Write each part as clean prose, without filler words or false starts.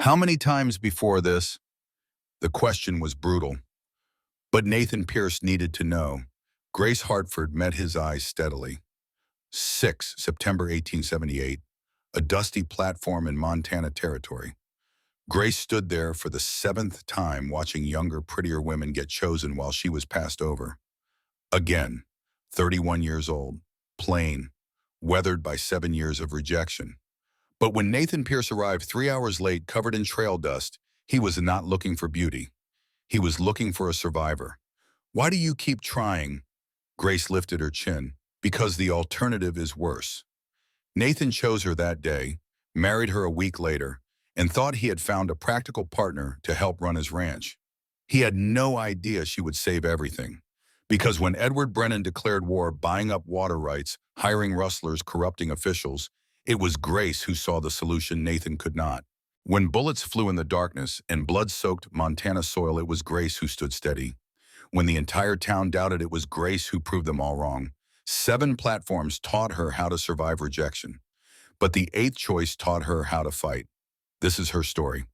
How many times before this? The question was brutal. But Nathan Pierce needed to know. Grace Hartford met his eyes steadily. 6 September 1878, a dusty platform in Montana Territory. Grace stood there for the seventh time watching younger, prettier women get chosen while she was passed over. Again, 31 years old, plain, weathered by 7 years of rejection. But when Nathan Pierce arrived 3 hours late, covered in trail dust, he was not looking for beauty. He was looking for a survivor. Why do you keep trying? Grace lifted her chin. Because the alternative is worse. Nathan chose her that day, married her a week later, and thought he had found a practical partner to help run his ranch. He had no idea she would save everything. Because when Edward Brennan declared war, buying up water rights, hiring rustlers, corrupting officials, it was Grace who saw the solution Nathan could not. When bullets flew in the darkness and blood-soaked Montana soil, it was Grace who stood steady. When the entire town doubted, it was Grace who proved them all wrong. 7 platforms taught her how to survive rejection, but the 8th choice taught her how to fight. This is her story.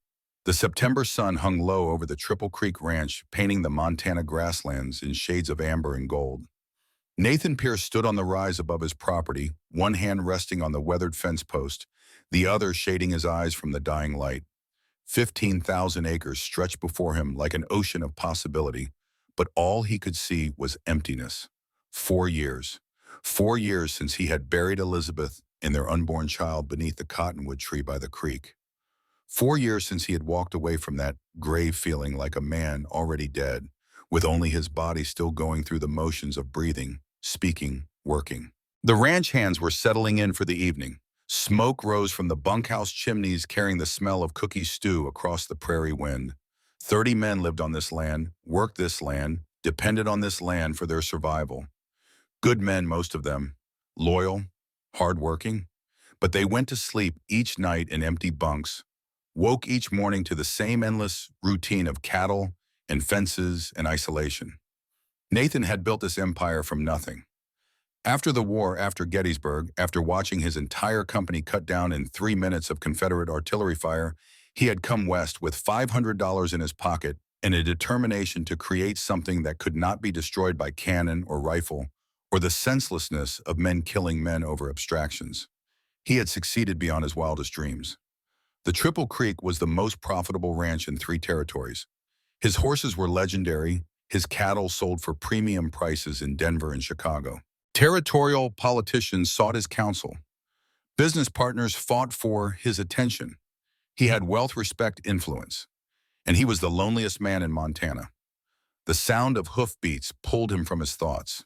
The September sun hung low over the Triple Creek Ranch, painting the Montana grasslands in shades of amber and gold. Nathan Pierce stood on the rise above his property, one hand resting on the weathered fence post, the other shading his eyes from the dying light. 15,000 acres stretched before him like an ocean of possibility, but all he could see was emptiness. 4 years. 4 years since he had buried Elizabeth and their unborn child beneath the cottonwood tree by the creek. 4 years since he had walked away from that grave feeling like a man already dead, with only his body still going through the motions of breathing, speaking, working. The ranch hands were settling in for the evening. Smoke rose from the bunkhouse chimneys, carrying the smell of cookie stew across the prairie wind. 30 men lived on this land, worked this land, depended on this land for their survival. Good men, most of them, loyal, hardworking, but they went to sleep each night in empty bunks, woke each morning to the same endless routine of cattle and fences and isolation. Nathan had built this empire from nothing. After the war, after Gettysburg, after watching his entire company cut down in 3 minutes of Confederate artillery fire, he had come west with $500 in his pocket and a determination to create something that could not be destroyed by cannon or rifle, or the senselessness of men killing men over abstractions. He had succeeded beyond his wildest dreams. The Triple Creek was the most profitable ranch in 3 territories. His horses were legendary, his cattle sold for premium prices in Denver and Chicago. Territorial politicians sought his counsel. Business partners fought for his attention. He had wealth, respect, influence. And he was the loneliest man in Montana. The sound of hoofbeats pulled him from his thoughts.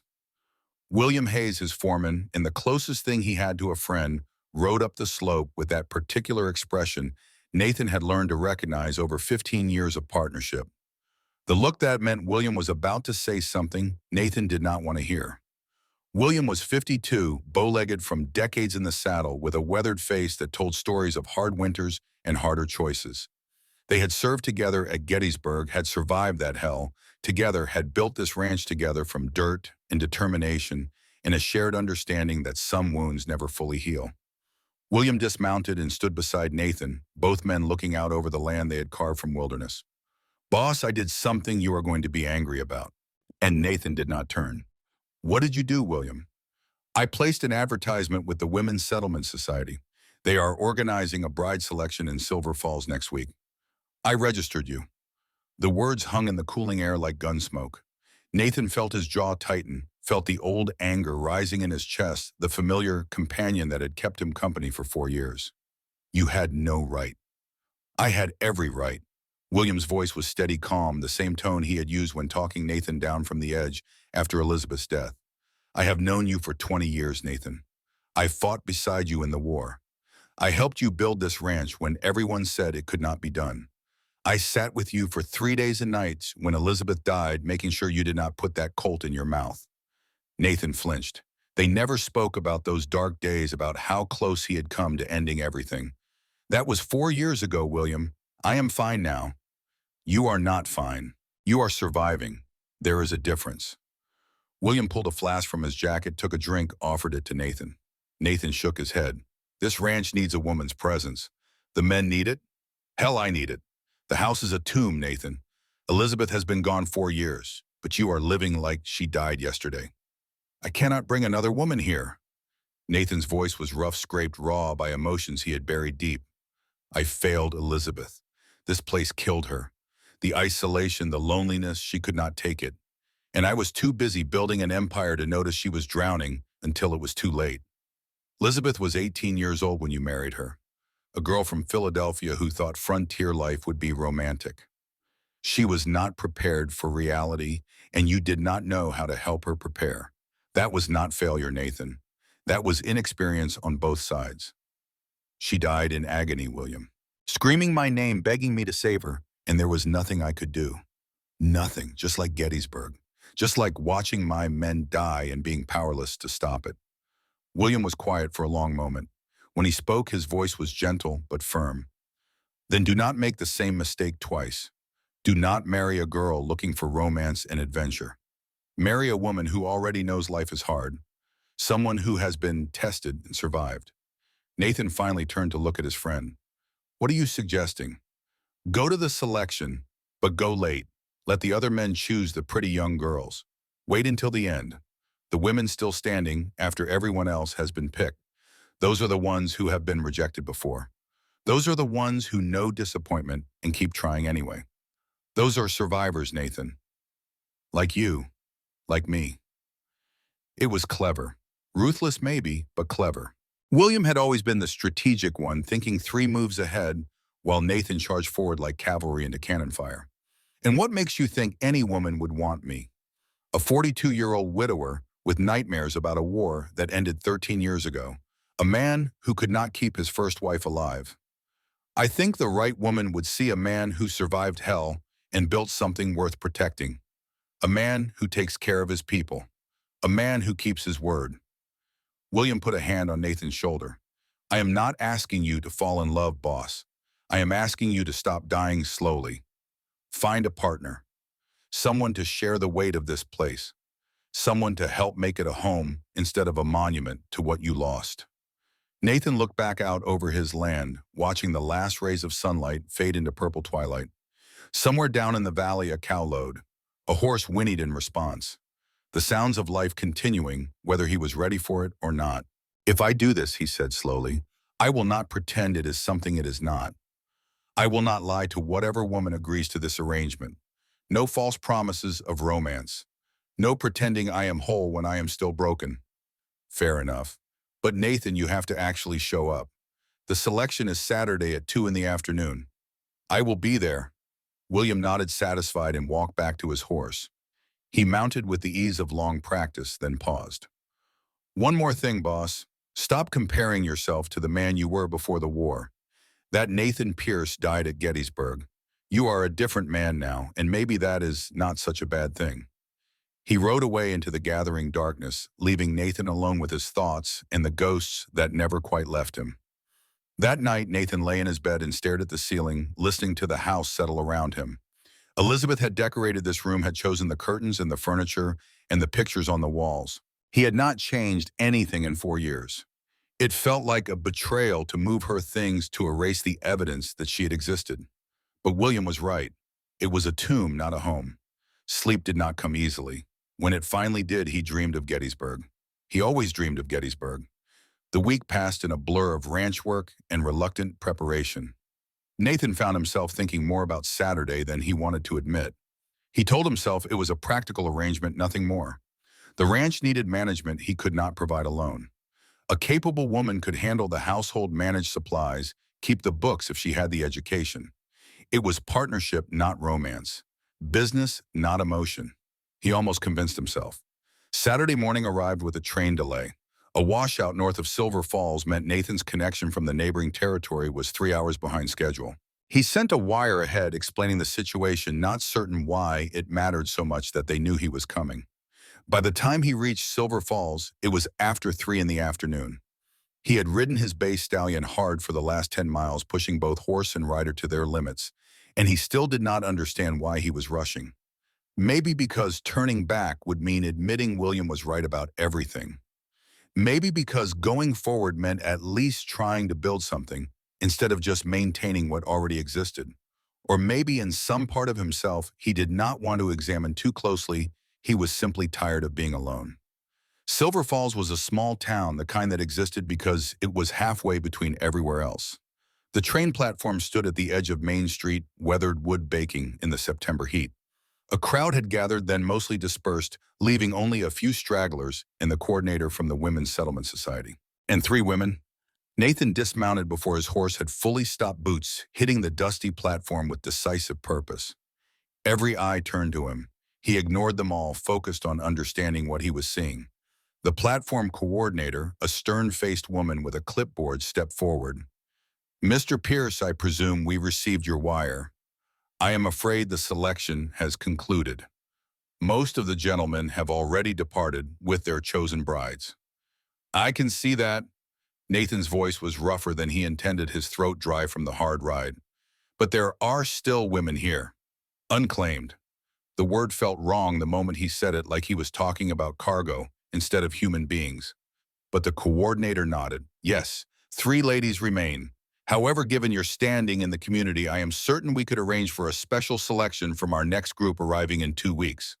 William Hayes, his foreman, and the closest thing he had to a friend, rode up the slope with that particular expression Nathan had learned to recognize over 15 years of partnership. The look that meant William was about to say something Nathan did not want to hear. William was 52, bow-legged from decades in the saddle, with a weathered face that told stories of hard winters and harder choices. They had served together at Gettysburg, had survived that hell, together had built this ranch together from dirt and determination and a shared understanding that some wounds never fully heal. William dismounted and stood beside Nathan, both men looking out over the land they had carved from wilderness. "Boss, I did something you are going to be angry about." And Nathan did not turn. "What did you do, William?" "I placed an advertisement with the Women's Settlement Society. They are organizing a bride selection in Silver Falls next week. I registered you." The words hung in the cooling air like gun smoke. Nathan felt his jaw tighten, felt the old anger rising in his chest, the familiar companion that had kept him company for 4 years. "You had no right." "I had every right." William's voice was steady, calm, the same tone he had used when talking Nathan down from the edge after Elizabeth's death. "I have known you for 20 years, Nathan. I fought beside you in the war. I helped you build this ranch when everyone said it could not be done. I sat with you for 3 days and nights when Elizabeth died, making sure you did not put that colt in your mouth." Nathan flinched. They never spoke about those dark days, about how close he had come to ending everything. "That was 4 years ago, William. I am fine now." "You are not fine. You are surviving. There is a difference." William pulled a flask from his jacket, took a drink, offered it to Nathan. Nathan shook his head. "This ranch needs a woman's presence. The men need it. Hell, I need it. The house is a tomb, Nathan. Elizabeth has been gone 4 years, but you are living like she died yesterday. I cannot bring another woman here. Nathan's voice was rough, scraped raw by emotions he had buried deep. I failed Elizabeth. This place killed her. The isolation, the loneliness, she could not take it. And I was too busy building an empire to notice she was drowning until it was too late. Elizabeth was 18 years old when you married her, a girl from Philadelphia who thought frontier life would be romantic. She was not prepared for reality, and you did not know how to help her prepare. That was not failure, Nathan. That was inexperience on both sides. She died in agony, William, screaming my name, begging me to save her, and there was nothing I could do. Nothing, just like Gettysburg. Just like watching my men die and being powerless to stop it. William was quiet for a long moment. When he spoke, his voice was gentle but firm. Then do not make the same mistake twice. Do not marry a girl looking for romance and adventure. Marry a woman who already knows life is hard, someone who has been tested and survived. Nathan finally turned to look at his friend. What are you suggesting? Go to the selection, but go late. Let the other men choose the pretty young girls. Wait until the end. The women still standing after everyone else has been picked. Those are the ones who have been rejected before. Those are the ones who know disappointment and keep trying anyway. Those are survivors, Nathan. Like you, like me. It was clever. Ruthless maybe, but clever. William had always been the strategic one, thinking 3 moves ahead, while Nathan charged forward like cavalry into cannon fire. And what makes you think any woman would want me? A 42-year-old widower with nightmares about a war that ended 13 years ago. A man who could not keep his first wife alive. I think the right woman would see a man who survived hell and built something worth protecting. A man who takes care of his people. A man who keeps his word. William put a hand on Nathan's shoulder. I am not asking you to fall in love, boss. I am asking you to stop dying slowly. Find a partner. Someone to share the weight of this place. Someone to help make it a home instead of a monument to what you lost. Nathan looked back out over his land, watching the last rays of sunlight fade into purple twilight. Somewhere down in the valley, a cow lowed. A horse whinnied in response. The sounds of life continuing, whether he was ready for it or not. If I do this, he said slowly, I will not pretend it is something it is not. I will not lie to whatever woman agrees to this arrangement. No false promises of romance. No pretending I am whole when I am still broken. Fair enough. But Nathan, you have to actually show up. The selection is Saturday at 2 in the afternoon. I will be there. William nodded satisfied and walked back to his horse. He mounted with the ease of long practice, then paused. One more thing, boss. Stop comparing yourself to the man you were before the war. That Nathan Pierce died at Gettysburg. You are a different man now, and maybe that is not such a bad thing. He rode away into the gathering darkness, leaving Nathan alone with his thoughts and the ghosts that never quite left him. That night, Nathan lay in his bed and stared at the ceiling, listening to the house settle around him. Elizabeth had decorated this room, had chosen the curtains and the furniture and the pictures on the walls. He had not changed anything in 4 years. It felt like a betrayal to move her things to erase the evidence that she had existed. But William was right. It was a tomb, not a home. Sleep did not come easily. When it finally did, he dreamed of Gettysburg. He always dreamed of Gettysburg. The week passed in a blur of ranch work and reluctant preparation. Nathan found himself thinking more about Saturday than he wanted to admit. He told himself it was a practical arrangement, nothing more. The ranch needed management he could not provide alone. A capable woman could handle the household, manage supplies, keep the books if she had the education. It was partnership, not romance. Business, not emotion. He almost convinced himself. Saturday morning arrived with a train delay. A washout north of Silver Falls meant Nathan's connection from the neighboring territory was 3 hours behind schedule. He sent a wire ahead explaining the situation, not certain why it mattered so much that they knew he was coming. By the time he reached Silver Falls, it was after 3 in the afternoon. He had ridden his bay stallion hard for the last 10 miles, pushing both horse and rider to their limits, and he still did not understand why he was rushing. Maybe because turning back would mean admitting William was right about everything. Maybe because going forward meant at least trying to build something, instead of just maintaining what already existed. Or maybe in some part of himself, he did not want to examine too closely. He was simply tired of being alone. Silver Falls was a small town, the kind that existed because it was halfway between everywhere else. The train platform stood at the edge of Main Street, weathered wood baking in the September heat. A crowd had gathered, then mostly dispersed, leaving only a few stragglers and the coordinator from the Women's Settlement Society. And three women. Nathan dismounted before his horse had fully stopped boots, hitting the dusty platform with decisive purpose. Every eye turned to him. He ignored them all, focused on understanding what he was seeing. The platform coordinator, a stern-faced woman with a clipboard, stepped forward. "Mr. Pierce, I presume we received your wire. I am afraid the selection has concluded. Most of the gentlemen have already departed with their chosen brides." "I can see that." Nathan's voice was rougher than he intended, his throat dry from the hard ride. "But there are still women here. Unclaimed." The word felt wrong the moment he said it, like he was talking about cargo instead of human beings. But the coordinator nodded. "Yes, 3 ladies remain. However, given your standing in the community, I am certain we could arrange for a special selection from our next group arriving in 2 weeks."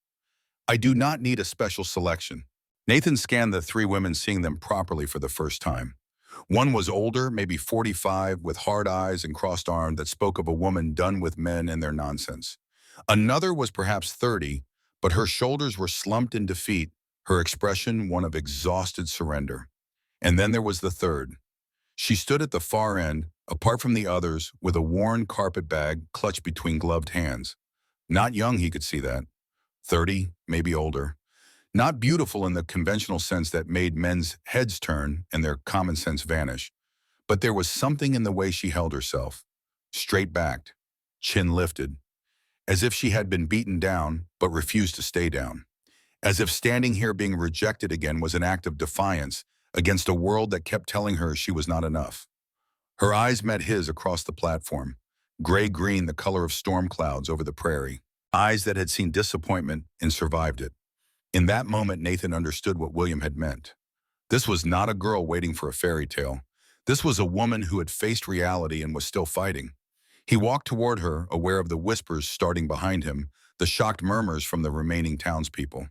"I do not need a special selection." Nathan scanned the 3 women, seeing them properly for the first time. One was older, maybe 45, with hard eyes and crossed arms that spoke of a woman done with men and their nonsense. Another was perhaps 30, but her shoulders were slumped in defeat, her expression one of exhausted surrender. And then there was the third. She stood at the far end, apart from the others, with a worn carpet bag clutched between gloved hands. Not young, he could see that. 30, maybe older. Not beautiful in the conventional sense that made men's heads turn and their common sense vanish. But there was something in the way she held herself. Straight-backed, chin lifted. As if she had been beaten down, but refused to stay down. As if standing here being rejected again was an act of defiance against a world that kept telling her she was not enough. Her eyes met his across the platform, gray-green, the color of storm clouds over the prairie. Eyes that had seen disappointment and survived it. In that moment, Nathan understood what William had meant. This was not a girl waiting for a fairy tale. This was a woman who had faced reality and was still fighting. He walked toward her, aware of the whispers starting behind him, the shocked murmurs from the remaining townspeople.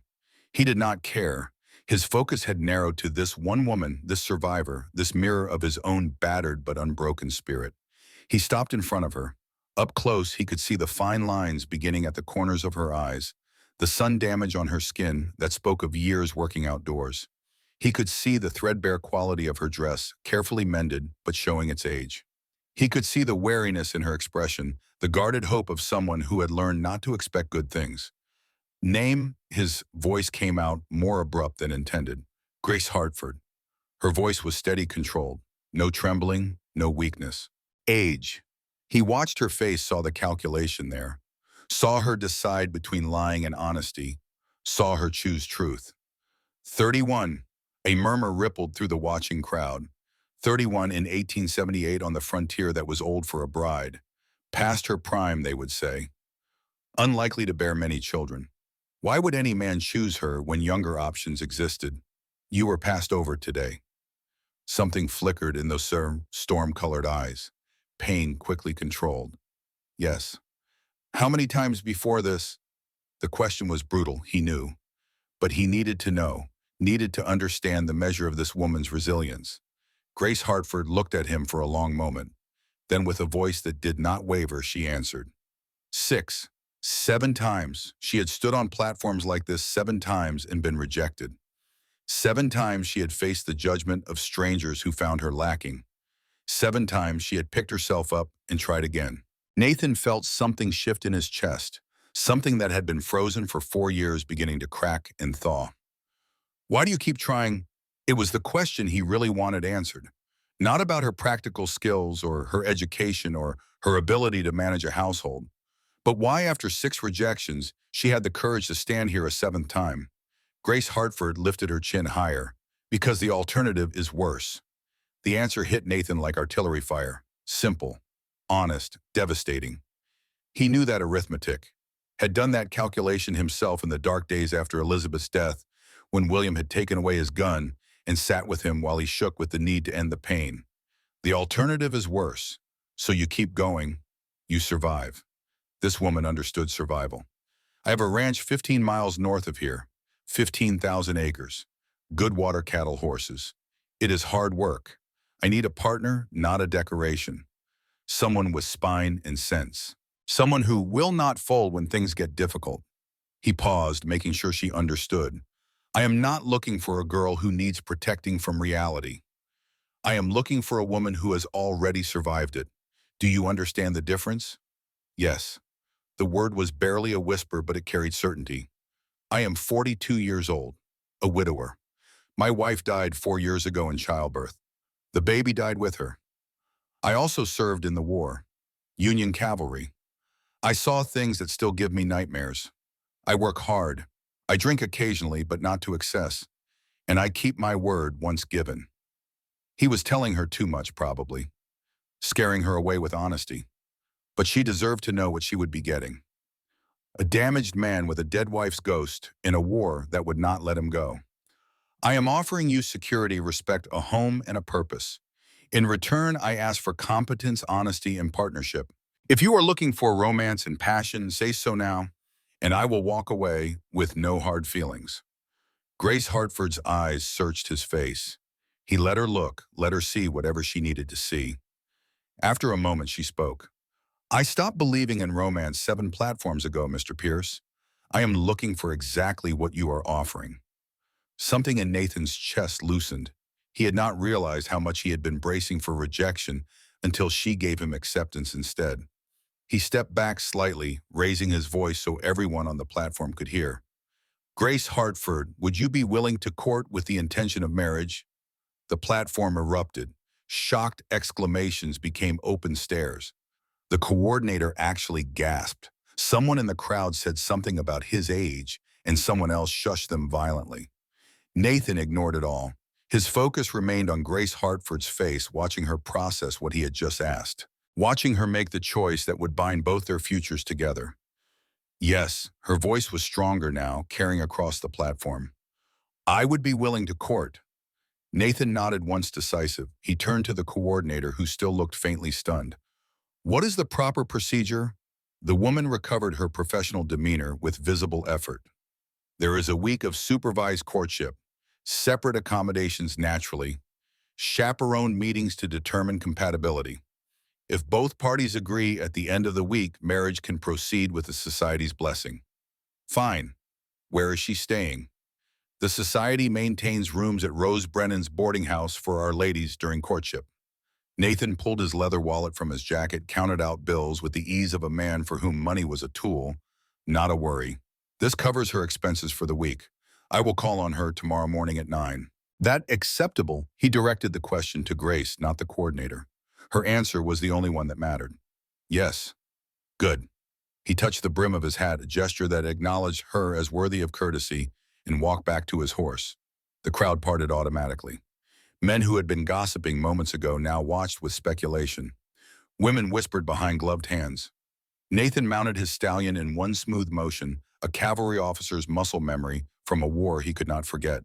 He did not care. His focus had narrowed to this one woman, this survivor, this mirror of his own battered but unbroken spirit. He stopped in front of her. Up close, he could see the fine lines beginning at the corners of her eyes, the sun damage on her skin that spoke of years working outdoors. He could see the threadbare quality of her dress, carefully mended but showing its age. He could see the wariness in her expression, the guarded hope of someone who had learned not to expect good things. "Name," his voice came out more abrupt than intended. "Grace Hartford." Her voice was steady, controlled. No trembling, no weakness. "Age." He watched her face, saw the calculation there. Saw her decide between lying and honesty. Saw her choose truth. 31. A murmur rippled through the watching crowd. 31 in 1878 on the frontier that was old for a bride. Past her prime, they would say. Unlikely to bear many children. Why would any man choose her when younger options existed? You were passed over today. Something flickered in those storm-colored eyes. Pain quickly controlled. Yes. How many times before this? The question was brutal, he knew. But he needed to know, needed to understand the measure of this woman's resilience. Grace Hartford looked at him for a long moment. Then with a voice that did not waver, she answered. 6. 7 times. She had stood on platforms like this 7 times and been rejected. 7 times she had faced the judgment of strangers who found her lacking. 7 times she had picked herself up and tried again. Nathan felt something shift in his chest, something that had been frozen for 4 years beginning to crack and thaw. Why do you keep trying? It was the question he really wanted answered. Not about her practical skills or her education or her ability to manage a household. But why, after 6 rejections, she had the courage to stand here a 7th time? Grace Hartford lifted her chin higher. Because the alternative is worse. The answer hit Nathan like artillery fire. Simple, honest, devastating. He knew that arithmetic. Had done that calculation himself in the dark days after Elizabeth's death, when William had taken away his gun and sat with him while he shook with the need to end the pain. The alternative is worse. So you keep going, you survive. This woman understood survival. I have a ranch 15 miles north of here, 15,000 acres, good water cattle horses. It is hard work. I need a partner, not a decoration. Someone with spine and sense. Someone who will not fold when things get difficult. He paused, making sure she understood. I am not looking for a girl who needs protecting from reality. I am looking for a woman who has already survived it. Do you understand the difference? Yes. The word was barely a whisper, but it carried certainty. I am 42 years old, a widower. My wife died 4 years ago in childbirth. The baby died with her. I also served in the war, Union cavalry. I saw things that still give me nightmares. I work hard. I drink occasionally, but not to excess. And I keep my word once given. He was telling her too much, probably, scaring her away with honesty. But she deserved to know what she would be getting. A damaged man with a dead wife's ghost in a war that would not let him go. I am offering you security, respect, a home, and a purpose. In return, I ask for competence, honesty, and partnership. If you are looking for romance and passion, say so now, and I will walk away with no hard feelings. Grace Hartford's eyes searched his face. He let her look, let her see whatever she needed to see. After a moment, she spoke. I stopped believing in romance 7 platforms ago, Mr. Pierce. I am looking for exactly what you are offering. Something in Nathan's chest loosened. He had not realized how much he had been bracing for rejection until she gave him acceptance instead. He stepped back slightly, raising his voice so everyone on the platform could hear. Grace Hartford, would you be willing to court with the intention of marriage? The platform erupted. Shocked exclamations became open stares. The coordinator actually gasped. Someone in the crowd said something about his age, and someone else shushed them violently. Nathan ignored it all. His focus remained on Grace Hartford's face, watching her process what he had just asked, watching her make the choice that would bind both their futures together. Yes, her voice was stronger now, carrying across the platform. I would be willing to court. Nathan nodded once decisive. He turned to the coordinator, who still looked faintly stunned. What is the proper procedure? The woman recovered her professional demeanor with visible effort. There is a week of supervised courtship, separate accommodations naturally, chaperone meetings to determine compatibility. If both parties agree at the end of the week, marriage can proceed with the society's blessing. Fine. Where is she staying? The society maintains rooms at Rose Brennan's boarding house for our ladies during courtship. Nathan pulled his leather wallet from his jacket, counted out bills with the ease of a man for whom money was a tool, not a worry. This covers her expenses for the week. I will call on her tomorrow morning at 9. That acceptable? He directed the question to Grace, not the coordinator. Her answer was the only one that mattered. Yes. Good. He touched the brim of his hat, a gesture that acknowledged her as worthy of courtesy, and walked back to his horse. The crowd parted automatically. Men who had been gossiping moments ago now watched with speculation. Women whispered behind gloved hands. Nathan mounted his stallion in one smooth motion, a cavalry officer's muscle memory from a war he could not forget.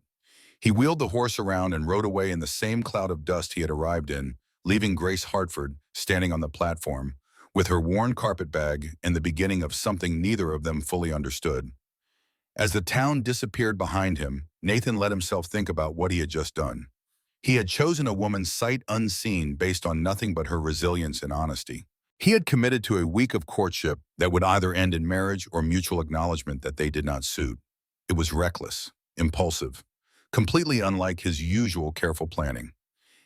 He wheeled the horse around and rode away in the same cloud of dust he had arrived in, leaving Grace Hartford standing on the platform, with her worn carpetbag and the beginning of something neither of them fully understood. As the town disappeared behind him, Nathan let himself think about what he had just done. He had chosen a woman sight unseen based on nothing but her resilience and honesty. He had committed to a week of courtship that would either end in marriage or mutual acknowledgement that they did not suit. It was reckless, impulsive, completely unlike his usual careful planning.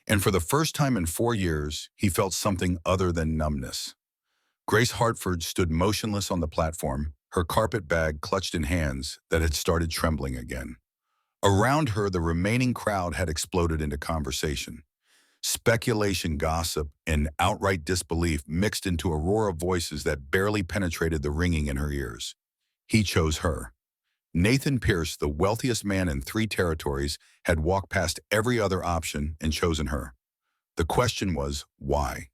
And for the first time in 4 years, he felt something other than numbness. Grace Hartford stood motionless on the platform, her carpet bag clutched in hands that had started trembling again. Around her, the remaining crowd had exploded into conversation. Speculation, gossip, and outright disbelief mixed into a roar of voices that barely penetrated the ringing in her ears. He chose her. Nathan Pierce, the wealthiest man in 3 territories, had walked past every other option and chosen her. The question was, why?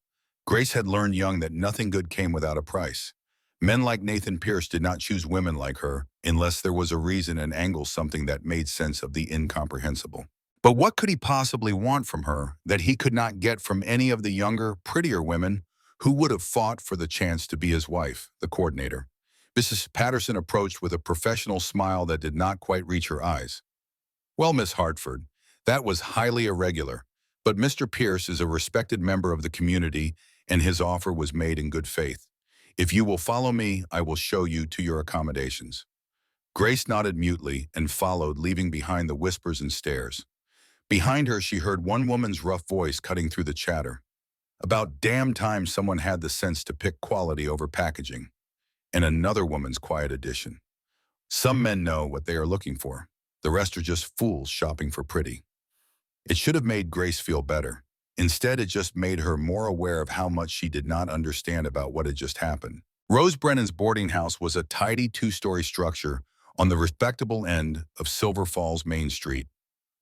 Grace had learned young that nothing good came without a price. Men like Nathan Pierce did not choose women like her unless there was a reason and angle, something that made sense of the incomprehensible. But what could he possibly want from her that he could not get from any of the younger, prettier women who would have fought for the chance to be his wife, the coordinator? Mrs. Patterson approached with a professional smile that did not quite reach her eyes. Well, Miss Hartford, that was highly irregular, but Mr. Pierce is a respected member of the community and his offer was made in good faith. If you will follow me, I will show you to your accommodations. Grace nodded mutely and followed, leaving behind the whispers and stares. Behind her, she heard one woman's rough voice cutting through the chatter. About damn time someone had the sense to pick quality over packaging. And another woman's quiet addition. Some men know what they are looking for. The rest are just fools shopping for pretty. It should have made Grace feel better. Instead, it just made her more aware of how much she did not understand about what had just happened. Rose Brennan's boarding house was a tidy two-story structure on the respectable end of Silver Falls Main Street.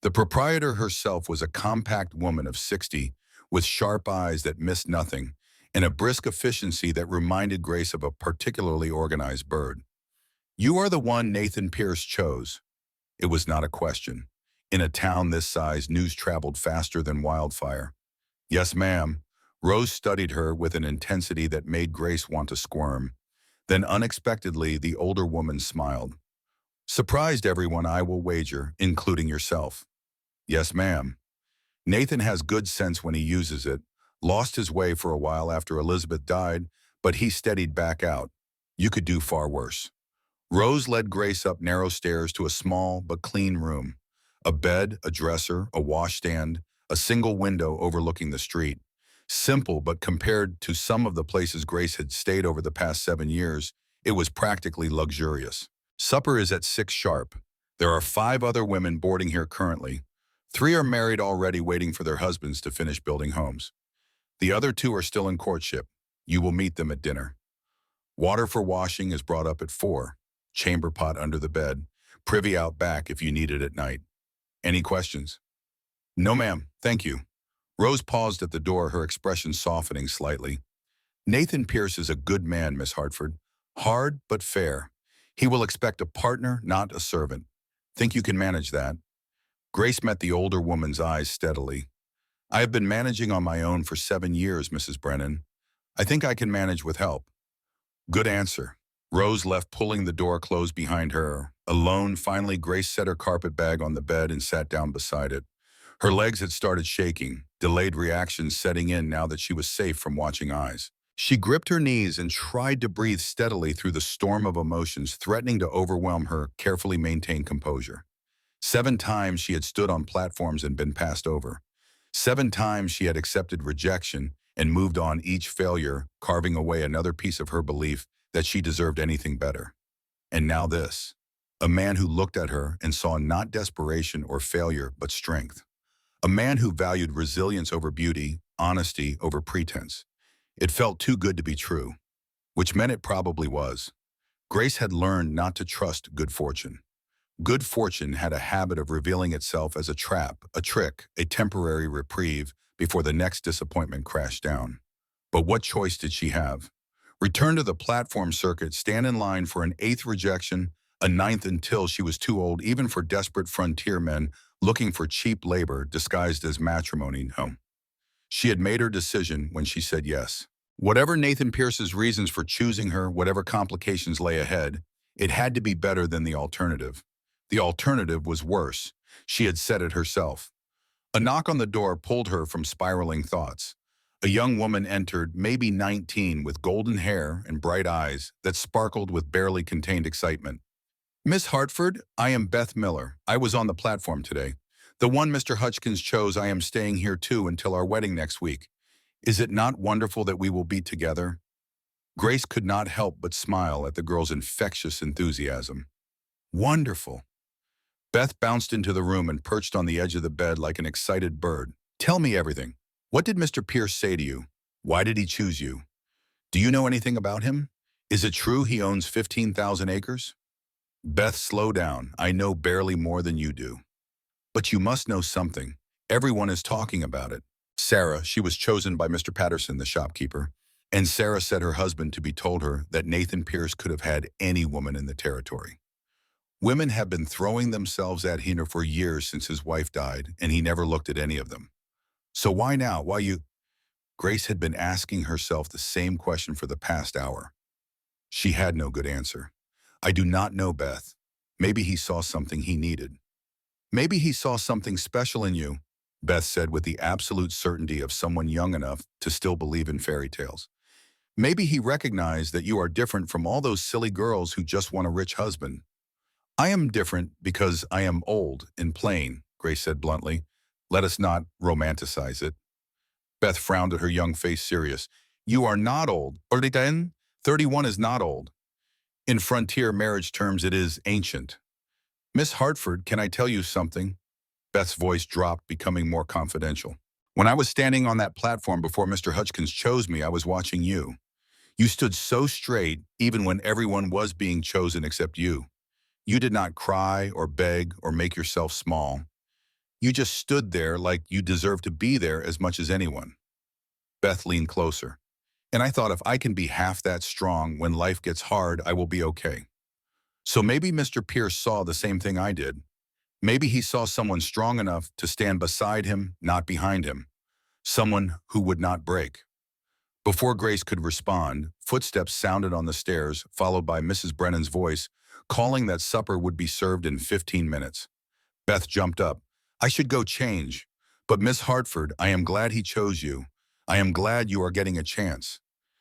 The proprietor herself was a compact woman of 60, with sharp eyes that missed nothing, and a brisk efficiency that reminded Grace of a particularly organized bird. "You are the one Nathan Pierce chose." It was not a question. In a town this size, news traveled faster than wildfire. "Yes, ma'am." Rose studied her with an intensity that made Grace want to squirm. Then unexpectedly, the older woman smiled. "Surprised everyone, I will wager, including yourself." "Yes, ma'am." Nathan has good sense when he uses it. Lost his way for a while after Elizabeth died, but he steadied back out. You could do far worse. Rose led Grace up narrow stairs to a small but clean room. A bed, a dresser, a washstand, a single window overlooking the street. Simple, but compared to some of the places Grace had stayed over the past 7 years, it was practically luxurious. Supper is at 6 sharp. There are 5 other women boarding here currently. 3 are married already, waiting for their husbands to finish building homes. The other 2 are still in courtship. You will meet them at dinner. Water for washing is brought up at 4. Chamber pot under the bed. Privy out back if you need it at night. Any questions? "No, ma'am, thank you." Rose paused at the door, her expression softening slightly. "Nathan Pierce is a good man, Miss Hartford. Hard, but fair. He will expect a partner, not a servant. Think you can manage that?" Grace met the older woman's eyes steadily. "I have been managing on my own for 7 years, Mrs. Brennan. I think I can manage with help." "Good answer." Rose left, pulling the door closed behind her. Alone, finally, Grace set her carpet bag on the bed and sat down beside it. Her legs had started shaking, delayed reactions setting in now that she was safe from watching eyes. She gripped her knees and tried to breathe steadily through the storm of emotions threatening to overwhelm her, carefully maintain composure. 7 times she had stood on platforms and been passed over. 7 times she had accepted rejection and moved on, each failure carving away another piece of her belief that she deserved anything better. And now this. A man who looked at her and saw not desperation or failure, but strength. A man who valued resilience over beauty, honesty over pretense. It felt too good to be true, which meant it probably was. Grace had learned not to trust good fortune. Good fortune had a habit of revealing itself as a trap, a trick, a temporary reprieve before the next disappointment crashed down. But what choice did she have? Return to the platform circuit, stand in line for an 8th rejection, a 9th, until she was too old even for desperate frontier men looking for cheap labor disguised as matrimony? No. She had made her decision when she said yes. Whatever Nathan Pierce's reasons for choosing her, whatever complications lay ahead, it had to be better than the alternative. The alternative was worse. She had said it herself. A knock on the door pulled her from spiraling thoughts. A young woman entered, maybe 19, with golden hair and bright eyes that sparkled with barely contained excitement. "Miss Hartford, I am Beth Miller. I was on the platform today. The one Mr. Hutchkins chose. I am staying here too until our wedding next week. Is it not wonderful that we will be together?" Grace could not help but smile at the girl's infectious enthusiasm. "Wonderful." Beth bounced into the room and perched on the edge of the bed like an excited bird. "Tell me everything. What did Mr. Pierce say to you? Why did he choose you? Do you know anything about him? Is it true he owns 15,000 acres? "Beth, slow down. I know barely more than you do." "But you must know something. Everyone is talking about it." Sarah, she was chosen by Mr. Patterson, the shopkeeper, and Sarah said her husband to be told her that Nathan Pierce could have had any woman in the territory. Women have been throwing themselves at Hina for years since his wife died, and he never looked at any of them. So why now? Why you? Grace had been asking herself the same question for the past hour. She had no good answer. I do not know, Beth. Maybe he saw something he needed. Maybe he saw something special in you, Beth said with the absolute certainty of someone young enough to still believe in fairy tales. Maybe he recognized that you are different from all those silly girls who just want a rich husband. I am different because I am old and plain, Grace said bluntly. Let us not romanticize it. Beth frowned at her young face serious. You are not old. Or 31 is not old. In frontier marriage terms, it is ancient. Miss Hartford, can I tell you something? Beth's voice dropped, becoming more confidential. When I was standing on that platform before Mr. Hutchkins chose me, I was watching you. You stood so straight, even when everyone was being chosen except you. You did not cry or beg or make yourself small. You just stood there like you deserved to be there as much as anyone. Beth leaned closer. And I thought if I can be half that strong when life gets hard, I will be okay. So maybe Mr. Pierce saw the same thing I did. Maybe he saw someone strong enough to stand beside him, not behind him. Someone who would not break. Before Grace could respond, footsteps sounded on the stairs, followed by Mrs. Brennan's voice, calling that supper would be served in 15 minutes. Beth jumped up. I should go change. But Miss Hartford, I am glad he chose you. I am glad you are getting a chance.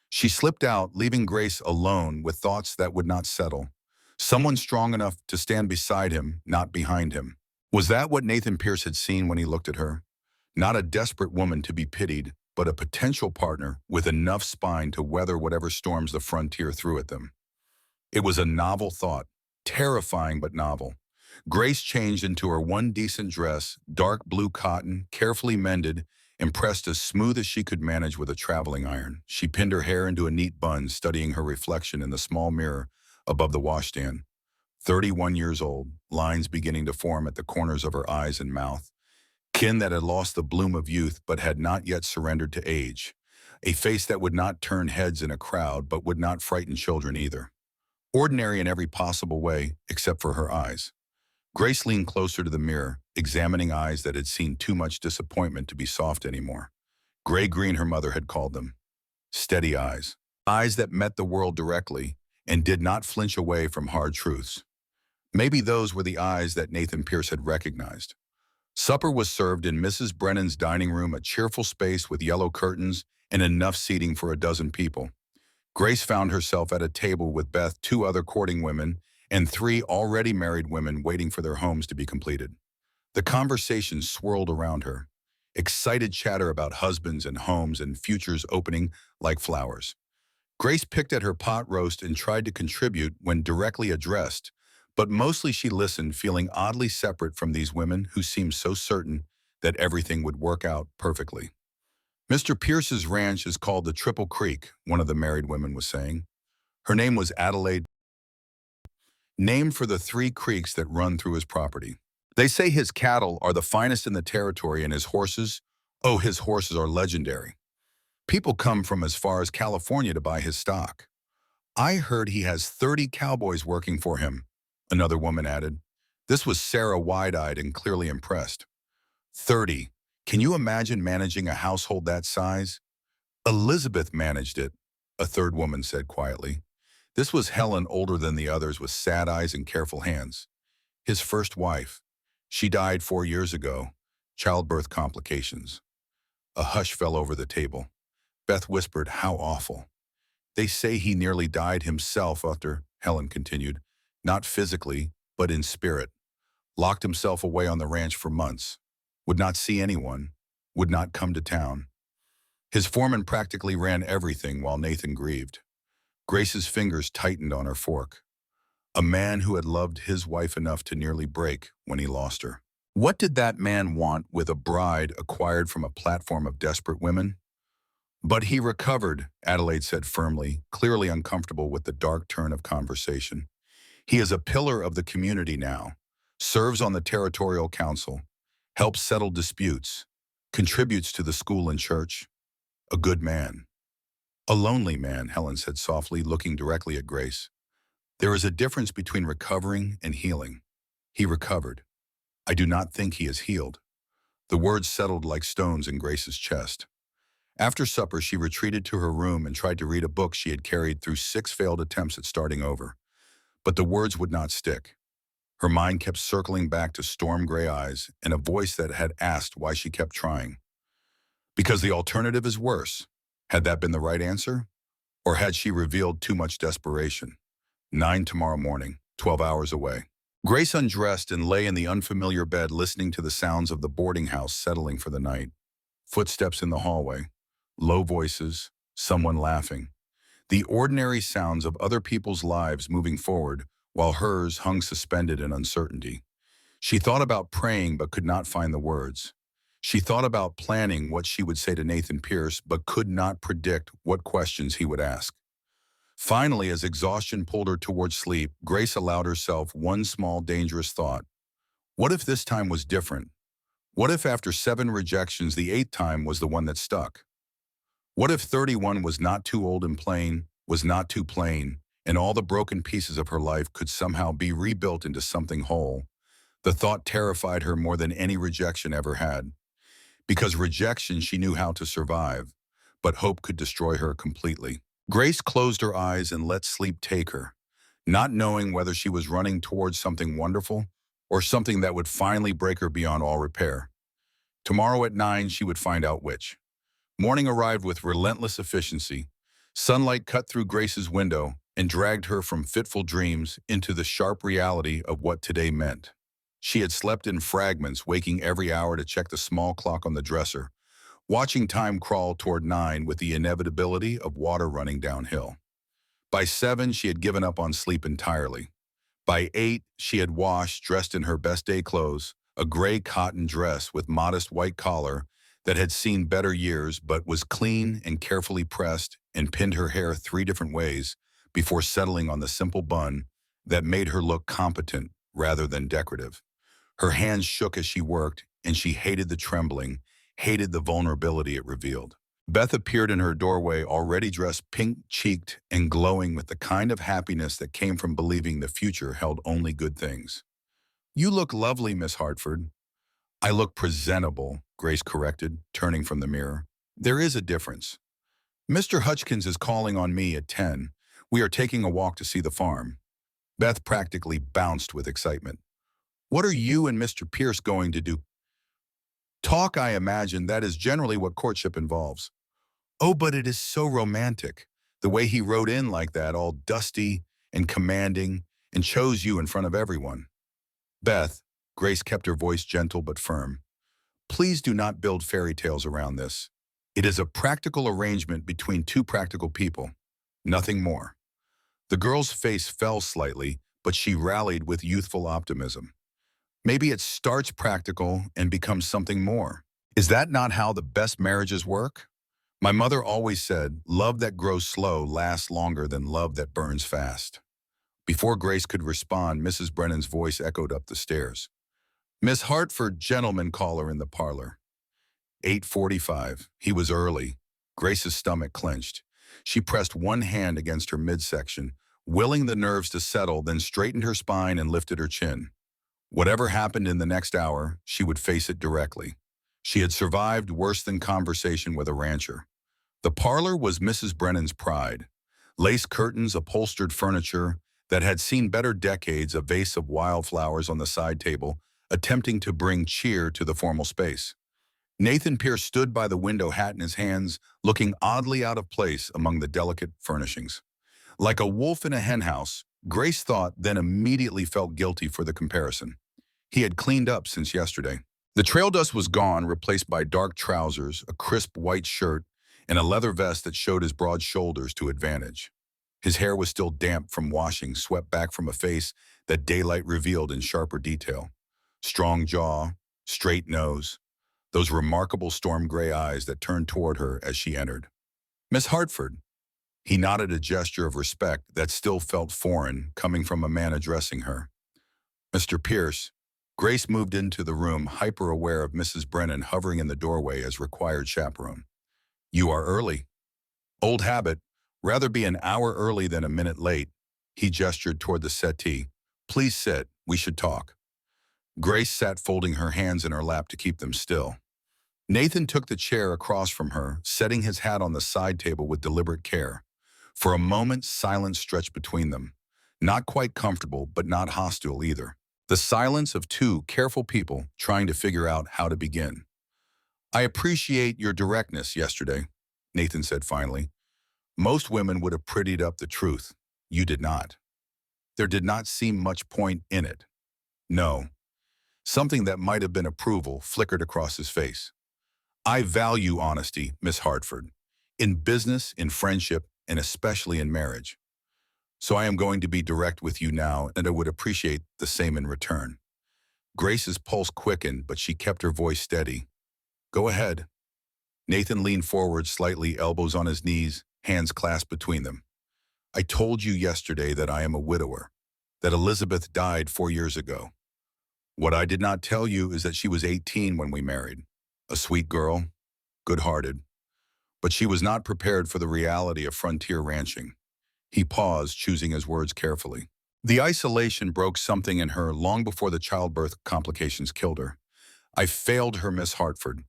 She slipped out, leaving Grace alone with thoughts that would not settle. Someone strong enough to stand beside him, not behind him. Was that what Nathan Pierce had seen when he looked at her? Not a desperate woman to be pitied, but a potential partner with enough spine to weather whatever storms the frontier threw at them. It was a novel thought, terrifying but novel. Grace changed into her one decent dress, dark blue cotton, carefully mended, and pressed as smooth as she could manage with a traveling iron. She pinned her hair into a neat bun, studying her reflection in the small mirror above the washstand. 31 years old, lines beginning to form at the corners of her eyes and mouth. Kin that had lost the bloom of youth but had not yet surrendered to age. A face that would not turn heads in a crowd but would not frighten children either. Ordinary in every possible way except for her eyes. Grace leaned closer to the mirror, examining eyes that had seen too much disappointment to be soft anymore. Gray-green, her mother had called them. Steady eyes. Eyes that met the world directly and did not flinch away from hard truths. Maybe those were the eyes that Nathan Pierce had recognized. Supper was served in Mrs. Brennan's dining room, a cheerful space with yellow curtains and enough seating for a dozen people. Grace found herself at a table with Beth, two other courting women, and three already married women waiting for their homes to be completed. The conversation swirled around her. Excited chatter about husbands and homes and futures opening like flowers. Grace picked at her pot roast and tried to contribute when directly addressed, but mostly she listened, feeling oddly separate from these women who seemed so certain that everything would work out perfectly. Mr. Pierce's ranch is called the Triple Creek, one of the married women was saying. Her name was Adelaide, named for the three creeks that run through his property. They say his cattle are the finest in the territory and his horses, oh, his horses are legendary. People come from as far as California to buy his stock. I heard he has 30 cowboys working for him, another woman added. This was Sarah, wide-eyed and clearly impressed. 30. Can you imagine managing a household that size? Elizabeth managed it, a third woman said quietly. This was Helen, older than the others, with sad eyes and careful hands. His first wife. She died 4 years ago. Childbirth complications. A hush fell over the table. Beth whispered, how awful. They say he nearly died himself after, Helen continued, not physically, but in spirit. Locked himself away on the ranch for months. Would not see anyone. Would not come to town. His foreman practically ran everything while Nathan grieved. Grace's fingers tightened on her fork. A man who had loved his wife enough to nearly break when he lost her. What did that man want with a bride acquired from a platform of desperate women? But he recovered, Adelaide said firmly, clearly uncomfortable with the dark turn of conversation. He is a pillar of the community now, serves on the territorial council, helps settle disputes, contributes to the school and church. A good man. A lonely man, Helen said softly, looking directly at Grace. There is a difference between recovering and healing. He recovered. I do not think he is healed. The words settled like stones in Grace's chest. After supper, she retreated to her room and tried to read a book she had carried through 6 failed attempts at starting over. But the words would not stick. Her mind kept circling back to storm gray eyes and a voice that had asked why she kept trying. Because the alternative is worse. Had that been the right answer? Or had she revealed too much desperation? 9 tomorrow morning, 12 hours away. Grace undressed and lay in the unfamiliar bed listening to the sounds of the boarding house settling for the night. Footsteps in the hallway, low voices, someone laughing. The ordinary sounds of other people's lives moving forward while hers hung suspended in uncertainty. She thought about praying but could not find the words. She thought about planning what she would say to Nathan Pierce but could not predict what questions he would ask. Finally, as exhaustion pulled her towards sleep, Grace allowed herself one small dangerous thought. What if this time was different? What if after 7 rejections, the 8th time was the one that stuck? What if 31 was not too old and plain, was not too plain, and all the broken pieces of her life could somehow be rebuilt into something whole? The thought terrified her more than any rejection ever had. Because rejection she knew how to survive, but hope could destroy her completely. Grace closed her eyes and let sleep take her, not knowing whether she was running towards something wonderful or something that would finally break her beyond all repair. Tomorrow at 9, she would find out which. Morning arrived with relentless efficiency. Sunlight cut through Grace's window and dragged her from fitful dreams into the sharp reality of what today meant. She had slept in fragments, waking every hour to check the small clock on the dresser, watching time crawl toward 9 with the inevitability of water running downhill. By 7, she had given up on sleep entirely. By 8, she had washed, dressed in her best day clothes, a gray cotton dress with modest white collar that had seen better years but was clean and carefully pressed, and pinned her hair 3 different ways before settling on the simple bun that made her look competent rather than decorative. Her hands shook as she worked, and she hated the trembling, hated the vulnerability it revealed. Beth appeared in her doorway, already dressed pink-cheeked and glowing with the kind of happiness that came from believing the future held only good things. "You look lovely, Miss Hartford." "I look presentable," Grace corrected, turning from the mirror. "There is a difference. Mr. Hutchkins is calling on me at 10. We are taking a walk to see the farm." Beth practically bounced with excitement. "What are you and Mr. Pierce going to do?" "Talk, I imagine. That is generally what courtship involves." "Oh, but it is so romantic. The way he rode in like that, all dusty and commanding, and chose you in front of everyone." "Beth," Grace kept her voice gentle but firm, "please do not build fairy tales around this. It is a practical arrangement between 2 practical people. Nothing more." The girl's face fell slightly, but she rallied with youthful optimism. "Maybe it starts practical and becomes something more. Is that not how the best marriages work? My mother always said, love that grows slow lasts longer than love that burns fast." Before Grace could respond, Mrs. Brennan's voice echoed up the stairs. "Miss Hartford, gentleman caller in the parlor." 8:45. He was early. Grace's stomach clenched. She pressed one hand against her midsection, willing the nerves to settle, then straightened her spine and lifted her chin. Whatever happened in the next hour, she would face it directly. She had survived worse than conversation with a rancher. The parlor was Mrs. Brennan's pride. Lace curtains, upholstered furniture that had seen better decades, a vase of wildflowers on the side table, attempting to bring cheer to the formal space. Nathan Pierce stood by the window, hat in his hands, looking oddly out of place among the delicate furnishings. Like a wolf in a henhouse, Grace thought, then immediately felt guilty for the comparison. He had cleaned up since yesterday. The trail dust was gone, replaced by dark trousers, a crisp white shirt, and a leather vest that showed his broad shoulders to advantage. His hair was still damp from washing, swept back from a face that daylight revealed in sharper detail. Strong jaw, straight nose, those remarkable storm gray eyes that turned toward her as she entered. "Miss Hartford." He nodded, a gesture of respect that still felt foreign coming from a man addressing her. "Mr. Pierce." Grace moved into the room, hyper-aware of Mrs. Brennan hovering in the doorway as required chaperone. "You are early." "Old habit. Rather be an hour early than a minute late." He gestured toward the settee. Please sit. We should talk. Grace sat folding her hands in her lap to keep them still. Nathan took the chair across from her, setting his hat on the side table with deliberate care. For a moment, silence stretched between them. Not quite comfortable, but not hostile either. The silence of two careful people trying to figure out how to begin. I appreciate your directness yesterday, Nathan said finally. Most women would have prettied up the truth. You did not. There did not seem much point in it. No. Something that might have been approval flickered across his face. I value honesty, Miss Hartford, in business, in friendship, and especially in marriage. So I am going to be direct with you now, and I would appreciate the same in return. Grace's pulse quickened, but she kept her voice steady. Go ahead. Nathan leaned forward slightly, elbows on his knees, hands clasped between them. I told you yesterday that I am a widower, that Elizabeth died 4 years ago. What I did not tell you is that she was 18 when we married. A sweet girl, good-hearted. But she was not prepared for the reality of frontier ranching. He paused, choosing his words carefully. The isolation broke something in her long before the childbirth complications killed her. I failed her, Miss Hartford.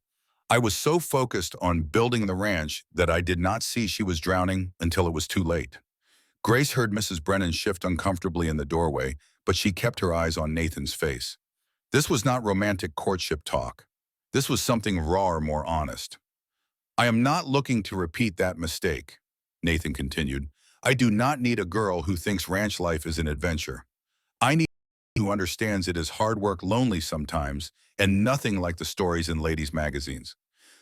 I was so focused on building the ranch that I did not see she was drowning until it was too late. Grace heard Mrs. Brennan shift uncomfortably in the doorway, but she kept her eyes on Nathan's face. This was not romantic courtship talk. This was something raw, more honest. I am not looking to repeat that mistake, Nathan continued. I do not need a girl who thinks ranch life is an adventure. I need one who understands it is hard work, lonely sometimes, and nothing like the stories in ladies' magazines.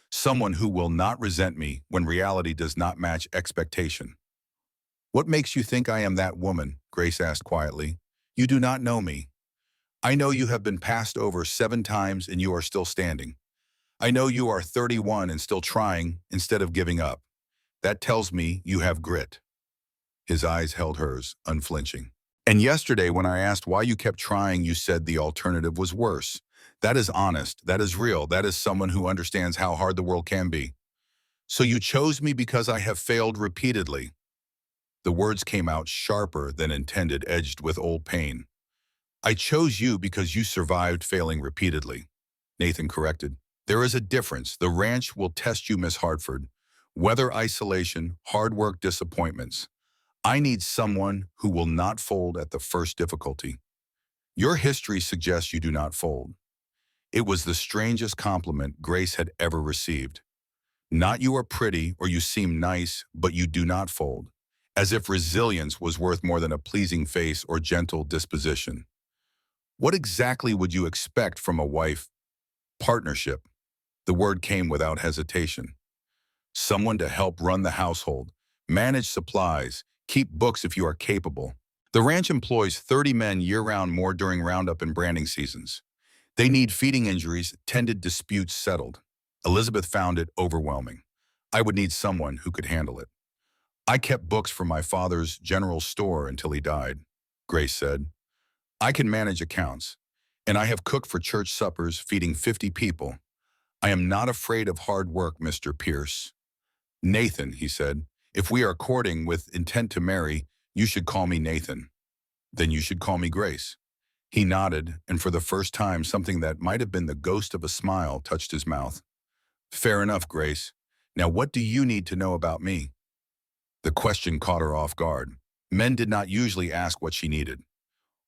Someone who will not resent me when reality does not match expectation. What makes you think I am that woman? Grace asked quietly. You do not know me. I know you have been passed over 7 times and you are still standing. I know you are 31 and still trying instead of giving up. That tells me you have grit. His eyes held hers, unflinching. And yesterday when I asked why you kept trying, you said the alternative was worse. That is honest, that is real, that is someone who understands how hard the world can be. So you chose me because I have failed repeatedly. The words came out sharper than intended, edged with old pain. I chose you because you survived failing repeatedly, Nathan corrected. There is a difference. The ranch will test you, Miss Hartford. Weather, isolation, hard work, disappointments. I need someone who will not fold at the first difficulty. Your history suggests you do not fold. It was the strangest compliment Grace had ever received. Not you are pretty or you seem nice, but you do not fold. As if resilience was worth more than a pleasing face or gentle disposition. What exactly would you expect from a wife? Partnership. The word came without hesitation. Someone to help run the household, manage supplies, keep books if you are capable. The ranch employs 30 men year-round, more during roundup and branding seasons. They need feeding injuries, tended disputes settled. Elizabeth found it overwhelming. I would need someone who could handle it. I kept books for my father's general store until he died, Grace said. I can manage accounts, and I have cooked for church suppers feeding 50 people. I am not afraid of hard work, Mr. Pierce. Nathan, he said, if we are courting with intent to marry, you should call me Nathan. Then you should call me Grace. He nodded, and for the first time, something that might have been the ghost of a smile touched his mouth. Fair enough, Grace. Now what do you need to know about me? The question caught her off guard. Men did not usually ask what she needed.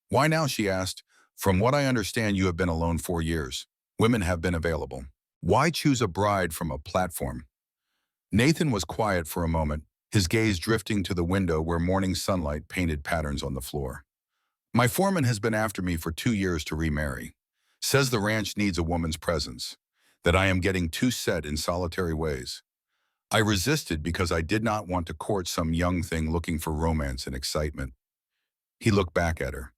Why now, she asked. From what I understand, you have been alone 4 years. Women have been available. Why choose a bride from a platform? Nathan was quiet for a moment, his gaze drifting to the window where morning sunlight painted patterns on the floor. My foreman has been after me for 2 years to remarry. Says the ranch needs a woman's presence, that I am getting too set in solitary ways. I resisted because I did not want to court some young thing looking for romance and excitement. He looked back at her.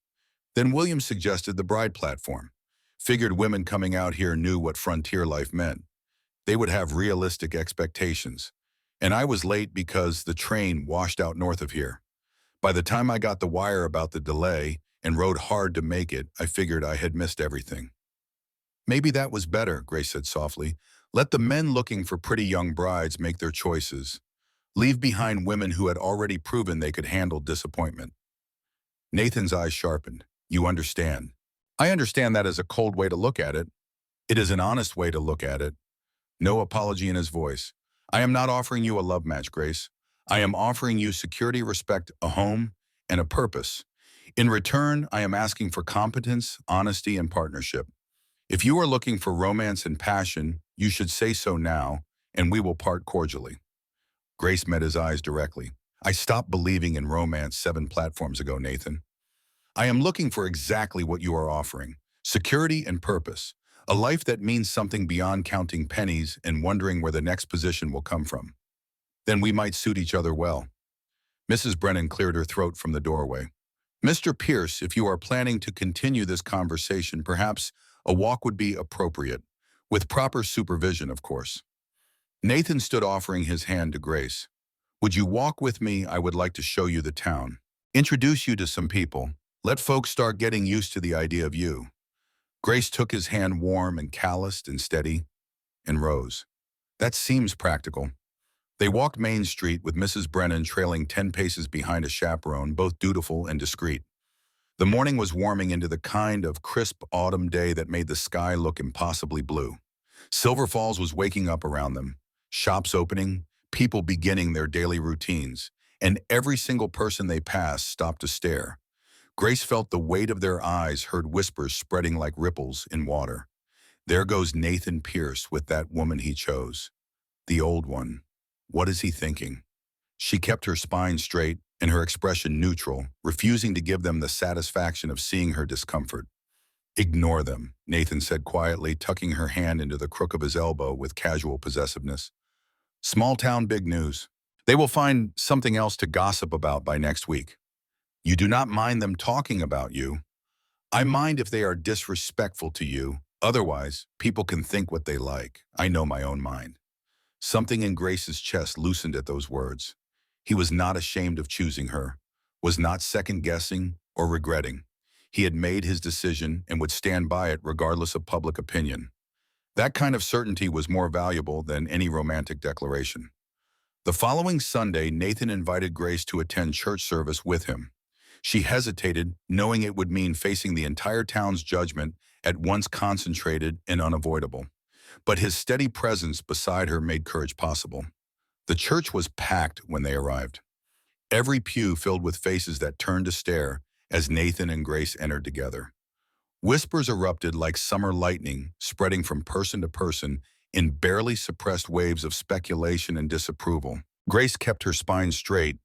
Then William suggested the bride platform. Figured women coming out here knew what frontier life meant. They would have realistic expectations. And I was late because the train washed out north of here. By the time I got the wire about the delay and rode hard to make it, I figured I had missed everything. Maybe that was better, Grace said softly. Let the men looking for pretty young brides make their choices. Leave behind women who had already proven they could handle disappointment. Nathan's eyes sharpened. You understand. I understand that as a cold way to look at it. It is an honest way to look at it. No apology in his voice. I am not offering you a love match, Grace. I am offering you security, respect, a home, and a purpose. In return, I am asking for competence, honesty, and partnership. If you are looking for romance and passion, you should say so now, and we will part cordially. Grace met his eyes directly. I stopped believing in romance 7 platforms ago, Nathan. I am looking for exactly what you are offering. Security and purpose. A life that means something beyond counting pennies and wondering where the next position will come from. Then we might suit each other well. Mrs. Brennan cleared her throat from the doorway. Mr. Pierce, if you are planning to continue this conversation, perhaps a walk would be appropriate. With proper supervision, of course. Nathan stood offering his hand to Grace. Would you walk with me? I would like to show you the town. Introduce you to some people. Let folks start getting used to the idea of you. Grace took his hand warm and calloused and steady and rose. That seems practical. They walked Main Street with Mrs. Brennan trailing 10 paces behind a chaperone, both dutiful and discreet. The morning was warming into the kind of crisp autumn day that made the sky look impossibly blue. Silver Falls was waking up around them, shops opening, people beginning their daily routines, and every single person they passed stopped to stare. Grace felt the weight of their eyes, heard whispers spreading like ripples in water. There goes Nathan Pierce with that woman he chose. The old one. What is he thinking? She kept her spine straight and her expression neutral, refusing to give them the satisfaction of seeing her discomfort. Ignore them, Nathan said quietly, tucking her hand into the crook of his elbow with casual possessiveness. Small town, big news. They will find something else to gossip about by next week. You do not mind them talking about you. I mind if they are disrespectful to you. Otherwise, people can think what they like. I know my own mind. Something in Grace's chest loosened at those words. He was not ashamed of choosing her, was not second-guessing or regretting. He had made his decision and would stand by it regardless of public opinion. That kind of certainty was more valuable than any romantic declaration. The following Sunday, Nathan invited Grace to attend church service with him. She hesitated, knowing it would mean facing the entire town's judgment, at once concentrated and unavoidable. But his steady presence beside her made courage possible. The church was packed when they arrived. Every pew filled with faces that turned to stare as Nathan and Grace entered together. Whispers erupted like summer lightning, spreading from person to person in barely suppressed waves of speculation and disapproval. Grace kept her spine straight,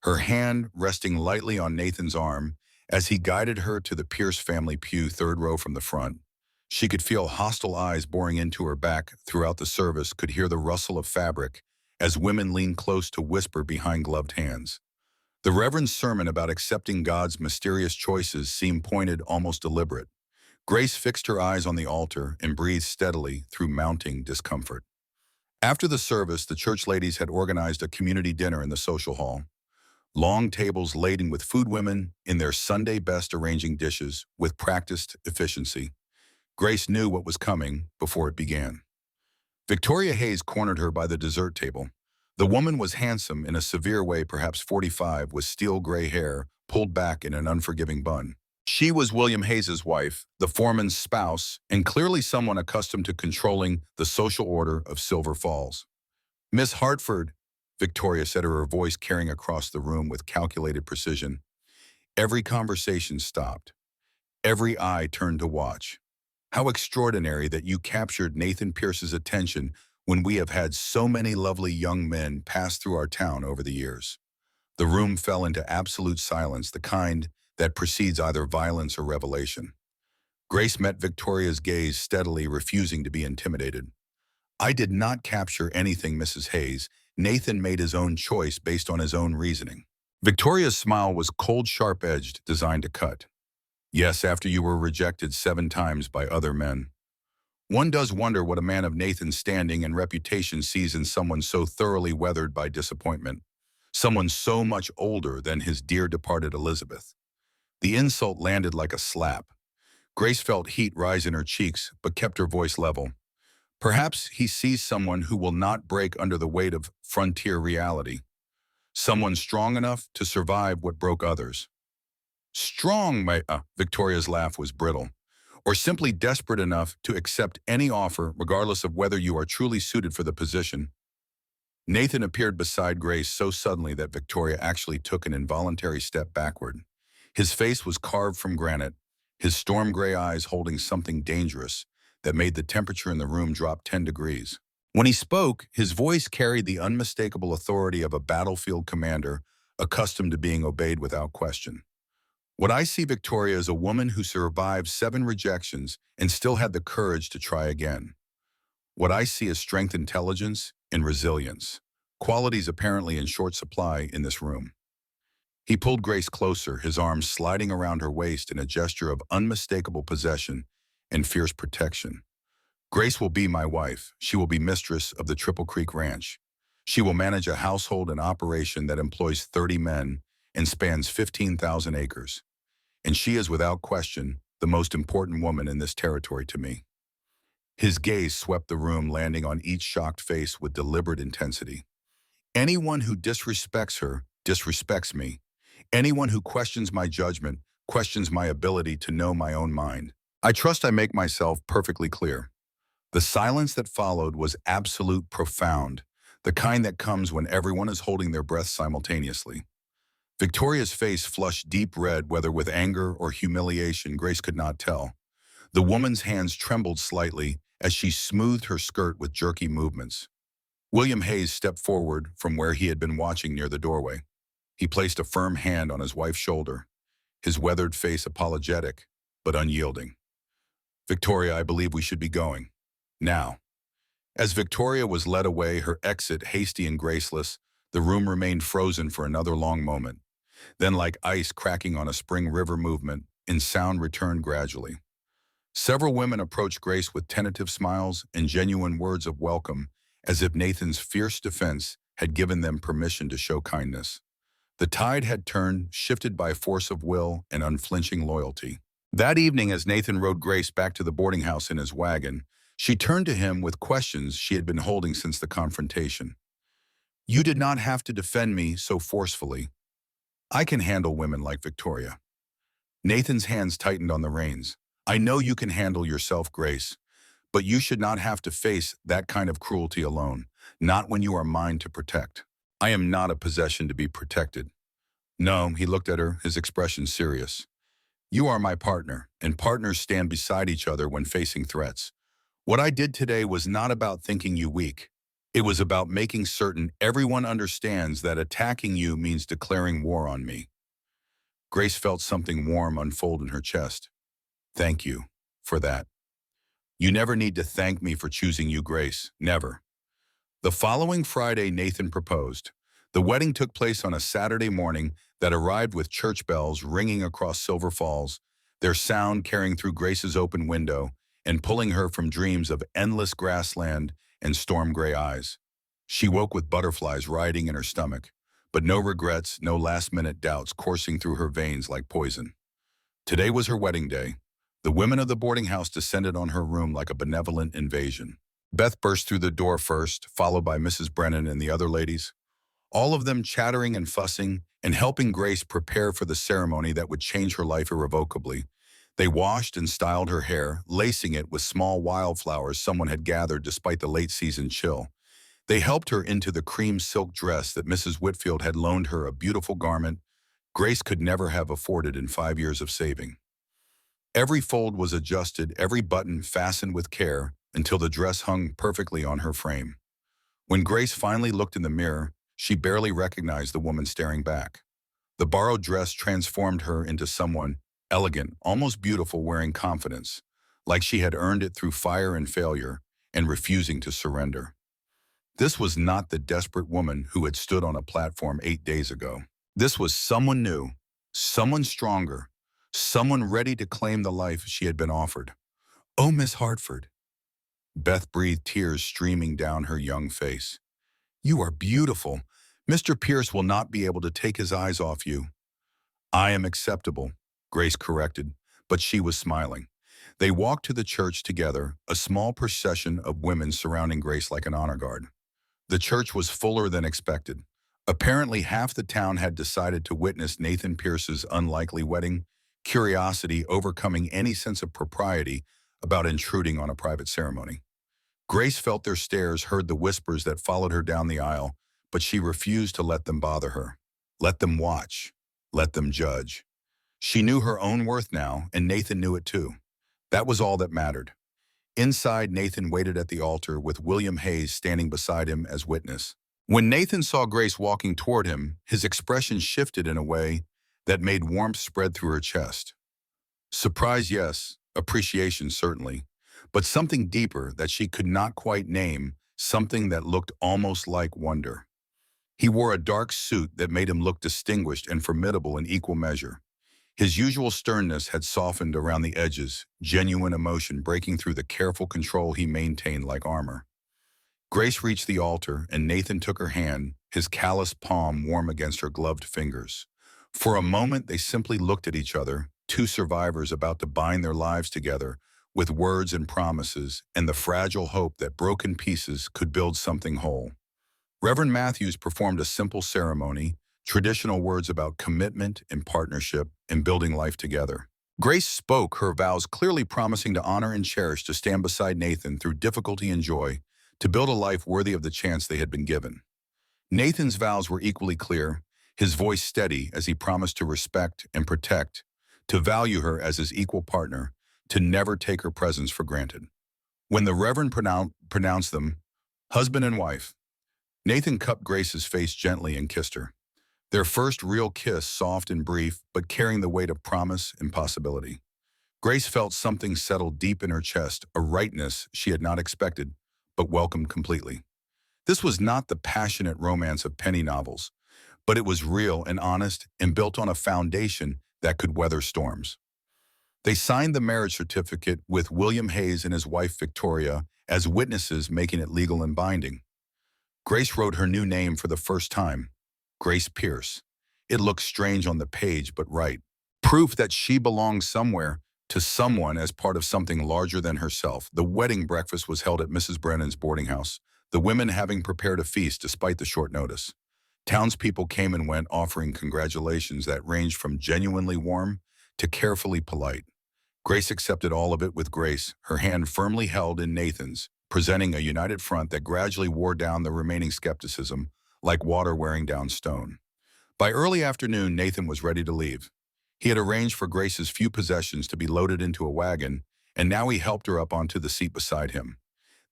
her hand resting lightly on Nathan's arm as he guided her to the Pierce family pew, 3rd row from the front. She could feel hostile eyes boring into her back throughout the service, could hear the rustle of fabric as women leaned close to whisper behind gloved hands. The Reverend's sermon about accepting God's mysterious choices seemed pointed, almost deliberate. Grace fixed her eyes on the altar and breathed steadily through mounting discomfort. After the service, the church ladies had organized a community dinner in the social hall. Long tables laden with food, women in their Sunday best arranging dishes with practiced efficiency. Grace knew what was coming before it began. Victoria Hayes cornered her by the dessert table. The woman was handsome in a severe way, perhaps 45, with steel gray hair pulled back in an unforgiving bun. She was William Hayes's wife, the foreman's spouse, and clearly someone accustomed to controlling the social order of Silver Falls. Miss Hartford, Victoria said, her voice carrying across the room with calculated precision. Every conversation stopped. Every eye turned to watch. How extraordinary that you captured Nathan Pierce's attention when we have had so many lovely young men pass through our town over the years. The room fell into absolute silence, the kind that precedes either violence or revelation. Grace met Victoria's gaze steadily, refusing to be intimidated. I did not capture anything, Mrs. Hayes. Nathan made his own choice based on his own reasoning. Victoria's smile was cold, sharp-edged, designed to cut. Yes, after you were rejected 7 times by other men. One does wonder what a man of Nathan's standing and reputation sees in someone so thoroughly weathered by disappointment, someone so much older than his dear departed Elizabeth. The insult landed like a slap. Grace felt heat rise in her cheeks, but kept her voice level. Perhaps he sees someone who will not break under the weight of frontier reality, someone strong enough to survive what broke others. Strong, Victoria's laugh was brittle. Or simply desperate enough to accept any offer, regardless of whether you are truly suited for the position. Nathan appeared beside Grace so suddenly that Victoria actually took an involuntary step backward. His face was carved from granite, his storm gray eyes holding something dangerous that made the temperature in the room drop 10 degrees. When he spoke, his voice carried the unmistakable authority of a battlefield commander accustomed to being obeyed without question. What I see Victoria is a woman who survived 7 rejections and still had the courage to try again. What I see is strength, intelligence, and resilience, qualities apparently in short supply in this room. He pulled Grace closer, his arms sliding around her waist in a gesture of unmistakable possession and fierce protection. Grace will be my wife. She will be mistress of the Triple Creek Ranch. She will manage a household and operation that employs 30 men and spans 15,000 acres. And she is without question the most important woman in this territory to me. His gaze swept the room, landing on each shocked face with deliberate intensity. Anyone who disrespects her disrespects me. Anyone who questions my judgment questions my ability to know my own mind. I trust I make myself perfectly clear. The silence that followed was absolute, profound, the kind that comes when everyone is holding their breath simultaneously. Victoria's face flushed deep red, whether with anger or humiliation, Grace could not tell. The woman's hands trembled slightly as she smoothed her skirt with jerky movements. William Hayes stepped forward from where he had been watching near the doorway. He placed a firm hand on his wife's shoulder, his weathered face apologetic, but unyielding. Victoria, I believe we should be going. Now. As Victoria was led away, her exit hasty and graceless, the room remained frozen for another long moment. Then, like ice cracking on a spring river movement, and sound returned gradually. Several women approached Grace with tentative smiles and genuine words of welcome, as if Nathan's fierce defense had given them permission to show kindness. The tide had turned, shifted by force of will and unflinching loyalty. That evening, as Nathan rode Grace back to the boarding house in his wagon, she turned to him with questions she had been holding since the confrontation. You did not have to defend me so forcefully. I can handle women like Victoria. Nathan's hands tightened on the reins. I know you can handle yourself, Grace, but you should not have to face that kind of cruelty alone, not when you are mine to protect. I am not a possession to be protected. No, he looked at her, his expression serious. You are my partner, and partners stand beside each other when facing threats. What I did today was not about thinking you weak. It was about making certain everyone understands that attacking you means declaring war on me. Grace felt something warm unfold in her chest. Thank you for that. You never need to thank me for choosing you, Grace. Never. The following Friday, Nathan proposed. The wedding took place on a Saturday morning that arrived with church bells ringing across Silver Falls, their sound carrying through Grace's open window and pulling her from dreams of endless grassland and storm-gray eyes. She woke with butterflies riding in her stomach, but no regrets, no last-minute doubts coursing through her veins like poison. Today was her wedding day. The women of the boarding house descended on her room like a benevolent invasion. Beth burst through the door first, followed by Mrs. Brennan and the other ladies, all of them chattering and fussing and helping Grace prepare for the ceremony that would change her life irrevocably. They washed and styled her hair, lacing it with small wildflowers someone had gathered despite the late-season chill. They helped her into the cream silk dress that Mrs. Whitfield had loaned her, a beautiful garment Grace could never have afforded in 5 years of saving. Every fold was adjusted, every button fastened with care, until the dress hung perfectly on her frame. When Grace finally looked in the mirror, she barely recognized the woman staring back. The borrowed dress transformed her into someone elegant, almost beautiful, wearing confidence, like she had earned it through fire and failure, and refusing to surrender. This was not the desperate woman who had stood on a platform 8 days ago. This was someone new, someone stronger, someone ready to claim the life she had been offered. Oh, Miss Hartford. Beth breathed, tears streaming down her young face. You are beautiful. Mr. Pierce will not be able to take his eyes off you. I am acceptable, Grace corrected, but she was smiling. They walked to the church together, a small procession of women surrounding Grace like an honor guard. The church was fuller than expected. Apparently, half the town had decided to witness Nathan Pierce's unlikely wedding, curiosity overcoming any sense of propriety about intruding on a private ceremony. Grace felt their stares, heard the whispers that followed her down the aisle, but she refused to let them bother her. Let them watch. Let them judge. She knew her own worth now, and Nathan knew it too. That was all that mattered. Inside, Nathan waited at the altar with William Hayes standing beside him as witness. When Nathan saw Grace walking toward him, his expression shifted in a way that made warmth spread through her chest. Surprise, yes. Appreciation, certainly. But something deeper that she could not quite name, something that looked almost like wonder. He wore a dark suit that made him look distinguished and formidable in equal measure. His usual sternness had softened around the edges, genuine emotion breaking through the careful control he maintained like armor. Grace reached the altar, and Nathan took her hand, his calloused palm warm against her gloved fingers. For a moment, they simply looked at each other, two survivors about to bind their lives together with words and promises and the fragile hope that broken pieces could build something whole. Reverend Matthews performed a simple ceremony, traditional words about commitment and partnership and building life together. Grace spoke, her vows clearly promising to honor and cherish, to stand beside Nathan through difficulty and joy, to build a life worthy of the chance they had been given. Nathan's vows were equally clear, his voice steady as he promised to respect and protect, to value her as his equal partner, to never take her presence for granted. When the Reverend pronounced them husband and wife, Nathan cupped Grace's face gently and kissed her. Their first real kiss, soft and brief, but carrying the weight of promise and possibility. Grace felt something settle deep in her chest, a rightness she had not expected, but welcomed completely. This was not the passionate romance of penny novels, but it was real and honest and built on a foundation that could weather storms. They signed the marriage certificate with William Hayes and his wife Victoria as witnesses, making it legal and binding. Grace wrote her new name for the first time, Grace Pierce. It looked strange on the page, but right. Proof that she belonged somewhere, to someone, as part of something larger than herself. The wedding breakfast was held at Mrs. Brennan's boarding house, the women having prepared a feast despite the short notice. Townspeople came and went, offering congratulations that ranged from genuinely warm to carefully polite. Grace accepted all of it with grace, her hand firmly held in Nathan's, presenting a united front that gradually wore down the remaining skepticism, like water wearing down stone. By early afternoon, Nathan was ready to leave. He had arranged for Grace's few possessions to be loaded into a wagon, and now he helped her up onto the seat beside him.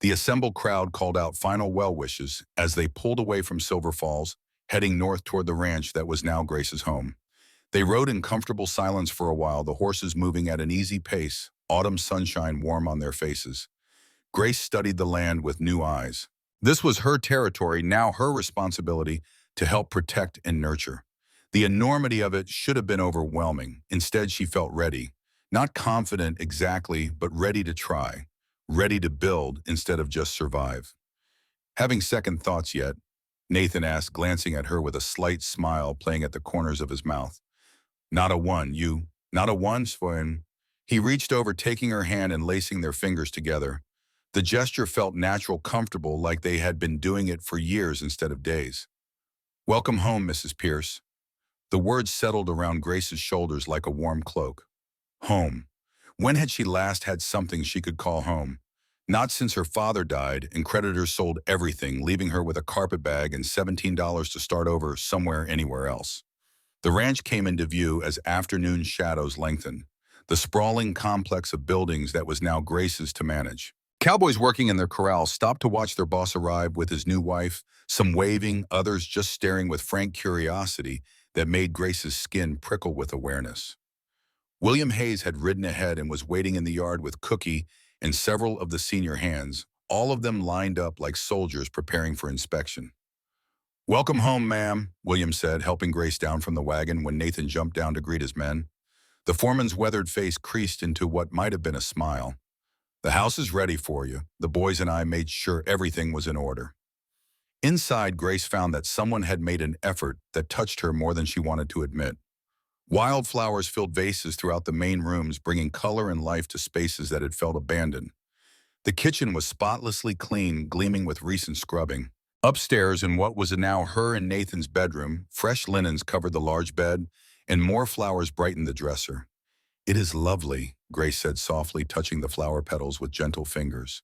The assembled crowd called out final well wishes as they pulled away from Silver Falls, heading north toward the ranch that was now Grace's home. They rode in comfortable silence for a while, the horses moving at an easy pace, autumn sunshine warm on their faces. Grace studied the land with new eyes. This was her territory, now her responsibility to help protect and nurture. The enormity of it should have been overwhelming. Instead, she felt ready. Not confident exactly, but ready to try. Ready to build instead of just survive. Having second thoughts yet? Nathan asked, glancing at her with a slight smile playing at the corners of his mouth. Not a one, you. Not a one, Svoin. He reached over, taking her hand and lacing their fingers together. The gesture felt natural, comfortable, like they had been doing it for years instead of days. Welcome home, Mrs. Pierce. The words settled around Grace's shoulders like a warm cloak. Home. When had she last had something she could call home? Not since her father died and creditors sold everything, leaving her with a carpet bag and $17 to start over somewhere anywhere else. The ranch came into view as afternoon shadows lengthened, the sprawling complex of buildings that was now Grace's to manage. Cowboys working in their corral stopped to watch their boss arrive with his new wife, some waving, others just staring with frank curiosity that made Grace's skin prickle with awareness. William Hayes had ridden ahead and was waiting in the yard with Cookie and several of the senior hands, all of them lined up like soldiers preparing for inspection. Welcome home, ma'am, William said, helping Grace down from the wagon when Nathan jumped down to greet his men. The foreman's weathered face creased into what might have been a smile. The house is ready for you. The boys and I made sure everything was in order. Inside, Grace found that someone had made an effort that touched her more than she wanted to admit. Wildflowers filled vases throughout the main rooms, bringing color and life to spaces that had felt abandoned. The kitchen was spotlessly clean, gleaming with recent scrubbing. Upstairs, in what was now her and Nathan's bedroom, fresh linens covered the large bed, and more flowers brightened the dresser. "It is lovely," Grace said softly, touching the flower petals with gentle fingers.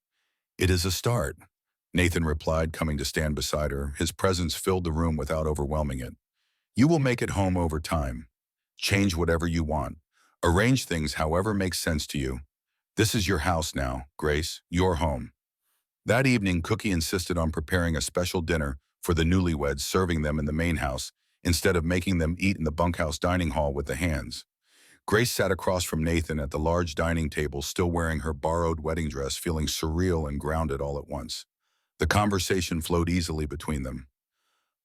"It is a start," Nathan replied, coming to stand beside her. His presence filled the room without overwhelming it. "You will make it home over time. Change whatever you want. Arrange things however makes sense to you. This is your house now, Grace, your home." That evening, Cookie insisted on preparing a special dinner for the newlyweds, serving them in the main house instead of making them eat in the bunkhouse dining hall with the hands. Grace sat across from Nathan at the large dining table, still wearing her borrowed wedding dress, feeling surreal and grounded all at once. The conversation flowed easily between them.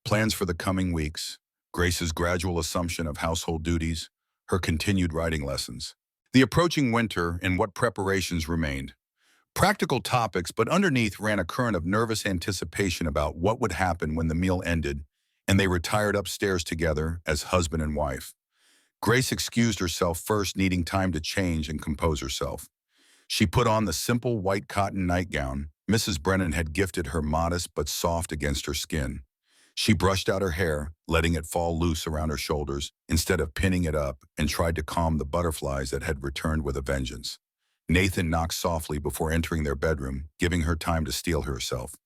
Plans for the coming weeks, Grace's gradual assumption of household duties, her continued writing lessons. The approaching winter and what preparations remained. Practical topics, but underneath ran a current of nervous anticipation about what would happen when the meal ended, and they retired upstairs together as husband and wife. Grace excused herself first, needing time to change and compose herself. She put on the simple white cotton nightgown Mrs. Brennan had gifted her, modest but soft against her skin. She brushed out her hair, letting it fall loose around her shoulders instead of pinning it up, and tried to calm the butterflies that had returned with a vengeance. Nathan knocked softly before entering their bedroom, giving her time to steel herself.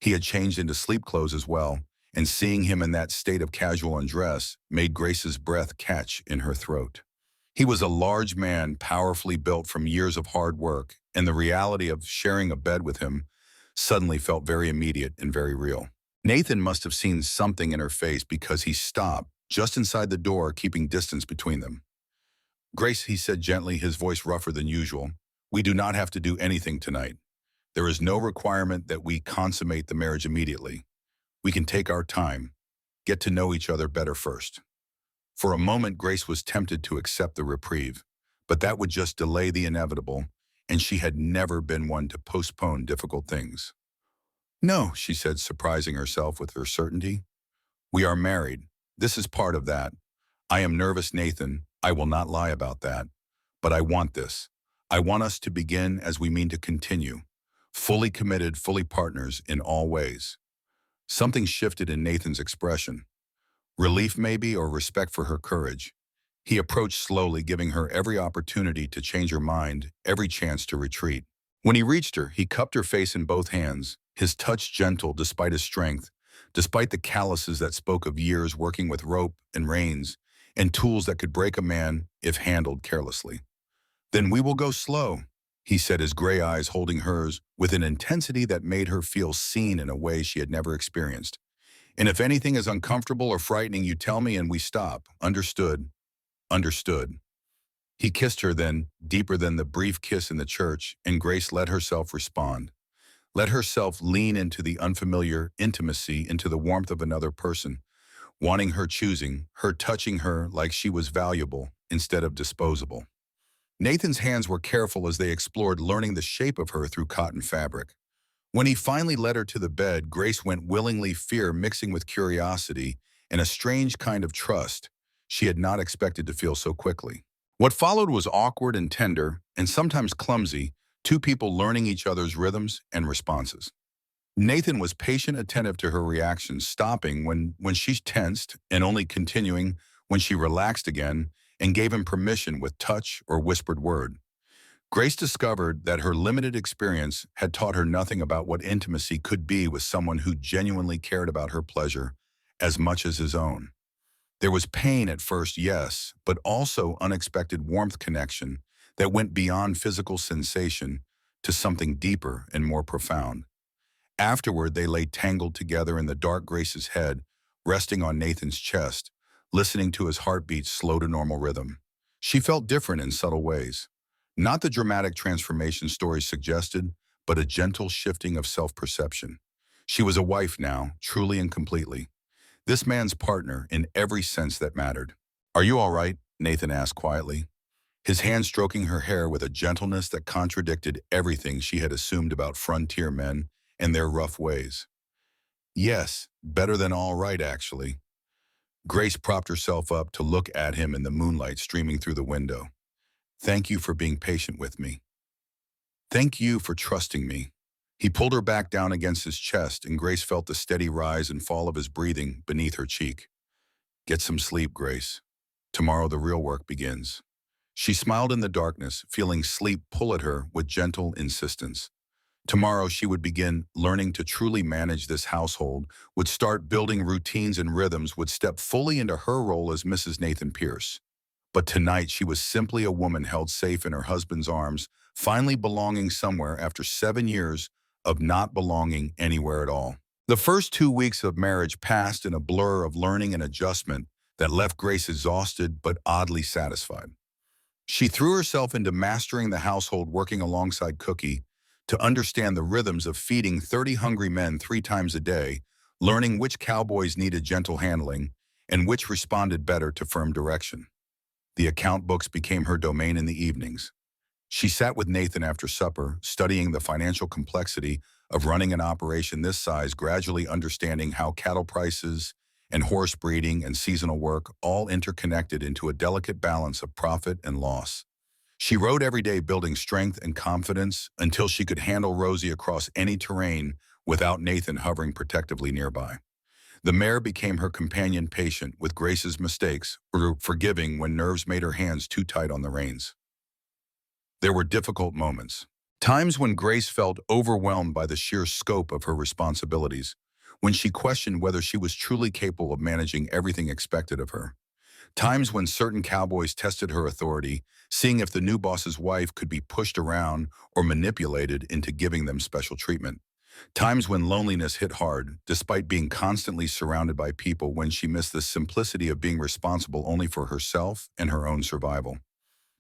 He had changed into sleep clothes as well, and seeing him in that state of casual undress made Grace's breath catch in her throat. He was a large man, powerfully built from years of hard work, and the reality of sharing a bed with him suddenly felt very immediate and very real. Nathan must have seen something in her face because he stopped just inside the door, keeping distance between them. "Grace," he said gently, his voice rougher than usual, "we do not have to do anything tonight. There is no requirement that we consummate the marriage immediately. We can take our time, get to know each other better first." For a moment, Grace was tempted to accept the reprieve, but that would just delay the inevitable, and she had never been one to postpone difficult things. "No," she said, surprising herself with her certainty. "We are married. This is part of that. I am nervous, Nathan. I will not lie about that. But I want this. I want us to begin as we mean to continue. Fully committed, fully partners in all ways." Something shifted in Nathan's expression. Relief maybe, or respect for her courage. He approached slowly, giving her every opportunity to change her mind, every chance to retreat. When he reached her, he cupped her face in both hands, his touch gentle despite his strength, despite the calluses that spoke of years working with rope and reins, and tools that could break a man if handled carelessly. "Then we will go slow," he said, his gray eyes holding hers with an intensity that made her feel seen in a way she had never experienced. "And if anything is uncomfortable or frightening, you tell me and we stop. Understood?" "Understood." He kissed her then, deeper than the brief kiss in the church, and Grace let herself respond. Let herself lean into the unfamiliar intimacy, into the warmth of another person, wanting her, choosing her, touching her like she was valuable instead of disposable. Nathan's hands were careful as they explored, learning the shape of her through cotton fabric. When he finally led her to the bed, Grace went willingly, fear mixing with curiosity and a strange kind of trust she had not expected to feel so quickly. What followed was awkward and tender, and sometimes clumsy, two people learning each other's rhythms and responses. Nathan was patient, attentive to her reactions, stopping when she tensed and only continuing when she relaxed again, and gave him permission with touch or whispered word. Grace discovered that her limited experience had taught her nothing about what intimacy could be with someone who genuinely cared about her pleasure as much as his own. There was pain at first, yes, but also unexpected warmth, connection that went beyond physical sensation to something deeper and more profound. Afterward, they lay tangled together in the dark, Grace's head resting on Nathan's chest, listening to his heartbeat slow to normal rhythm. She felt different in subtle ways. Not the dramatic transformation stories suggested, but a gentle shifting of self-perception. She was a wife now, truly and completely. This man's partner in every sense that mattered. "Are you all right?" Nathan asked quietly, his hand stroking her hair with a gentleness that contradicted everything she had assumed about frontier men and their rough ways. "Yes, better than all right, actually." Grace propped herself up to look at him in the moonlight streaming through the window. "Thank you for being patient with me. Thank you for trusting me." He pulled her back down against his chest, and Grace felt the steady rise and fall of his breathing beneath her cheek. Get some sleep, Grace. Tomorrow the real work begins. She smiled in the darkness, feeling sleep pull at her with gentle insistence. Tomorrow she would begin learning to truly manage this household, would start building routines and rhythms, would step fully into her role as Mrs. Nathan Pierce. But tonight she was simply a woman held safe in her husband's arms, finally belonging somewhere after 7 years of not belonging anywhere at all. The first 2 weeks of marriage passed in a blur of learning and adjustment that left Grace exhausted but oddly satisfied. She threw herself into mastering the household, working alongside Cookie to understand the rhythms of feeding 30 hungry men 3 times a day, learning which cowboys needed gentle handling and which responded better to firm direction. The account books became her domain in the evenings. She sat with Nathan after supper, studying the financial complexity of running an operation this size, gradually understanding how cattle prices and horse breeding and seasonal work all interconnected into a delicate balance of profit and loss. She rode every day, building strength and confidence until she could handle Rosie across any terrain without Nathan hovering protectively nearby. The mare became her companion, patient with Grace's mistakes, or forgiving when nerves made her hands too tight on the reins. There were difficult moments, times when Grace felt overwhelmed by the sheer scope of her responsibilities, when she questioned whether she was truly capable of managing everything expected of her. Times when certain cowboys tested her authority, seeing if the new boss's wife could be pushed around or manipulated into giving them special treatment. Times when loneliness hit hard, despite being constantly surrounded by people, when she missed the simplicity of being responsible only for herself and her own survival.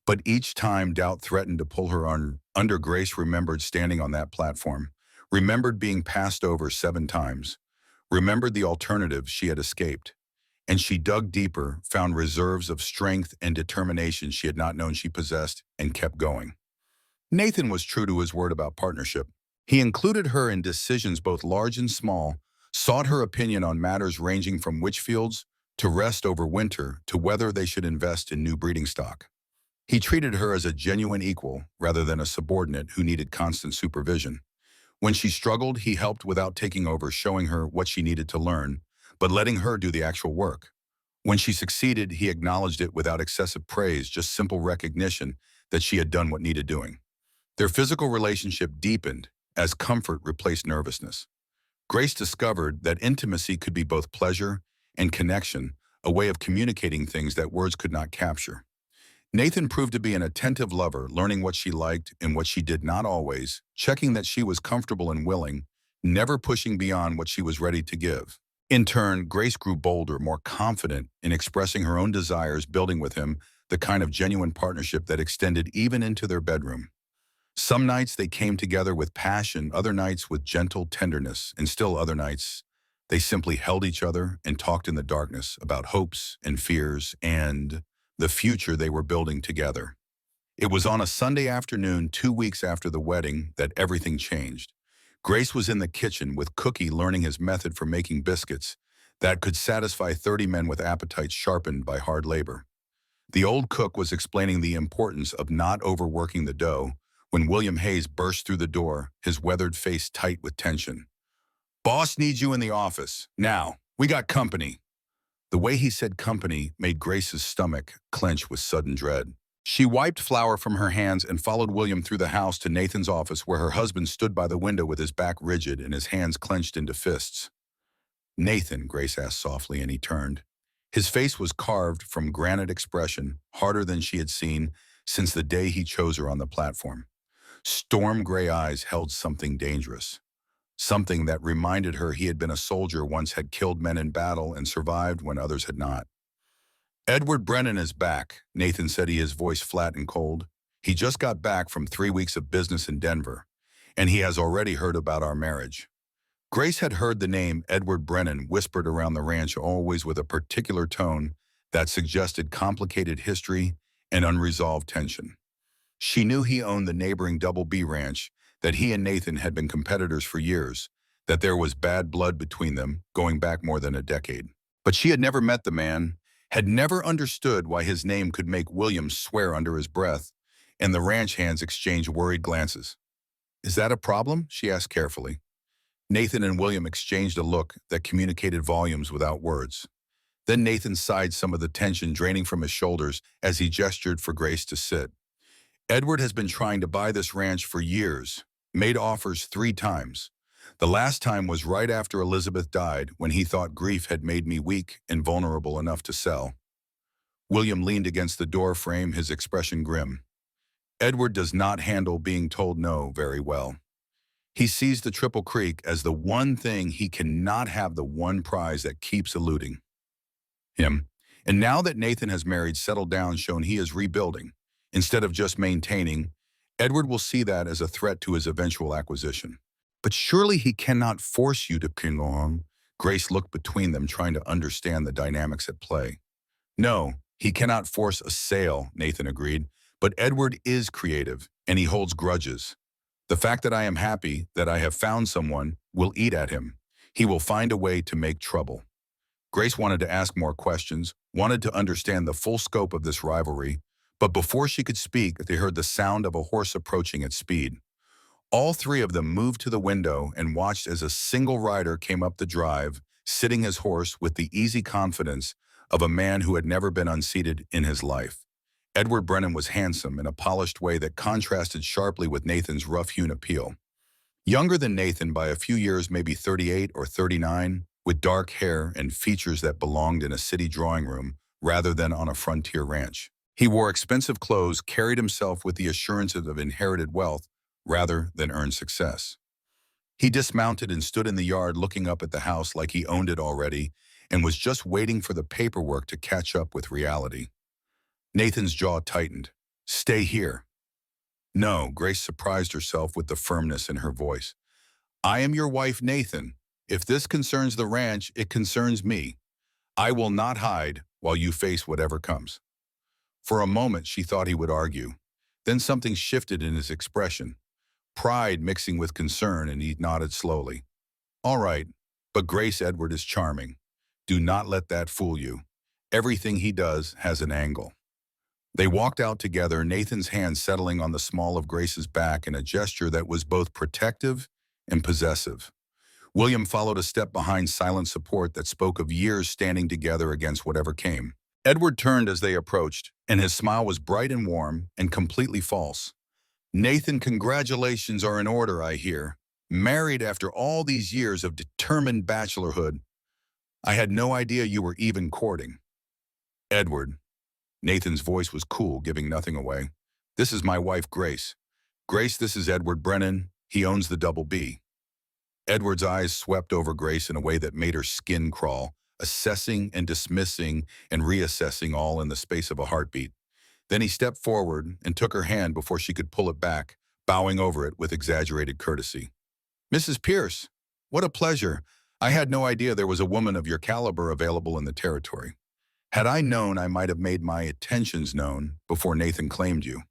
But each time doubt threatened to pull her under, Grace remembered standing on that platform, remembered being passed over 7 times, remembered the alternative she had escaped. And she dug deeper, found reserves of strength and determination she had not known she possessed, and kept going. Nathan was true to his word about partnership. He included her in decisions both large and small, sought her opinion on matters ranging from which fields to rest over winter to whether they should invest in new breeding stock. He treated her as a genuine equal rather than a subordinate who needed constant supervision. When she struggled, he helped without taking over, showing her what she needed to learn, but letting her do the actual work. When she succeeded, he acknowledged it without excessive praise, just simple recognition that she had done what needed doing. Their physical relationship deepened as comfort replaced nervousness. Grace discovered that intimacy could be both pleasure and connection, a way of communicating things that words could not capture. Nathan proved to be an attentive lover, learning what she liked and what she did not always, checking that she was comfortable and willing, never pushing beyond what she was ready to give. In turn, Grace grew bolder, more confident in expressing her own desires, building with him the kind of genuine partnership that extended even into their bedroom. Some nights they came together with passion, other nights with gentle tenderness, and still other nights they simply held each other and talked in the darkness about hopes and fears and the future they were building together. It was on a Sunday afternoon, 2 weeks after the wedding, that everything changed. Grace was in the kitchen with Cookie, learning his method for making biscuits that could satisfy 30 men with appetites sharpened by hard labor. The old cook was explaining the importance of not overworking the dough when William Hayes burst through the door, his weathered face tight with tension. "Boss needs you in the office. Now, we got company." The way he said company made Grace's stomach clench with sudden dread. She wiped flour from her hands and followed William through the house to Nathan's office, where her husband stood by the window with his back rigid and his hands clenched into fists. "Nathan," Grace asked softly, and he turned. His face was carved from granite expression, harder than she had seen since the day he chose her on the platform. Storm gray eyes held something dangerous, something that reminded her he had been a soldier once, had killed men in battle and survived when others had not. "Edward Brennan is back," Nathan said, his voice flat and cold. "He just got back from 3 weeks of business in Denver, and he has already heard about our marriage." Grace had heard the name Edward Brennan whispered around the ranch, always with a particular tone that suggested complicated history and unresolved tension. She knew he owned the neighboring Double B Ranch, that he and Nathan had been competitors for years, that there was bad blood between them, going back more than a decade. But she had never met the man, had never understood why his name could make William swear under his breath, and the ranch hands exchanged worried glances. Is that a problem? She asked carefully. Nathan and William exchanged a look that communicated volumes without words. Then Nathan sighed, some of the tension draining from his shoulders as he gestured for Grace to sit. Edward has been trying to buy this ranch for years, made offers 3 times. The last time was right after Elizabeth died, when he thought grief had made me weak and vulnerable enough to sell. William leaned against the door frame, his expression grim. Edward does not handle being told no very well. He sees the Triple Creek as the one thing he cannot have, the one prize that keeps eluding him. And now that Nathan has married, settled down, shown he is rebuilding, instead of just maintaining, Edward will see that as a threat to his eventual acquisition. But surely he cannot force you to ping on. Grace looked between them, trying to understand the dynamics at play. No, he cannot force a sale, Nathan agreed, but Edward is creative, and he holds grudges. The fact that I am happy that I have found someone will eat at him. He will find a way to make trouble. Grace wanted to ask more questions, wanted to understand the full scope of this rivalry, but before she could speak, they heard the sound of a horse approaching at speed. All 3 of them moved to the window and watched as a single rider came up the drive, sitting his horse with the easy confidence of a man who had never been unseated in his life. Edward Brennan was handsome in a polished way that contrasted sharply with Nathan's rough-hewn appeal. Younger than Nathan by a few years, maybe 38 or 39, with dark hair and features that belonged in a city drawing room rather than on a frontier ranch. He wore expensive clothes, carried himself with the assurances of inherited wealth rather than earned success. He dismounted and stood in the yard looking up at the house like he owned it already and was just waiting for the paperwork to catch up with reality. Nathan's jaw tightened. Stay here. No, Grace surprised herself with the firmness in her voice. I am your wife, Nathan. If this concerns the ranch, it concerns me. I will not hide while you face whatever comes. For a moment, she thought he would argue. Then something shifted in his expression, pride mixing with concern, and he nodded slowly. All right, but Grace, Edward is charming. Do not let that fool you. Everything he does has an angle. They walked out together, Nathan's hand settling on the small of Grace's back in a gesture that was both protective and possessive. William followed a step behind, silent support that spoke of years standing together against whatever came. Edward turned as they approached, and his smile was bright and warm and completely false. Nathan, congratulations are in order, I hear. Married after all these years of determined bachelorhood. I had no idea you were even courting. Edward. Nathan's voice was cool, giving nothing away. This is my wife, Grace. Grace, this is Edward Brennan. He owns the Double B. Edward's eyes swept over Grace in a way that made her skin crawl, assessing and dismissing and reassessing all in the space of a heartbeat. Then he stepped forward and took her hand before she could pull it back, bowing over it with exaggerated courtesy. Mrs. Pierce, what a pleasure. I had no idea there was a woman of your caliber available in the territory. Had I known, I might have made my intentions known before Nathan claimed you.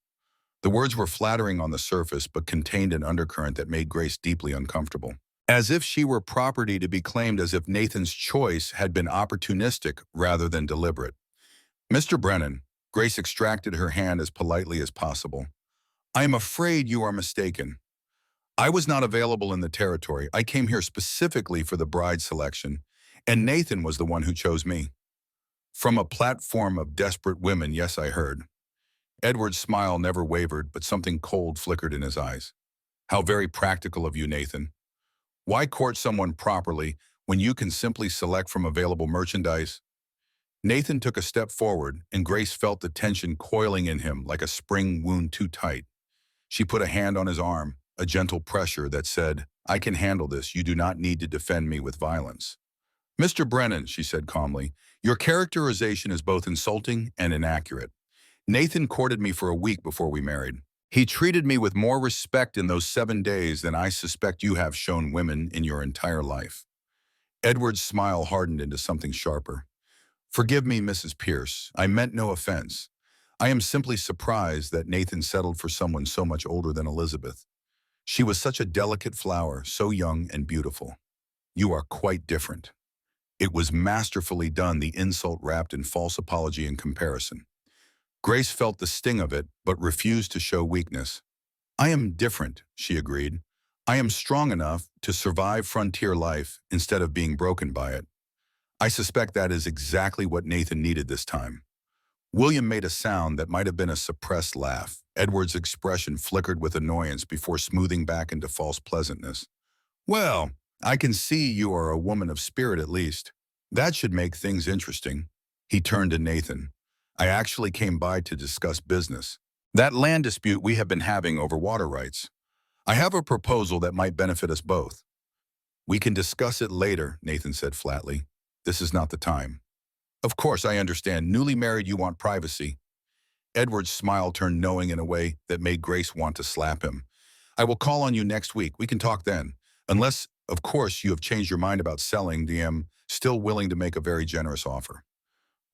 The words were flattering on the surface, but contained an undercurrent that made Grace deeply uncomfortable. As if she were property to be claimed, as if Nathan's choice had been opportunistic rather than deliberate. Mr. Brennan, Grace extracted her hand as politely as possible. I am afraid you are mistaken. I was not available in the territory. I came here specifically for the bride selection, and Nathan was the one who chose me. From a platform of desperate women, yes, I heard. Edward's smile never wavered, but something cold flickered in his eyes. How very practical of you, Nathan. Why court someone properly when you can simply select from available merchandise? Nathan took a step forward, and Grace felt the tension coiling in him like a spring wound too tight. She put a hand on his arm, a gentle pressure that said, I can handle this. You do not need to defend me with violence. Mr. Brennan, she said calmly, your characterization is both insulting and inaccurate. Nathan courted me for a week before we married. He treated me with more respect in those 7 days than I suspect you have shown women in your entire life. Edward's smile hardened into something sharper. Forgive me, Mrs. Pierce. I meant no offense. I am simply surprised that Nathan settled for someone so much older than Elizabeth. She was such a delicate flower, so young and beautiful. You are quite different. It was masterfully done, the insult wrapped in false apology and comparison. Grace felt the sting of it, but refused to show weakness. I am different, she agreed. I am strong enough to survive frontier life instead of being broken by it. I suspect that is exactly what Nathan needed this time. William made a sound that might have been a suppressed laugh. Edward's expression flickered with annoyance before smoothing back into false pleasantness. Well, I can see you are a woman of spirit at least. That should make things interesting. He turned to Nathan. I actually came by to discuss business. That land dispute we have been having over water rights. I have a proposal that might benefit us both. We can discuss it later, Nathan said flatly. This is not the time. Of course, I understand. Newly married, you want privacy. Edward's smile turned knowing in a way that made Grace want to slap him. I will call on you next week. We can talk then. Unless, of course, you have changed your mind about selling, I am still willing to make a very generous offer.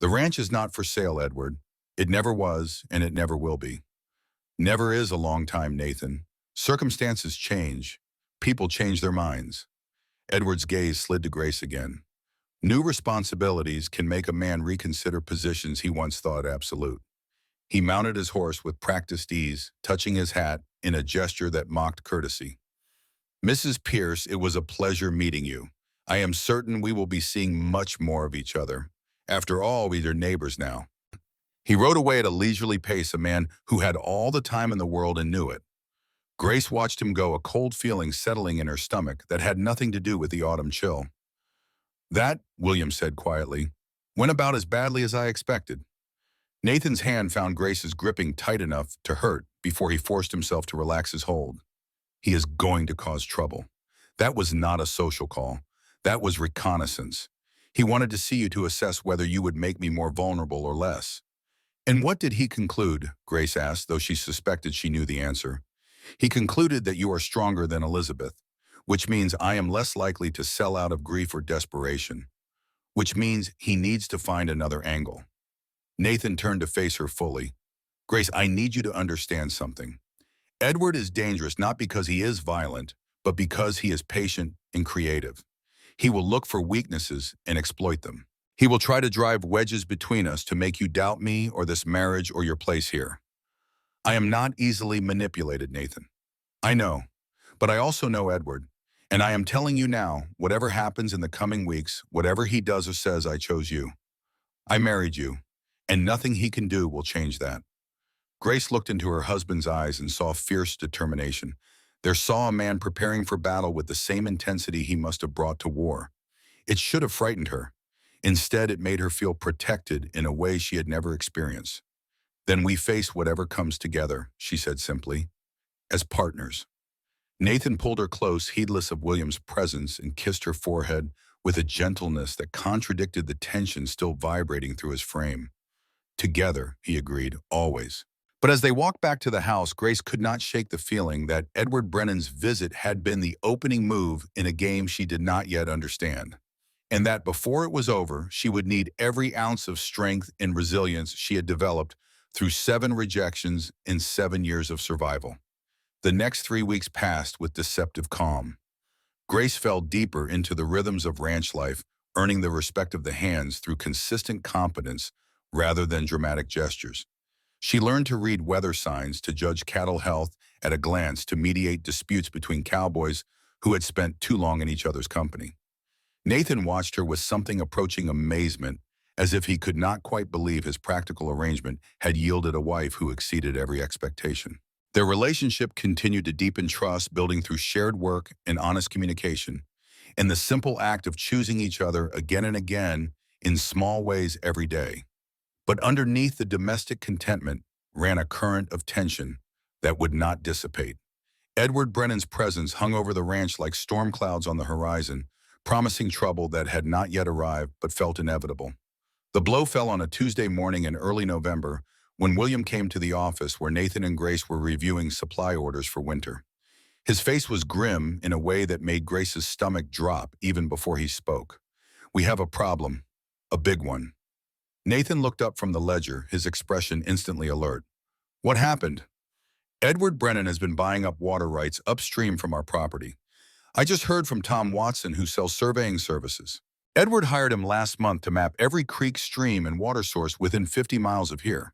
The ranch is not for sale, Edward. It never was, and it never will be. Never is a long time, Nathan. Circumstances change. People change their minds. Edward's gaze slid to Grace again. New responsibilities can make a man reconsider positions he once thought absolute. He mounted his horse with practiced ease, touching his hat in a gesture that mocked courtesy. Mrs. Pierce, it was a pleasure meeting you. I am certain we will be seeing much more of each other. After all, we are neighbors now. He rode away at a leisurely pace, a man who had all the time in the world and knew it. Grace watched him go, a cold feeling settling in her stomach that had nothing to do with the autumn chill. That, William said quietly, went about as badly as I expected. Nathan's hand found Grace's gripping tight enough to hurt before he forced himself to relax his hold. He is going to cause trouble. That was not a social call. That was reconnaissance. He wanted to see you to assess whether you would make me more vulnerable or less. And what did he conclude? Grace asked, though she suspected she knew the answer. He concluded that you are stronger than Elizabeth, which means I am less likely to sell out of grief or desperation, which means he needs to find another angle. Nathan turned to face her fully. Grace, I need you to understand something. Edward is dangerous not because he is violent, but because he is patient and creative. He will look for weaknesses and exploit them. He will try to drive wedges between us to make you doubt me or this marriage or your place here. I am not easily manipulated, Nathan. I know, but I also know Edward, and I am telling you now, whatever happens in the coming weeks, whatever he does or says, I chose you. I married you, and nothing he can do will change that. Grace looked into her husband's eyes and saw fierce determination. There saw a man preparing for battle with the same intensity he must have brought to war. It should have frightened her. Instead, it made her feel protected in a way she had never experienced. Then we face whatever comes together, she said simply, as partners. Nathan pulled her close, heedless of William's presence, and kissed her forehead with a gentleness that contradicted the tension still vibrating through his frame. Together, he agreed, always. But as they walked back to the house, Grace could not shake the feeling that Edward Brennan's visit had been the opening move in a game she did not yet understand, and that before it was over, she would need every ounce of strength and resilience she had developed through 7 rejections and 7 years of survival. The next 3 weeks passed with deceptive calm. Grace fell deeper into the rhythms of ranch life, earning the respect of the hands through consistent competence rather than dramatic gestures. She learned to read weather signs, to judge cattle health at a glance, to mediate disputes between cowboys who had spent too long in each other's company. Nathan watched her with something approaching amazement, as if he could not quite believe his practical arrangement had yielded a wife who exceeded every expectation. Their relationship continued to deepen trust, building through shared work and honest communication, and the simple act of choosing each other again and again in small ways every day. But underneath the domestic contentment ran a current of tension that would not dissipate. Edward Brennan's presence hung over the ranch like storm clouds on the horizon, promising trouble that had not yet arrived but felt inevitable. The blow fell on a Tuesday morning in early November when William came to the office where Nathan and Grace were reviewing supply orders for winter. His face was grim in a way that made Grace's stomach drop even before he spoke. We have a problem, a big one. Nathan looked up from the ledger, his expression instantly alert. What happened? Edward Brennan has been buying up water rights upstream from our property. I just heard from Tom Watson, who sells surveying services. Edward hired him last month to map every creek, stream, and water source within 50 miles of here.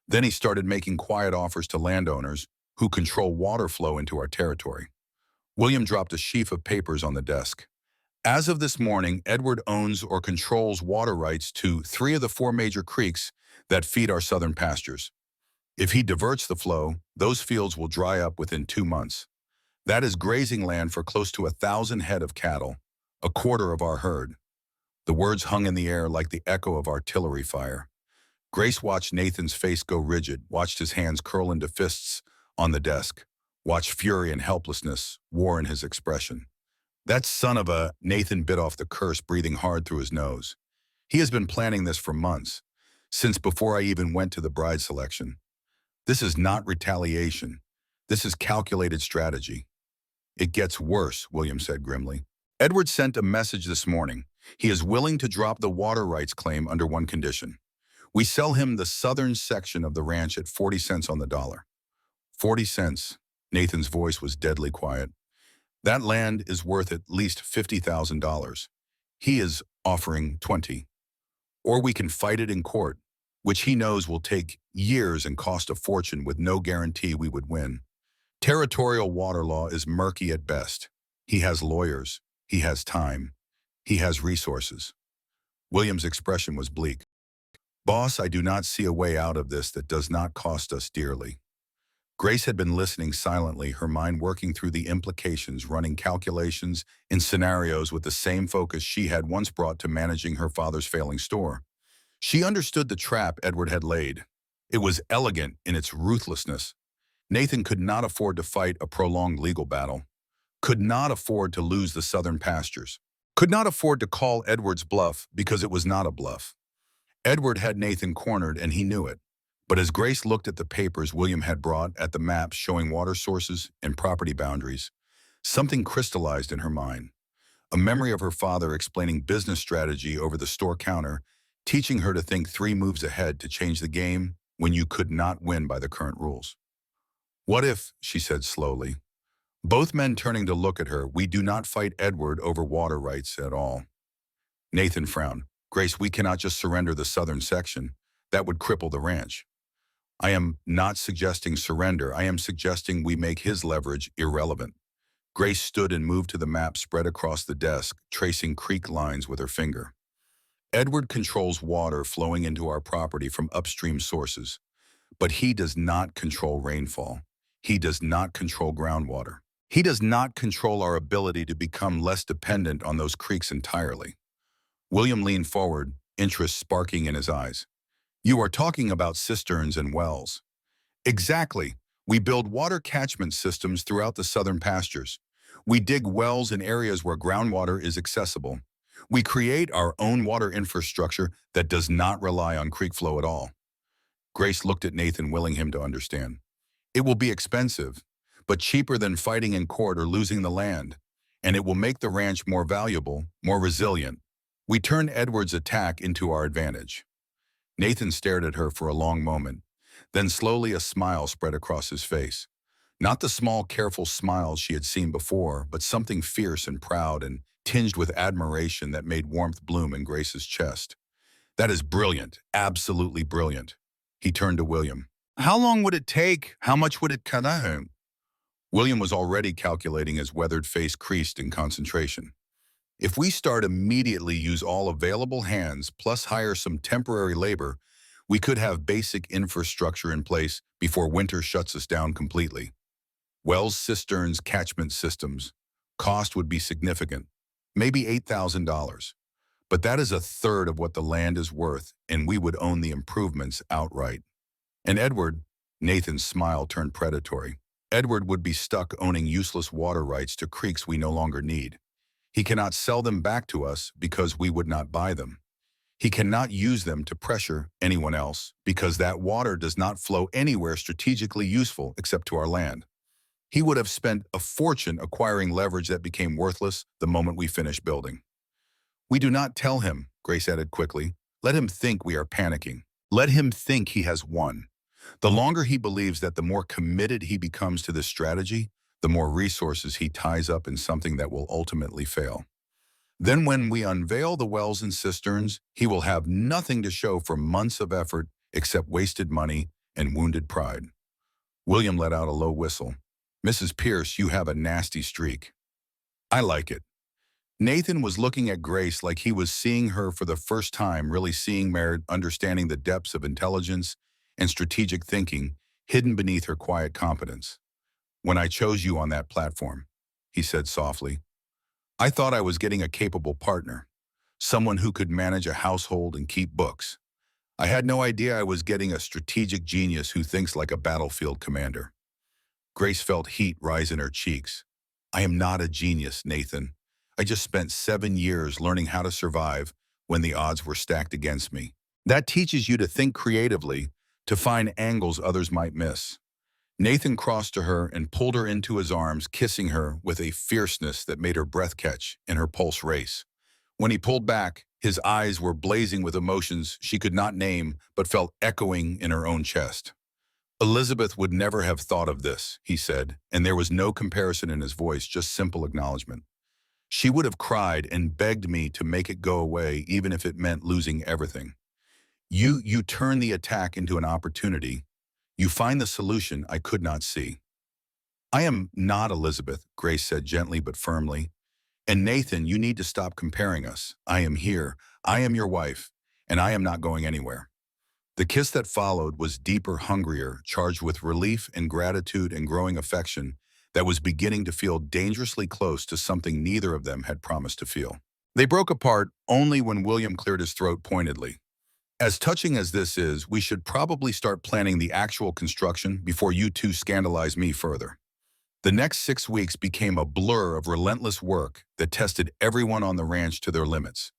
Then he started making quiet offers to landowners who control water flow into our territory. William dropped a sheaf of papers on the desk. As of this morning, Edward owns or controls water rights to 3 of the 4 major creeks that feed our southern pastures. If he diverts the flow, those fields will dry up within 2 months. That is grazing land for close to 1,000 head of cattle, a quarter of our herd. The words hung in the air like the echo of artillery fire. Grace watched Nathan's face go rigid, watched his hands curl into fists on the desk, watched fury and helplessness war in his expression. That son of a... Nathan bit off the curse, breathing hard through his nose. He has been planning this for months, since before I even went to the bride selection. This is not retaliation. This is calculated strategy. It gets worse, William said grimly. Edward sent a message this morning. He is willing to drop the water rights claim under one condition. We sell him the southern section of the ranch at 40 cents on the dollar. 40 cents. Nathan's voice was deadly quiet. That land is worth at least $50,000. He is offering 20. Or we can fight it in court, which he knows will take years and cost a fortune with no guarantee we would win. Territorial water law is murky at best. He has lawyers. He has time. He has resources. William's expression was bleak. Boss, I do not see a way out of this that does not cost us dearly. Grace had been listening silently, her mind working through the implications, running calculations in scenarios with the same focus she had once brought to managing her father's failing store. She understood the trap Edward had laid. It was elegant in its ruthlessness. Nathan could not afford to fight a prolonged legal battle, could not afford to lose the southern pastures, could not afford to call Edward's bluff because it was not a bluff. Edward had Nathan cornered and he knew it. But as Grace looked at the papers William had brought, at the maps showing water sources and property boundaries, something crystallized in her mind. A memory of her father explaining business strategy over the store counter, teaching her to think 3 moves ahead to change the game when you could not win by the current rules. What if, she said slowly, both men turning to look at her, we do not fight Edward over water rights at all? Nathan frowned. Grace, we cannot just surrender the southern section. That would cripple the ranch. I am not suggesting surrender. I am suggesting we make his leverage irrelevant. Grace stood and moved to the map spread across the desk, tracing creek lines with her finger. Edward controls water flowing into our property from upstream sources, but he does not control rainfall. He does not control groundwater. He does not control our ability to become less dependent on those creeks entirely. William leaned forward, interest sparking in his eyes. You are talking about cisterns and wells. Exactly. We build water catchment systems throughout the southern pastures. We dig wells in areas where groundwater is accessible. We create our own water infrastructure that does not rely on creek flow at all. Grace looked at Nathan, willing him to understand. It will be expensive, but cheaper than fighting in court or losing the land, and it will make the ranch more valuable, more resilient. We turn Edward's attack into our advantage. Nathan stared at her for a long moment. Then slowly a smile spread across his face. Not the small, careful smile she had seen before, but something fierce and proud and tinged with admiration that made warmth bloom in Grace's chest. That is brilliant, absolutely brilliant. He turned to William. How long would it take? How much would it cut out? William was already calculating, his weathered face creased in concentration. If we start immediately, use all available hands, plus hire some temporary labor, we could have basic infrastructure in place before winter shuts us down completely. Wells, cisterns, catchment systems. Cost would be significant, maybe $8,000. But that is a third of what the land is worth, and we would own the improvements outright. And Edward, Nathan's smile turned predatory. Edward would be stuck owning useless water rights to creeks we no longer need. He cannot sell them back to us because we would not buy them. He cannot use them to pressure anyone else because that water does not flow anywhere strategically useful except to our land. He would have spent a fortune acquiring leverage that became worthless the moment we finished building. We do not tell him, Grace added quickly. Let him think we are panicking. Let him think he has won. The longer he believes that, the more committed he becomes to this strategy, the more resources he ties up in something that will ultimately fail. Then when we unveil the wells and cisterns, he will have nothing to show for months of effort except wasted money and wounded pride. William let out a low whistle. Mrs. Pierce, you have a nasty streak. I like it. Nathan was looking at Grace like he was seeing her for the first time, really seeing Merritt, understanding the depths of intelligence and strategic thinking hidden beneath her quiet competence. When I chose you on that platform, he said softly, I thought I was getting a capable partner, someone who could manage a household and keep books. I had no idea I was getting a strategic genius who thinks like a battlefield commander. Grace felt heat rise in her cheeks. I am not a genius, Nathan. I just spent 7 years learning how to survive when the odds were stacked against me. That teaches you to think creatively, to find angles others might miss. Nathan crossed to her and pulled her into his arms, kissing her with a fierceness that made her breath catch and her pulse race. When he pulled back, his eyes were blazing with emotions she could not name but felt echoing in her own chest. Elizabeth would never have thought of this, he said, and there was no comparison in his voice, just simple acknowledgement. She would have cried and begged me to make it go away, even if it meant losing everything. You turn the attack into an opportunity. You find the solution I could not see. I am not Elizabeth, Grace said gently but firmly. And Nathan, you need to stop comparing us. I am here. I am your wife, and I am not going anywhere. The kiss that followed was deeper, hungrier, charged with relief and gratitude and growing affection that was beginning to feel dangerously close to something neither of them had promised to feel. They broke apart only when William cleared his throat pointedly. As touching as this is, we should probably start planning the actual construction before you two scandalize me further. The next 6 weeks became a blur of relentless work that tested everyone on the ranch to their limits.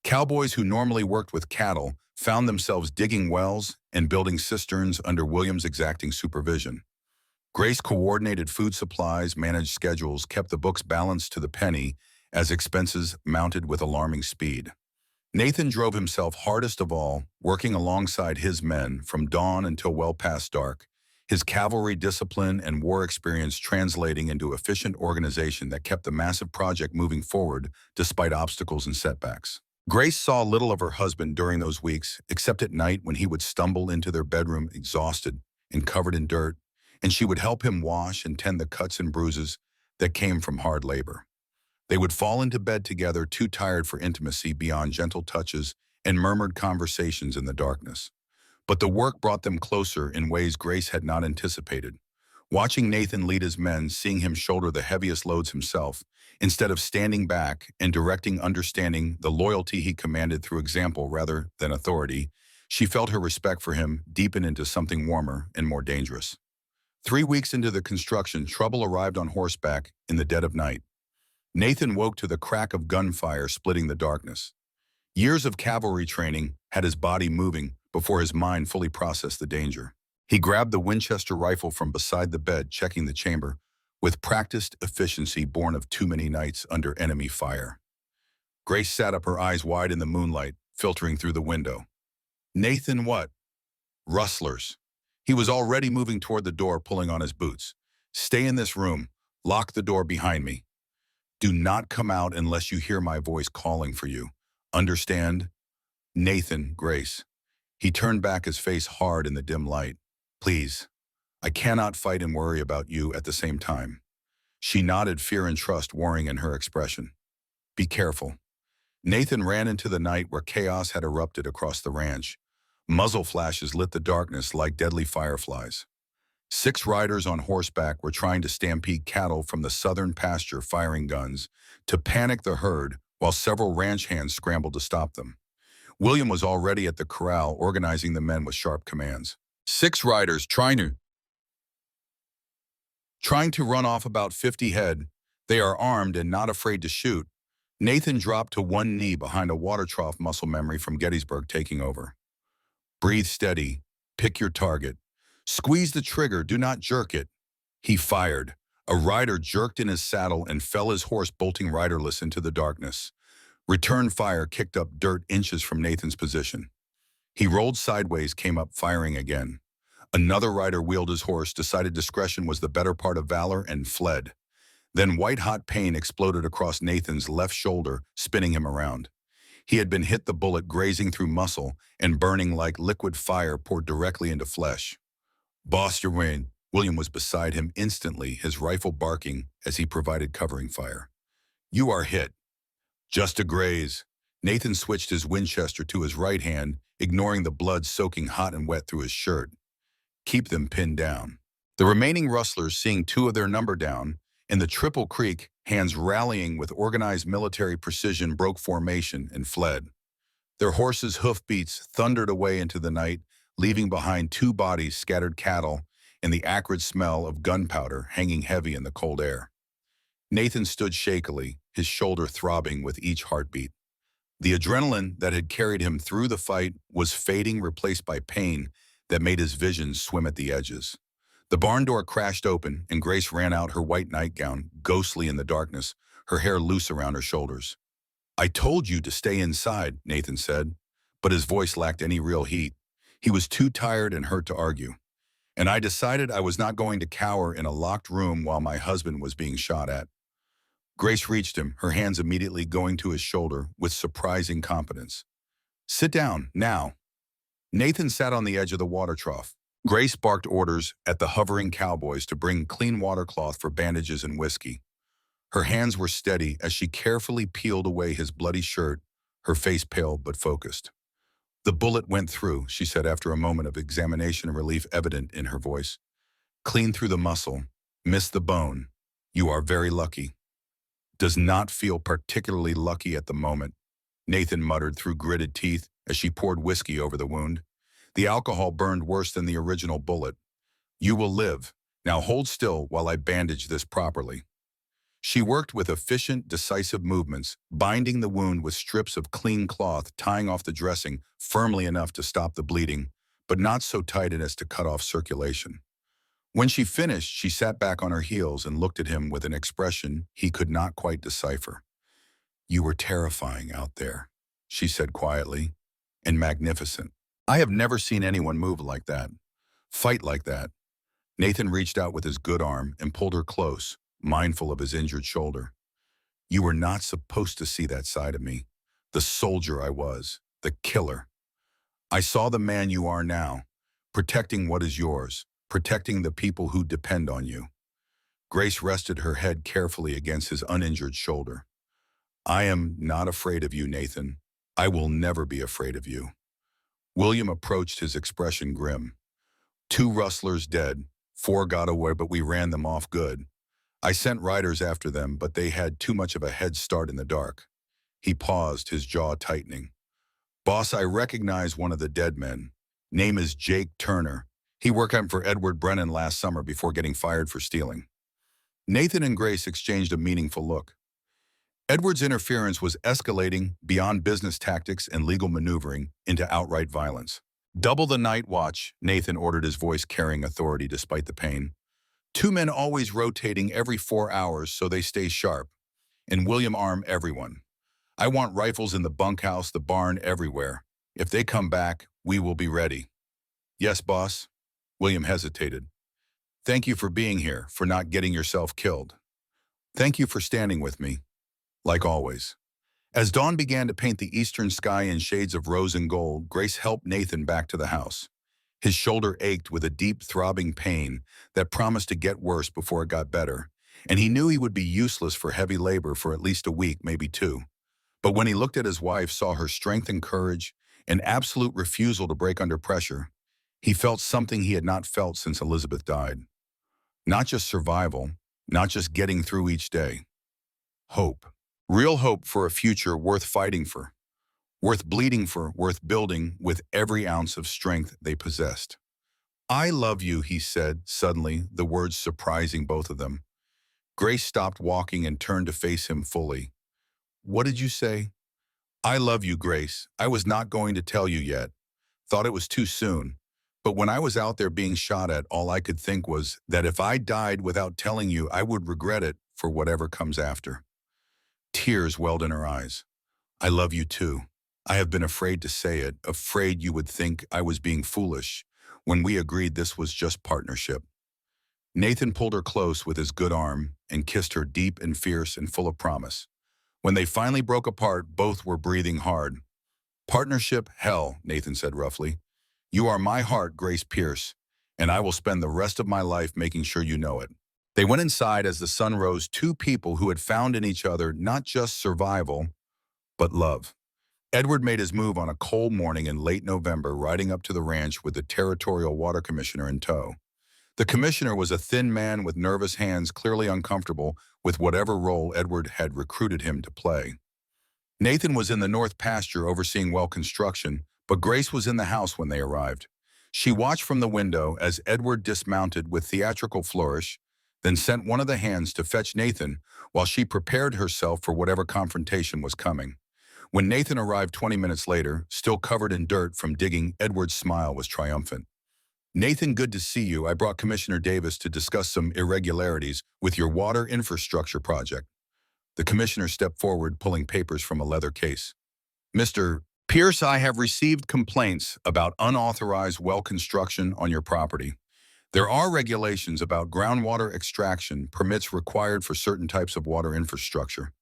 Cowboys who normally worked with cattle found themselves digging wells and building cisterns under William's exacting supervision. Grace coordinated food supplies, managed schedules, kept the books balanced to the penny as expenses mounted with alarming speed. Nathan drove himself hardest of all, working alongside his men from dawn until well past dark, his cavalry discipline and war experience translating into efficient organization that kept the massive project moving forward despite obstacles and setbacks. Grace saw little of her husband during those weeks, except at night when he would stumble into their bedroom exhausted and covered in dirt, and she would help him wash and tend the cuts and bruises that came from hard labor. They would fall into bed together, too tired for intimacy beyond gentle touches and murmured conversations in the darkness. But the work brought them closer in ways Grace had not anticipated. Watching Nathan lead his men, seeing him shoulder the heaviest loads himself, instead of standing back and directing, understanding the loyalty he commanded through example rather than authority, she felt her respect for him deepen into something warmer and more dangerous. 3 weeks into the construction, trouble arrived on horseback in the dead of night. Nathan woke to the crack of gunfire splitting the darkness. Years of cavalry training had his body moving before his mind fully processed the danger. He grabbed the Winchester rifle from beside the bed, checking the chamber, with practiced efficiency born of too many nights under enemy fire. Grace sat up, her eyes wide in the moonlight, filtering through the window. Nathan what? Rustlers. He was already moving toward the door, pulling on his boots. Stay in this room. Lock the door behind me. Do not come out unless you hear my voice calling for you. Understand? Nathan, Grace. He turned back, his face hard in the dim light. Please, I cannot fight and worry about you at the same time. She nodded, fear and trust warring in her expression. Be careful. Nathan ran into the night where chaos had erupted across the ranch. Muzzle flashes lit the darkness like deadly fireflies. 6 riders on horseback were trying to stampede cattle from the southern pasture, firing guns to panic the herd while several ranch hands scrambled to stop them. William was already at the corral, organizing the men with sharp commands. 6 riders trying to run off about 50 head. They are armed and not afraid to shoot. Nathan dropped to one knee behind a water trough, muscle memory from Gettysburg taking over. Breathe steady. Pick your target. Squeeze the trigger, do not jerk it. He fired. A rider jerked in his saddle and fell, his horse bolting riderless into the darkness. Return fire kicked up dirt inches from Nathan's position. He rolled sideways, came up firing again. Another rider wheeled his horse, decided discretion was the better part of valor, and fled. Then white-hot pain exploded across Nathan's left shoulder, spinning him around. He had been hit, the bullet grazing through muscle and burning like liquid fire poured directly into flesh. Boss, your win. William was beside him instantly, his rifle barking as he provided covering fire. You are hit. Just a graze. Nathan switched his Winchester to his right hand, ignoring the blood soaking hot and wet through his shirt. Keep them pinned down. The remaining rustlers, seeing two of their number down, in the Triple Creek, hands rallying with organized military precision, broke formation and fled. Their horses' hoofbeats thundered away into the night, leaving behind two bodies, scattered cattle, and the acrid smell of gunpowder hanging heavy in the cold air. Nathan stood shakily, his shoulder throbbing with each heartbeat. The adrenaline that had carried him through the fight was fading, replaced by pain that made his vision swim at the edges. The barn door crashed open, and Grace ran out, her white nightgown ghostly in the darkness, her hair loose around her shoulders. I told you to stay inside, Nathan said, but his voice lacked any real heat. He was too tired and hurt to argue. And I decided I was not going to cower in a locked room while my husband was being shot at. Grace reached him, her hands immediately going to his shoulder with surprising competence. Sit down, now. Nathan sat on the edge of the water trough. Grace barked orders at the hovering cowboys to bring clean watercloth for bandages and whiskey. Her hands were steady as she carefully peeled away his bloody shirt, her face pale but focused. The bullet went through, she said after a moment of examination and relief evident in her voice. Clean through the muscle, missed the bone. You are very lucky. Does not feel particularly lucky at the moment, Nathan muttered through gritted teeth as she poured whiskey over the wound. The alcohol burned worse than the original bullet. You will live. Now hold still while I bandage this properly. She worked with efficient, decisive movements, binding the wound with strips of clean cloth, tying off the dressing firmly enough to stop the bleeding, but not so tight as to cut off circulation. When she finished, she sat back on her heels and looked at him with an expression he could not quite decipher. You were terrifying out there, she said quietly, and magnificent. I have never seen anyone move like that, fight like that. Nathan reached out with his good arm and pulled her close, mindful of his injured shoulder. You were not supposed to see that side of me, the soldier I was, the killer. I saw the man you are now, protecting what is yours, protecting the people who depend on you. Grace rested her head carefully against his uninjured shoulder. I am not afraid of you, Nathan. I will never be afraid of you. William approached, his expression grim. 2 rustlers dead, 4 got away, but we ran them off good. I sent riders after them, but they had too much of a head start in the dark. He paused, his jaw tightening. Boss, I recognize one of the dead men. Name is Jake Turner. He worked for Edward Brennan last summer before getting fired for stealing. Nathan and Grace exchanged a meaningful look. Edward's interference was escalating beyond business tactics and legal maneuvering into outright violence. Double the night watch, Nathan ordered, his voice carrying authority despite the pain. 2 men always rotating every 4 hours so they stay sharp. And William arm everyone. I want rifles in the bunkhouse, the barn, everywhere. If they come back, we will be ready. Yes, boss. William hesitated. Thank you for being here, for not getting yourself killed. Thank you for standing with me, like always. As dawn began to paint the eastern sky in shades of rose and gold, Grace helped Nathan back to the house. His shoulder ached with a deep, throbbing pain that promised to get worse before it got better, and he knew he would be useless for heavy labor for at least a week, maybe 2. But when he looked at his wife, saw her strength and courage, and absolute refusal to break under pressure, he felt something he had not felt since Elizabeth died. Not just survival, not just getting through each day. Hope. Real hope for a future worth fighting for, worth bleeding for, worth building with every ounce of strength they possessed. I love you, he said, suddenly, the words surprising both of them. Grace stopped walking and turned to face him fully. What did you say? I love you, Grace. I was not going to tell you yet. Thought it was too soon. But when I was out there being shot at, all I could think was that if I died without telling you, I would regret it for whatever comes after. Tears welled in her eyes. I love you too. I have been afraid to say it, afraid you would think I was being foolish when we agreed this was just partnership. Nathan pulled her close with his good arm and kissed her deep and fierce and full of promise. When they finally broke apart, both were breathing hard. Partnership, hell, Nathan said roughly. You are my heart, Grace Pierce, and I will spend the rest of my life making sure you know it. They went inside as the sun rose, two people who had found in each other not just survival, but love. Edward made his move on a cold morning in late November, riding up to the ranch with the territorial water commissioner in tow. The commissioner was a thin man with nervous hands, clearly uncomfortable with whatever role Edward had recruited him to play. Nathan was in the north pasture overseeing well construction, but Grace was in the house when they arrived. She watched from the window as Edward dismounted with theatrical flourish, then sent one of the hands to fetch Nathan while she prepared herself for whatever confrontation was coming. When Nathan arrived 20 minutes later, still covered in dirt from digging, Edward's smile was triumphant. "Nathan, good to see you. I brought Commissioner Davis to discuss some irregularities with your water infrastructure project." The commissioner stepped forward, pulling papers from a leather case. "Mr. Pierce, I have received complaints about unauthorized well construction on your property. There are regulations about groundwater extraction permits required for certain types of water infrastructure.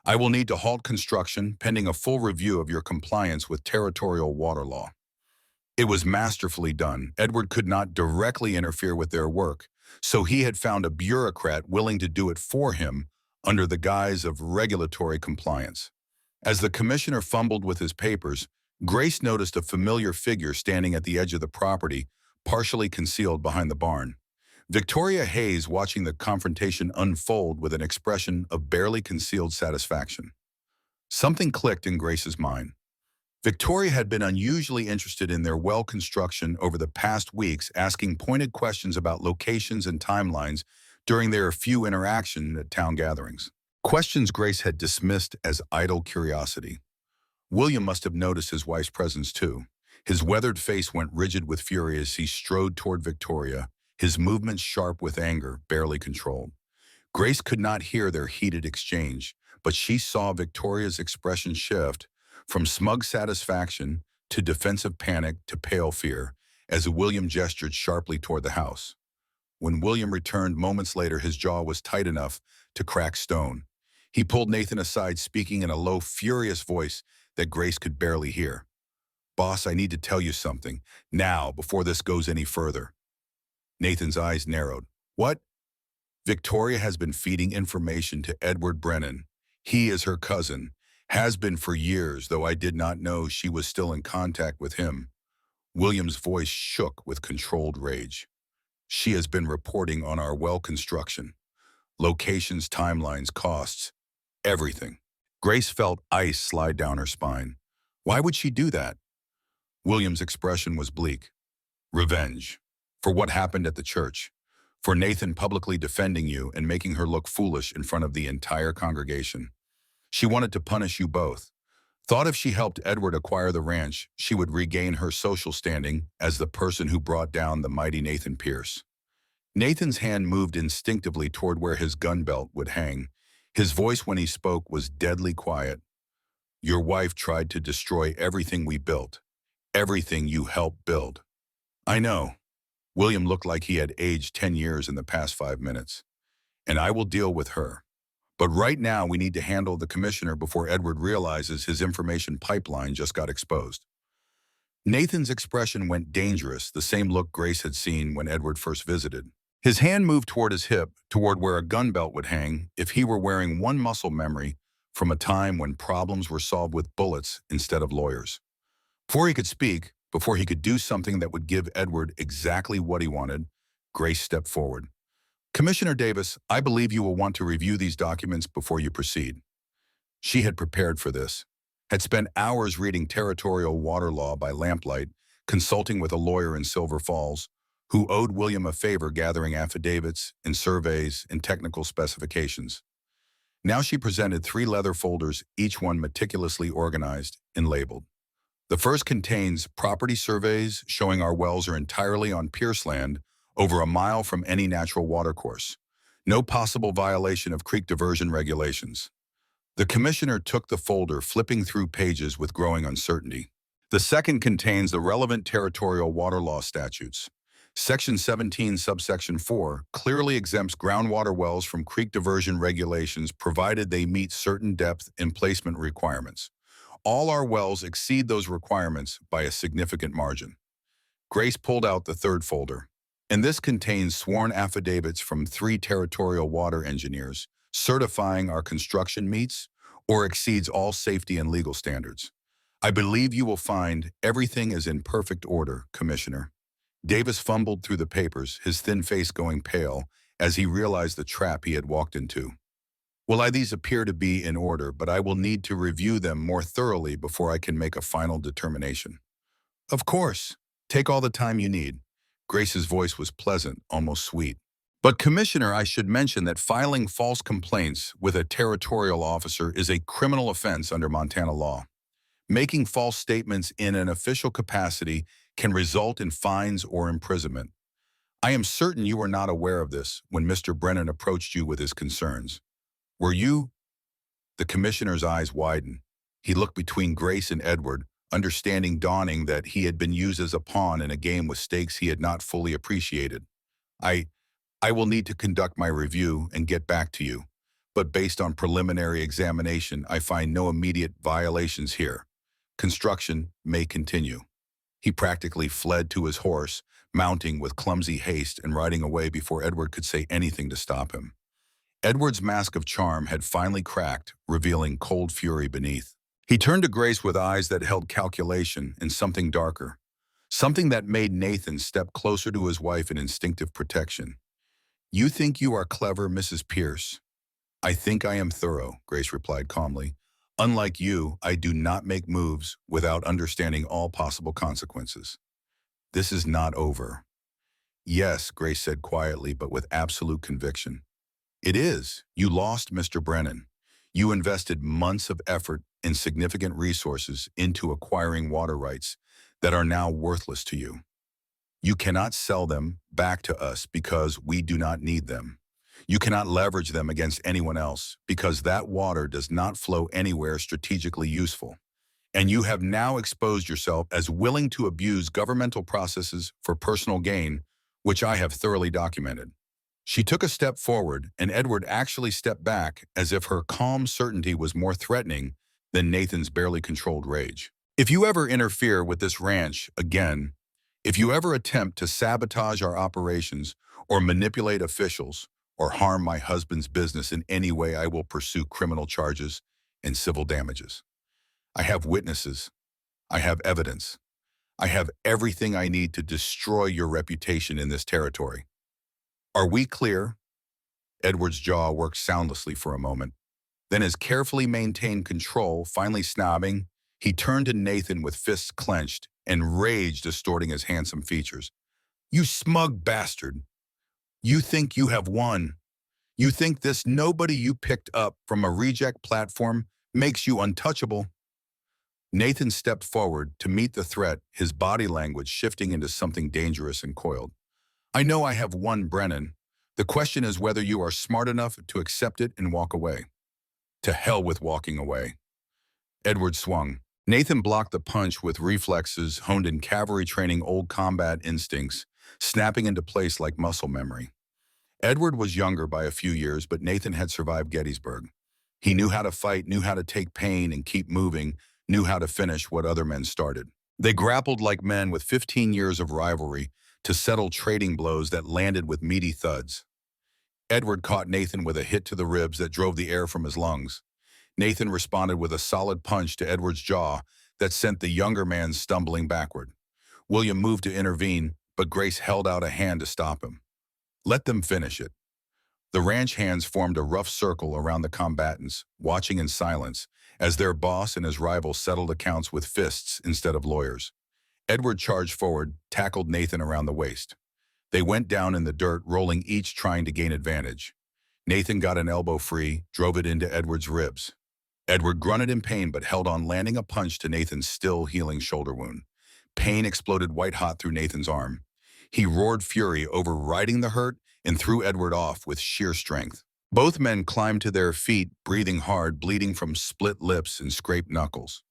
I will need to halt construction pending a full review of your compliance with territorial water law." It was masterfully done. Edward could not directly interfere with their work, so he had found a bureaucrat willing to do it for him under the guise of regulatory compliance. As the commissioner fumbled with his papers, Grace noticed a familiar figure standing at the edge of the property, partially concealed behind the barn. Victoria Hayes watching the confrontation unfold with an expression of barely concealed satisfaction. Something clicked in Grace's mind. Victoria had been unusually interested in their well construction over the past weeks, asking pointed questions about locations and timelines during their few interactions at town gatherings. Questions Grace had dismissed as idle curiosity. William must have noticed his wife's presence too. His weathered face went rigid with fury as he strode toward Victoria, his movements sharp with anger, barely controlled. Grace could not hear their heated exchange, but she saw Victoria's expression shift from smug satisfaction to defensive panic to pale fear as William gestured sharply toward the house. When William returned moments later, his jaw was tight enough to crack stone. He pulled Nathan aside, speaking in a low, furious voice that Grace could barely hear. "Boss, I need to tell you something, now, before this goes any further." Nathan's eyes narrowed. "What?" "Victoria has been feeding information to Edward Brennan. He is her cousin. Has been for years, though I did not know she was still in contact with him." William's voice shook with controlled rage. "She has been reporting on our well construction. Locations, timelines, costs, everything." Grace felt ice slide down her spine. Why would she do that? William's expression was bleak. "Revenge. For what happened at the church. For Nathan publicly defending you and making her look foolish in front of the entire congregation. She wanted to punish you both. Thought if she helped Edward acquire the ranch, she would regain her social standing as the person who brought down the mighty Nathan Pierce." Nathan's hand moved instinctively toward where his gun belt would hang. His voice when he spoke was deadly quiet. "Your wife tried to destroy everything we built. Everything you helped build." "I know." William looked like he had aged 10 years in the past 5 minutes. "And I will deal with her. But right now we need to handle the commissioner before Edward realizes his information pipeline just got exposed." Nathan's expression went dangerous, the same look Grace had seen when Edward first visited. His hand moved toward his hip, toward where a gun belt would hang if he were wearing one muscle memory from a time when problems were solved with bullets instead of lawyers. Before he could speak, before he could do something that would give Edward exactly what he wanted, Grace stepped forward. "Commissioner Davis, I believe you will want to review these documents before you proceed." She had prepared for this, had spent hours reading territorial water law by lamplight, consulting with a lawyer in Silver Falls, who owed William a favor gathering affidavits and surveys and technical specifications. Now she presented 3 leather folders, each one meticulously organized and labeled. The first contains property surveys showing our wells are entirely on Pierce land, over a mile from any natural watercourse. No possible violation of creek diversion regulations. The commissioner took the folder, flipping through pages with growing uncertainty. The second contains the relevant territorial water law statutes. Section 17, subsection 4, clearly exempts groundwater wells from creek diversion regulations provided they meet certain depth and placement requirements. All our wells exceed those requirements by a significant margin. Grace pulled out the third folder. And this contains sworn affidavits from 3 territorial water engineers certifying our construction meets or exceeds all safety and legal standards. I believe you will find everything is in perfect order, Commissioner. Davis fumbled through the papers, his thin face going pale, as he realized the trap he had walked into. Well, these appear to be in order, but I will need to review them more thoroughly before I can make a final determination. Of course. Take all the time you need. Grace's voice was pleasant, almost sweet. But Commissioner, I should mention that filing false complaints with a territorial officer is a criminal offense under Montana law. Making false statements in an official capacity can result in fines or imprisonment. I am certain you were not aware of this when Mr. Brennan approached you with his concerns. Were you? The commissioner's eyes widened. He looked between Grace and Edward, understanding dawning that he had been used as a pawn in a game with stakes he had not fully appreciated. I, I will need to conduct my review and get back to you, but based on preliminary examination, I find no immediate violations here. Construction may continue. He practically fled to his horse, mounting with clumsy haste and riding away before Edward could say anything to stop him. Edward's mask of charm had finally cracked, revealing cold fury beneath. He turned to Grace with eyes that held calculation and something darker, something that made Nathan step closer to his wife in instinctive protection. You think you are clever, Mrs. Pierce? I think I am thorough, Grace replied calmly. Unlike you, I do not make moves without understanding all possible consequences. This is not over. Yes, Grace said quietly, but with absolute conviction. It is. You lost Mr. Brennan. You invested months of effort and significant resources into acquiring water rights that are now worthless to you. You cannot sell them back to us because we do not need them. You cannot leverage them against anyone else because that water does not flow anywhere strategically useful. And you have now exposed yourself as willing to abuse governmental processes for personal gain, which I have thoroughly documented. She took a step forward, and Edward actually stepped back as if her calm certainty was more threatening than Nathan's barely controlled rage. If you ever interfere with this ranch again, if you ever attempt to sabotage our operations or manipulate officials or harm my husband's business in any way, I will pursue criminal charges and civil damages. I have witnesses. I have evidence. I have everything I need to destroy your reputation in this territory. Are we clear? Edward's jaw worked soundlessly for a moment. Then, his carefully maintained control finally snapping, he turned to Nathan with fists clenched and rage distorting his handsome features. You smug bastard. You think you have won. You think this nobody you picked up from a reject platform makes you untouchable. Nathan stepped forward to meet the threat, his body language shifting into something dangerous and coiled. I know I have won, Brennan. The question is whether you are smart enough to accept it and walk away. To hell with walking away. Edward swung. Nathan blocked the punch with reflexes honed in cavalry training, old combat instincts, snapping into place like muscle memory. Edward was younger by a few years, but Nathan had survived Gettysburg. He knew how to fight, knew how to take pain and keep moving, knew how to finish what other men started. They grappled like men with 15 years of rivalry to settle trading blows that landed with meaty thuds. Edward caught Nathan with a hit to the ribs that drove the air from his lungs. Nathan responded with a solid punch to Edward's jaw that sent the younger man stumbling backward. William moved to intervene, but Grace held out a hand to stop him. Let them finish it. The ranch hands formed a rough circle around the combatants, watching in silence, as their boss and his rival settled accounts with fists instead of lawyers. Edward charged forward, tackled Nathan around the waist. They went down in the dirt, rolling each trying to gain advantage. Nathan got an elbow free, drove it into Edward's ribs. Edward grunted in pain but held on, landing a punch to Nathan's still healing shoulder wound. Pain exploded white-hot through Nathan's arm. He roared fury, overriding the hurt, and threw Edward off with sheer strength. Both men climbed to their feet, breathing hard, bleeding from split lips and scraped knuckles.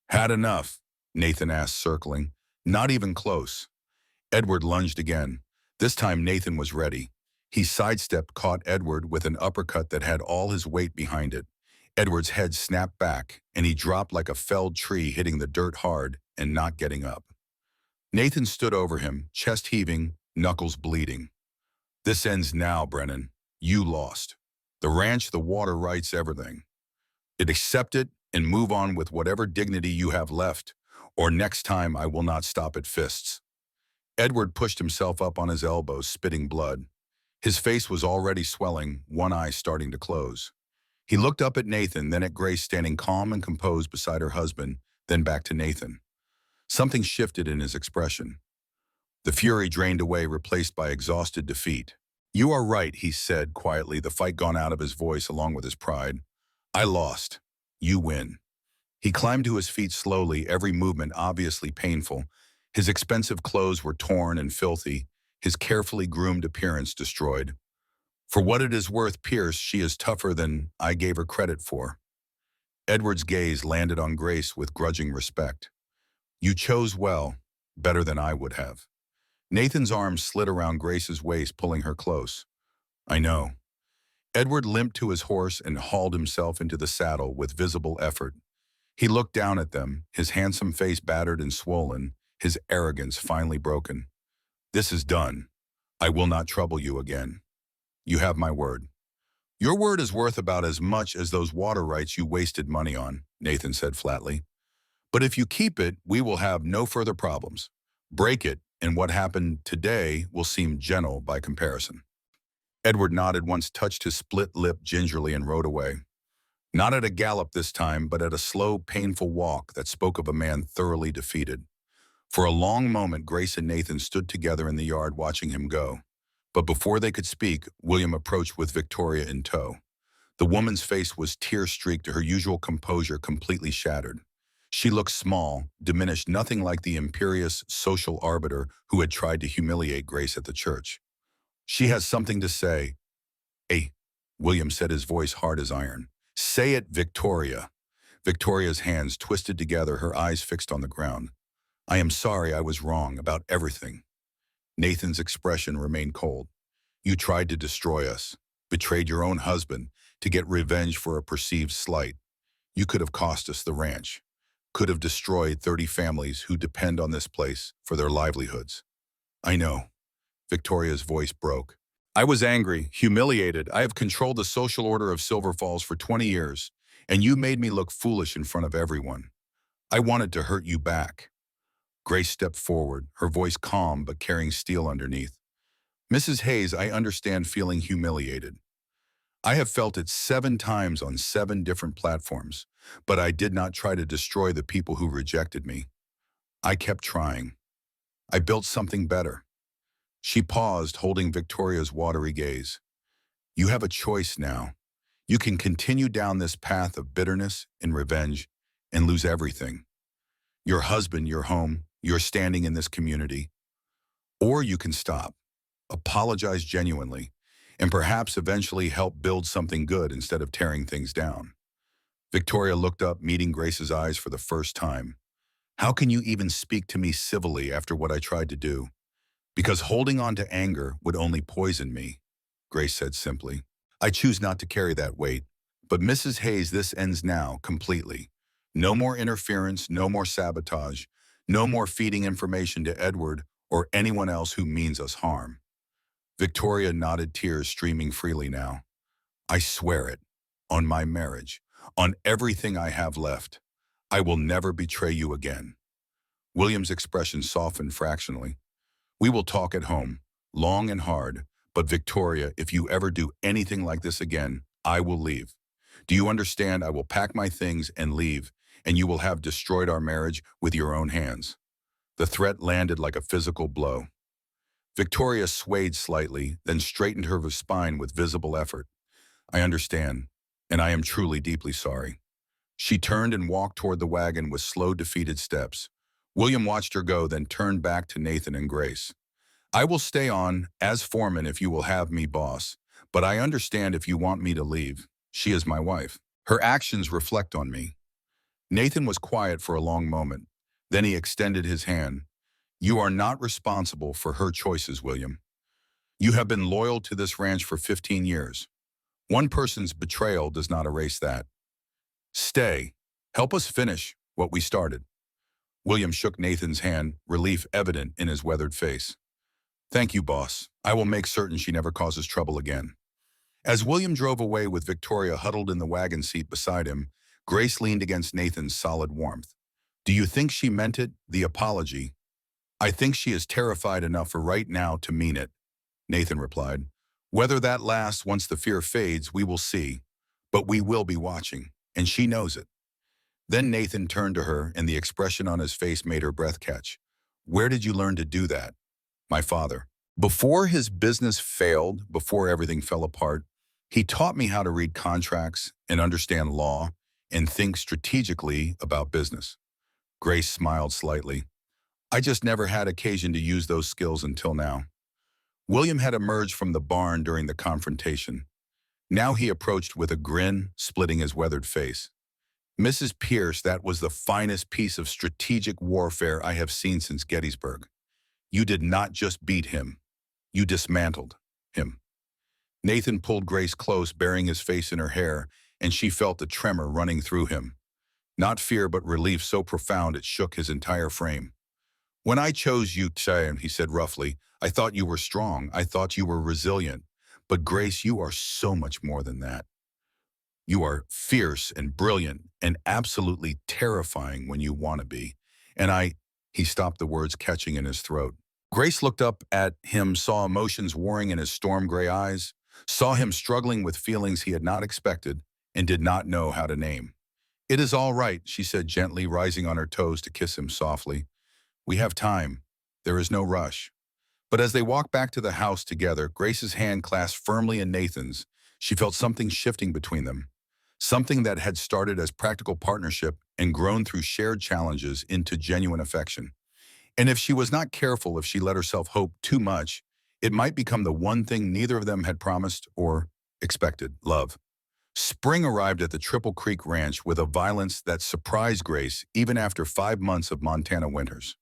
Had enough? Nathan asked, circling. Not even close. Edward lunged again. This time Nathan was ready. He sidestepped, caught Edward with an uppercut that had all his weight behind it. Edward's head snapped back, and he dropped like a felled tree, hitting the dirt hard and not getting up. Nathan stood over him, chest heaving, knuckles bleeding. This ends now, Brennan. You lost. The ranch, the water rights, everything. Accept it and move on with whatever dignity you have left, or next time I will not stop at fists. Edward pushed himself up on his elbows, spitting blood. His face was already swelling, one eye starting to close. He looked up at Nathan, then at Grace standing calm and composed beside her husband, then back to Nathan. Something shifted in his expression. The fury drained away, replaced by exhausted defeat. You are right, he said quietly, the fight gone out of his voice along with his pride. I lost. You win. He climbed to his feet slowly, every movement obviously painful. His expensive clothes were torn and filthy, his carefully groomed appearance destroyed. For what it is worth, Pierce, she is tougher than I gave her credit for. Edward's gaze landed on Grace with grudging respect. You chose well, better than I would have. Nathan's arm slid around Grace's waist, pulling her close. I know. Edward limped to his horse and hauled himself into the saddle with visible effort. He looked down at them, his handsome face battered and swollen, his arrogance finally broken. This is done. I will not trouble you again. You have my word. Your word is worth about as much as those water rights you wasted money on, Nathan said flatly. But if you keep it, we will have no further problems. Break it, and what happened today will seem gentle by comparison. Edward nodded, once touched his split lip gingerly and rode away. Not at a gallop this time, but at a slow, painful walk that spoke of a man thoroughly defeated. For a long moment, Grace and Nathan stood together in the yard watching him go. But before they could speak, William approached with Victoria in tow. The woman's face was tear-streaked, her usual composure completely shattered. She looked small, diminished, nothing like the imperious social arbiter who had tried to humiliate Grace at the church. She has something to say. Hey, William said, his voice hard as iron. Say it, Victoria. Victoria's hands twisted together, her eyes fixed on the ground. I am sorry, I was wrong about everything. Nathan's expression remained cold. You tried to destroy us, betrayed your own husband to get revenge for a perceived slight. You could have cost us the ranch, could have destroyed 30 families who depend on this place for their livelihoods. I know. Victoria's voice broke. I was angry, humiliated. I have controlled the social order of Silver Falls for 20 years, and you made me look foolish in front of everyone. I wanted to hurt you back. Grace stepped forward, her voice calm but carrying steel underneath. Mrs. Hayes, I understand feeling humiliated. I have felt it 7 times on 7 different platforms, but I did not try to destroy the people who rejected me. I kept trying. I built something better. She paused, holding Victoria's watery gaze. You have a choice now. You can continue down this path of bitterness and revenge and lose everything. Your husband, your home, your standing in this community. Or you can stop, apologize genuinely, and perhaps eventually help build something good instead of tearing things down. Victoria looked up, meeting Grace's eyes for the first time. How can you even speak to me civilly after what I tried to do? Because holding on to anger would only poison me, Grace said simply. I choose not to carry that weight. But Mrs. Hayes, this ends now, completely. No more interference, no more sabotage, no more feeding information to Edward or anyone else who means us harm. Victoria nodded, tears streaming freely now. I swear it, on my marriage, on everything I have left. I will never betray you again. William's expression softened fractionally. We will talk at home, long and hard, but Victoria, if you ever do anything like this again, I will leave. Do you understand? I will pack my things and leave, and you will have destroyed our marriage with your own hands. The threat landed like a physical blow. Victoria swayed slightly, then straightened her spine with visible effort. I understand, and I am truly deeply sorry. She turned and walked toward the wagon with slow, defeated steps. William watched her go, then turned back to Nathan and Grace. I will stay on as foreman if you will have me boss, but I understand if you want me to leave. She is my wife. Her actions reflect on me. Nathan was quiet for a long moment. Then he extended his hand. You are not responsible for her choices, William. You have been loyal to this ranch for 15 years. One person's betrayal does not erase that. Stay. Help us finish what we started. William shook Nathan's hand, relief evident in his weathered face. Thank you, boss. I will make certain she never causes trouble again. As William drove away with Victoria huddled in the wagon seat beside him, Grace leaned against Nathan's solid warmth. Do you think she meant it, the apology? I think she is terrified enough for right now to mean it, Nathan replied. Whether that lasts once the fear fades, we will see. But we will be watching, and she knows it. Then Nathan turned to her, and the expression on his face made her breath catch. Where did you learn to do that? My father. Before his business failed, before everything fell apart, he taught me how to read contracts and understand law and think strategically about business. Grace smiled slightly. I just never had occasion to use those skills until now. William had emerged from the barn during the confrontation. Now he approached with a grin, splitting his weathered face. Mrs. Pierce, that was the finest piece of strategic warfare I have seen since Gettysburg. You did not just beat him. You dismantled him. Nathan pulled Grace close, burying his face in her hair, and she felt a tremor running through him. Not fear, but relief so profound it shook his entire frame. When I chose you, he said roughly, I thought you were strong. I thought you were resilient. But Grace, you are so much more than that. You are fierce and brilliant and absolutely terrifying when you want to be. He stopped, the words catching in his throat. Grace looked up at him, saw emotions warring in his storm gray eyes, saw him struggling with feelings he had not expected and did not know how to name. It is all right, she said gently, rising on her toes to kiss him softly. We have time. There is no rush. But as they walked back to the house together, Grace's hand clasped firmly in Nathan's. She felt something shifting between them. Something that had started as practical partnership and grown through shared challenges into genuine affection. And if she was not careful, if she let herself hope too much, it might become the one thing neither of them had promised or expected: love. Spring arrived at the Triple Creek Ranch with a violence that surprised Grace even after 5 months of Montana winters.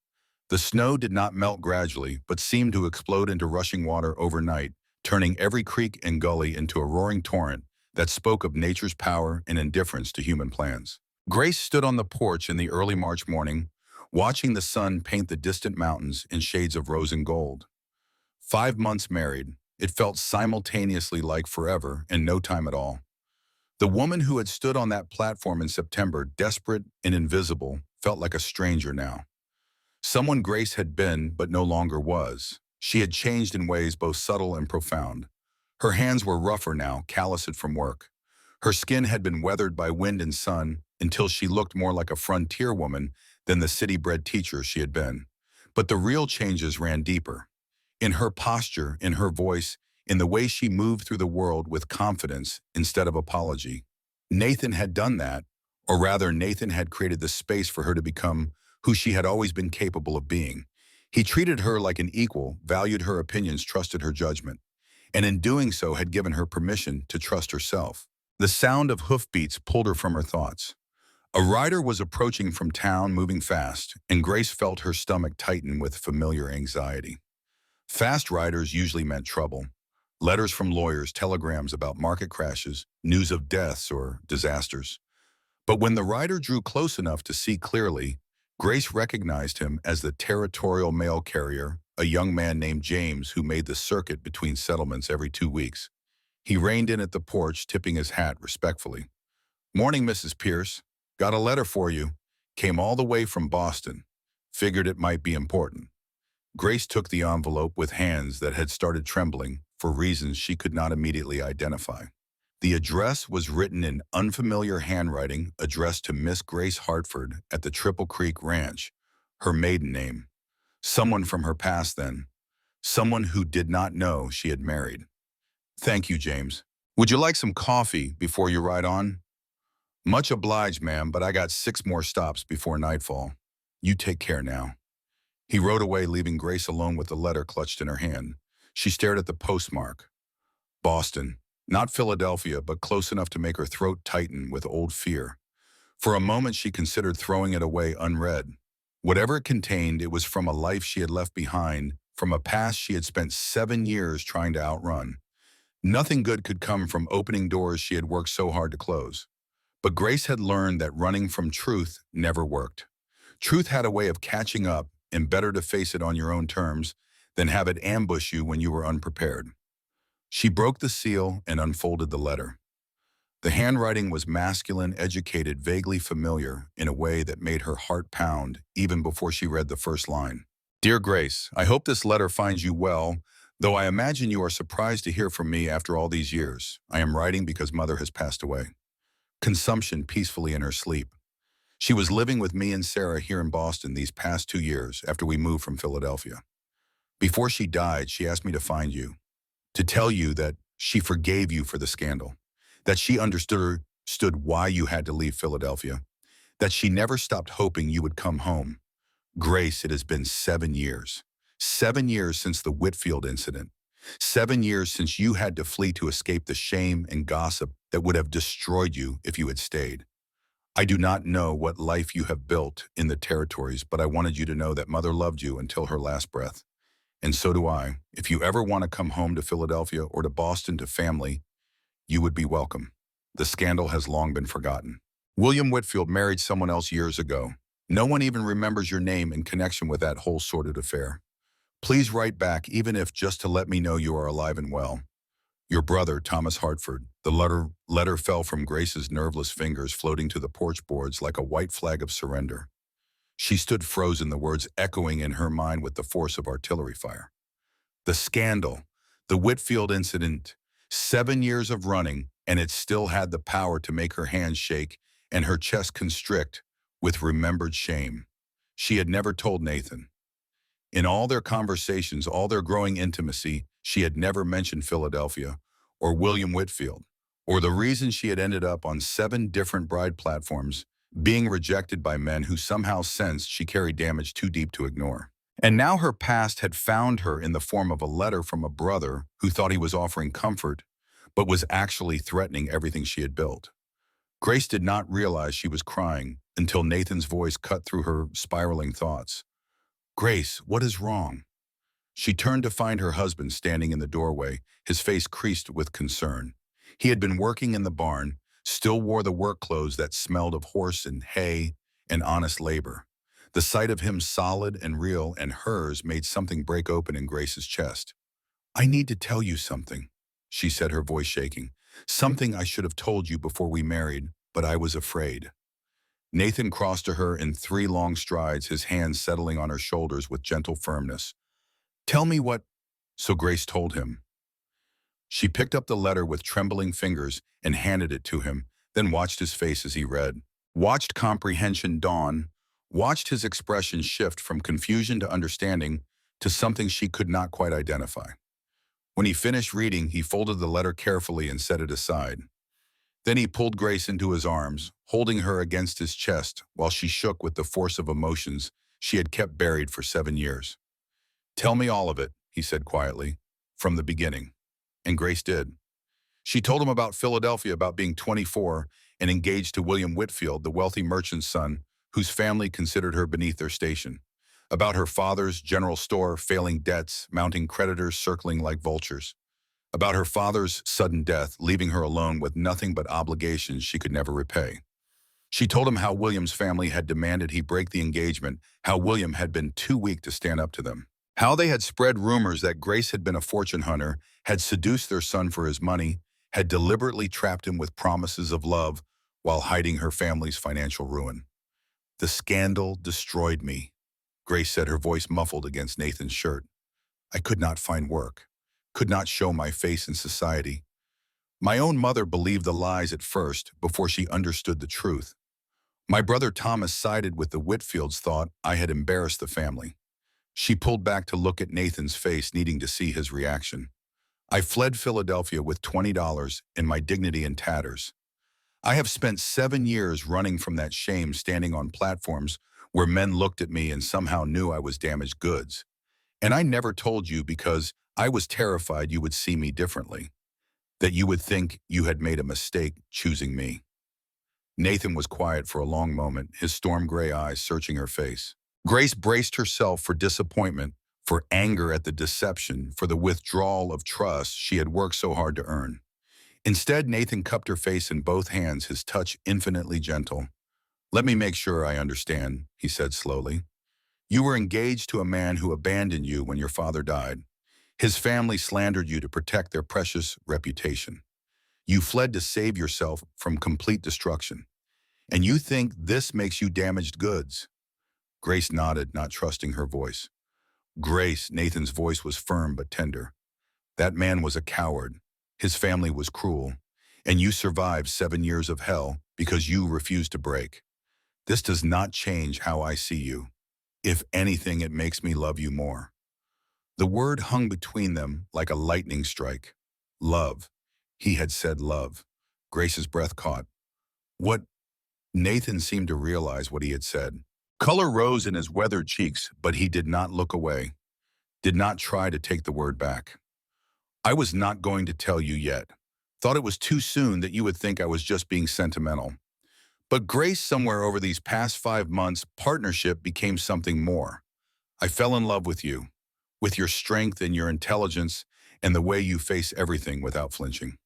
The snow did not melt gradually, but seemed to explode into rushing water overnight, turning every creek and gully into a roaring torrent that spoke of nature's power and indifference to human plans. Grace stood on the porch in the early March morning, watching the sun paint the distant mountains in shades of rose and gold. 5 months married, it felt simultaneously like forever and no time at all. The woman who had stood on that platform in September, desperate and invisible, felt like a stranger now. Someone Grace had been, but no longer was. She had changed in ways both subtle and profound. Her hands were rougher now, calloused from work. Her skin had been weathered by wind and sun until she looked more like a frontier woman than the city-bred teacher she had been. But the real changes ran deeper. In her posture, in her voice, in the way she moved through the world with confidence instead of apology. Nathan had done that, or rather Nathan had created the space for her to become who she had always been capable of being. He treated her like an equal, valued her opinions, trusted her judgment, and in doing so had given her permission to trust herself. The sound of hoofbeats pulled her from her thoughts. A rider was approaching from town, moving fast, and Grace felt her stomach tighten with familiar anxiety. Fast riders usually meant trouble. Letters from lawyers, telegrams about market crashes, news of deaths or disasters. But when the rider drew close enough to see clearly, Grace recognized him as the territorial mail carrier, a young man named James who made the circuit between settlements every 2 weeks. He reined in at the porch, tipping his hat respectfully. Morning, Mrs. Pierce. Got a letter for you. Came all the way from Boston. Figured it might be important. Grace took the envelope with hands that had started trembling for reasons she could not immediately identify. The address was written in unfamiliar handwriting, addressed to Miss Grace Hartford at the Triple Creek Ranch, her maiden name. Someone from her past then. Someone who did not know she had married. Thank you, James. Would you like some coffee before you ride on? Much obliged, ma'am, but I got 6 more stops before nightfall. You take care now. He rode away, leaving Grace alone with the letter clutched in her hand. She stared at the postmark. Boston. Not Philadelphia, but close enough to make her throat tighten with old fear. For a moment she considered throwing it away unread. Whatever it contained, it was from a life she had left behind, from a past she had spent 7 years trying to outrun. Nothing good could come from opening doors she had worked so hard to close. But Grace had learned that running from truth never worked. Truth had a way of catching up, and better to face it on your own terms then have it ambush you when you were unprepared. She broke the seal and unfolded the letter. The handwriting was masculine, educated, vaguely familiar in a way that made her heart pound even before she read the first line. Dear Grace, I hope this letter finds you well, though I imagine you are surprised to hear from me after all these years. I am writing because Mother has passed away. Consumption peacefully in her sleep. She was living with me and Sarah here in Boston these past 2 years after we moved from Philadelphia. Before she died, she asked me to find you, to tell you that she forgave you for the scandal, that she understood why you had to leave Philadelphia, that she never stopped hoping you would come home. Grace, it has been 7 years. 7 years since the Whitfield incident. 7 years since you had to flee to escape the shame and gossip that would have destroyed you if you had stayed. I do not know what life you have built in the territories, but I wanted you to know that Mother loved you until her last breath. And so do I. If you ever want to come home to Philadelphia or to Boston to family, you would be welcome. The scandal has long been forgotten. William Whitfield married someone else years ago. No one even remembers your name in connection with that whole sordid affair. Please write back, even if just to let me know you are alive and well. Your brother, Thomas Hartford. The letter fell from Grace's nerveless fingers, floating to the porch boards like a white flag of surrender. She stood frozen, the words echoing in her mind with the force of artillery fire. The scandal, the Whitfield incident, 7 years of running, and it still had the power to make her hands shake and her chest constrict with remembered shame. She had never told Nathan. In all their conversations, all their growing intimacy, she had never mentioned Philadelphia or William Whitfield, or the reason she had ended up on 7 different bride platforms, being rejected by men who somehow sensed she carried damage too deep to ignore. And now her past had found her in the form of a letter from a brother who thought he was offering comfort, but was actually threatening everything she had built. Grace did not realize she was crying until Nathan's voice cut through her spiraling thoughts. Grace, what is wrong? She turned to find her husband standing in the doorway, his face creased with concern. He had been working in the barn, still wore the work clothes that smelled of horse and hay and honest labor. The sight of him solid and real and hers made something break open in Grace's chest. I need to tell you something, she said, her voice shaking. Something I should have told you before we married, but I was afraid. Nathan crossed to her in 3 long strides, his hands settling on her shoulders with gentle firmness. Tell me what... So Grace told him. She picked up the letter with trembling fingers and handed it to him, then watched his face as he read. Watched comprehension dawn, watched his expression shift from confusion to understanding to something she could not quite identify. When he finished reading, he folded the letter carefully and set it aside. Then he pulled Grace into his arms, holding her against his chest while she shook with the force of emotions she had kept buried for 7 years. Tell me all of it, he said quietly, from the beginning. And Grace did. She told him about Philadelphia, about being 24 and engaged to William Whitfield, the wealthy merchant's son, whose family considered her beneath their station. About her father's general store, failing debts, mounting creditors circling like vultures. About her father's sudden death, leaving her alone with nothing but obligations she could never repay. She told him how William's family had demanded he break the engagement, how William had been too weak to stand up to them. How they had spread rumors that Grace had been a fortune hunter, had seduced their son for his money, had deliberately trapped him with promises of love while hiding her family's financial ruin. The scandal destroyed me, Grace said, her voice muffled against Nathan's shirt. I could not find work, could not show my face in society. My own mother believed the lies at first before she understood the truth. My brother Thomas sided with the Whitfields, thought I had embarrassed the family. She pulled back to look at Nathan's face, needing to see his reaction. I fled Philadelphia with $20 and my dignity in tatters. I have spent 7 years running from that shame, standing on platforms where men looked at me and somehow knew I was damaged goods. And I never told you because I was terrified you would see me differently, that you would think you had made a mistake choosing me. Nathan was quiet for a long moment, his storm gray eyes searching her face. Grace braced herself for disappointment, for anger at the deception, for the withdrawal of trust she had worked so hard to earn. Instead, Nathan cupped her face in both hands, his touch infinitely gentle. Let me make sure I understand, he said slowly. You were engaged to a man who abandoned you when your father died. His family slandered you to protect their precious reputation. You fled to save yourself from complete destruction. And you think this makes you damaged goods? Grace nodded, not trusting her voice. Grace, Nathan's voice was firm but tender. That man was a coward. His family was cruel. And you survived 7 years of hell because you refused to break. This does not change how I see you. If anything, it makes me love you more. The word hung between them like a lightning strike. Love. He had said love. Grace's breath caught. What? Nathan seemed to realize what he had said. Color rose in his weathered cheeks, but he did not look away, did not try to take the word back. I was not going to tell you yet. Thought it was too soon that you would think I was just being sentimental. But Grace, somewhere over these past 5 months, partnership became something more. I fell in love with your strength and your intelligence and the way you face everything without flinching.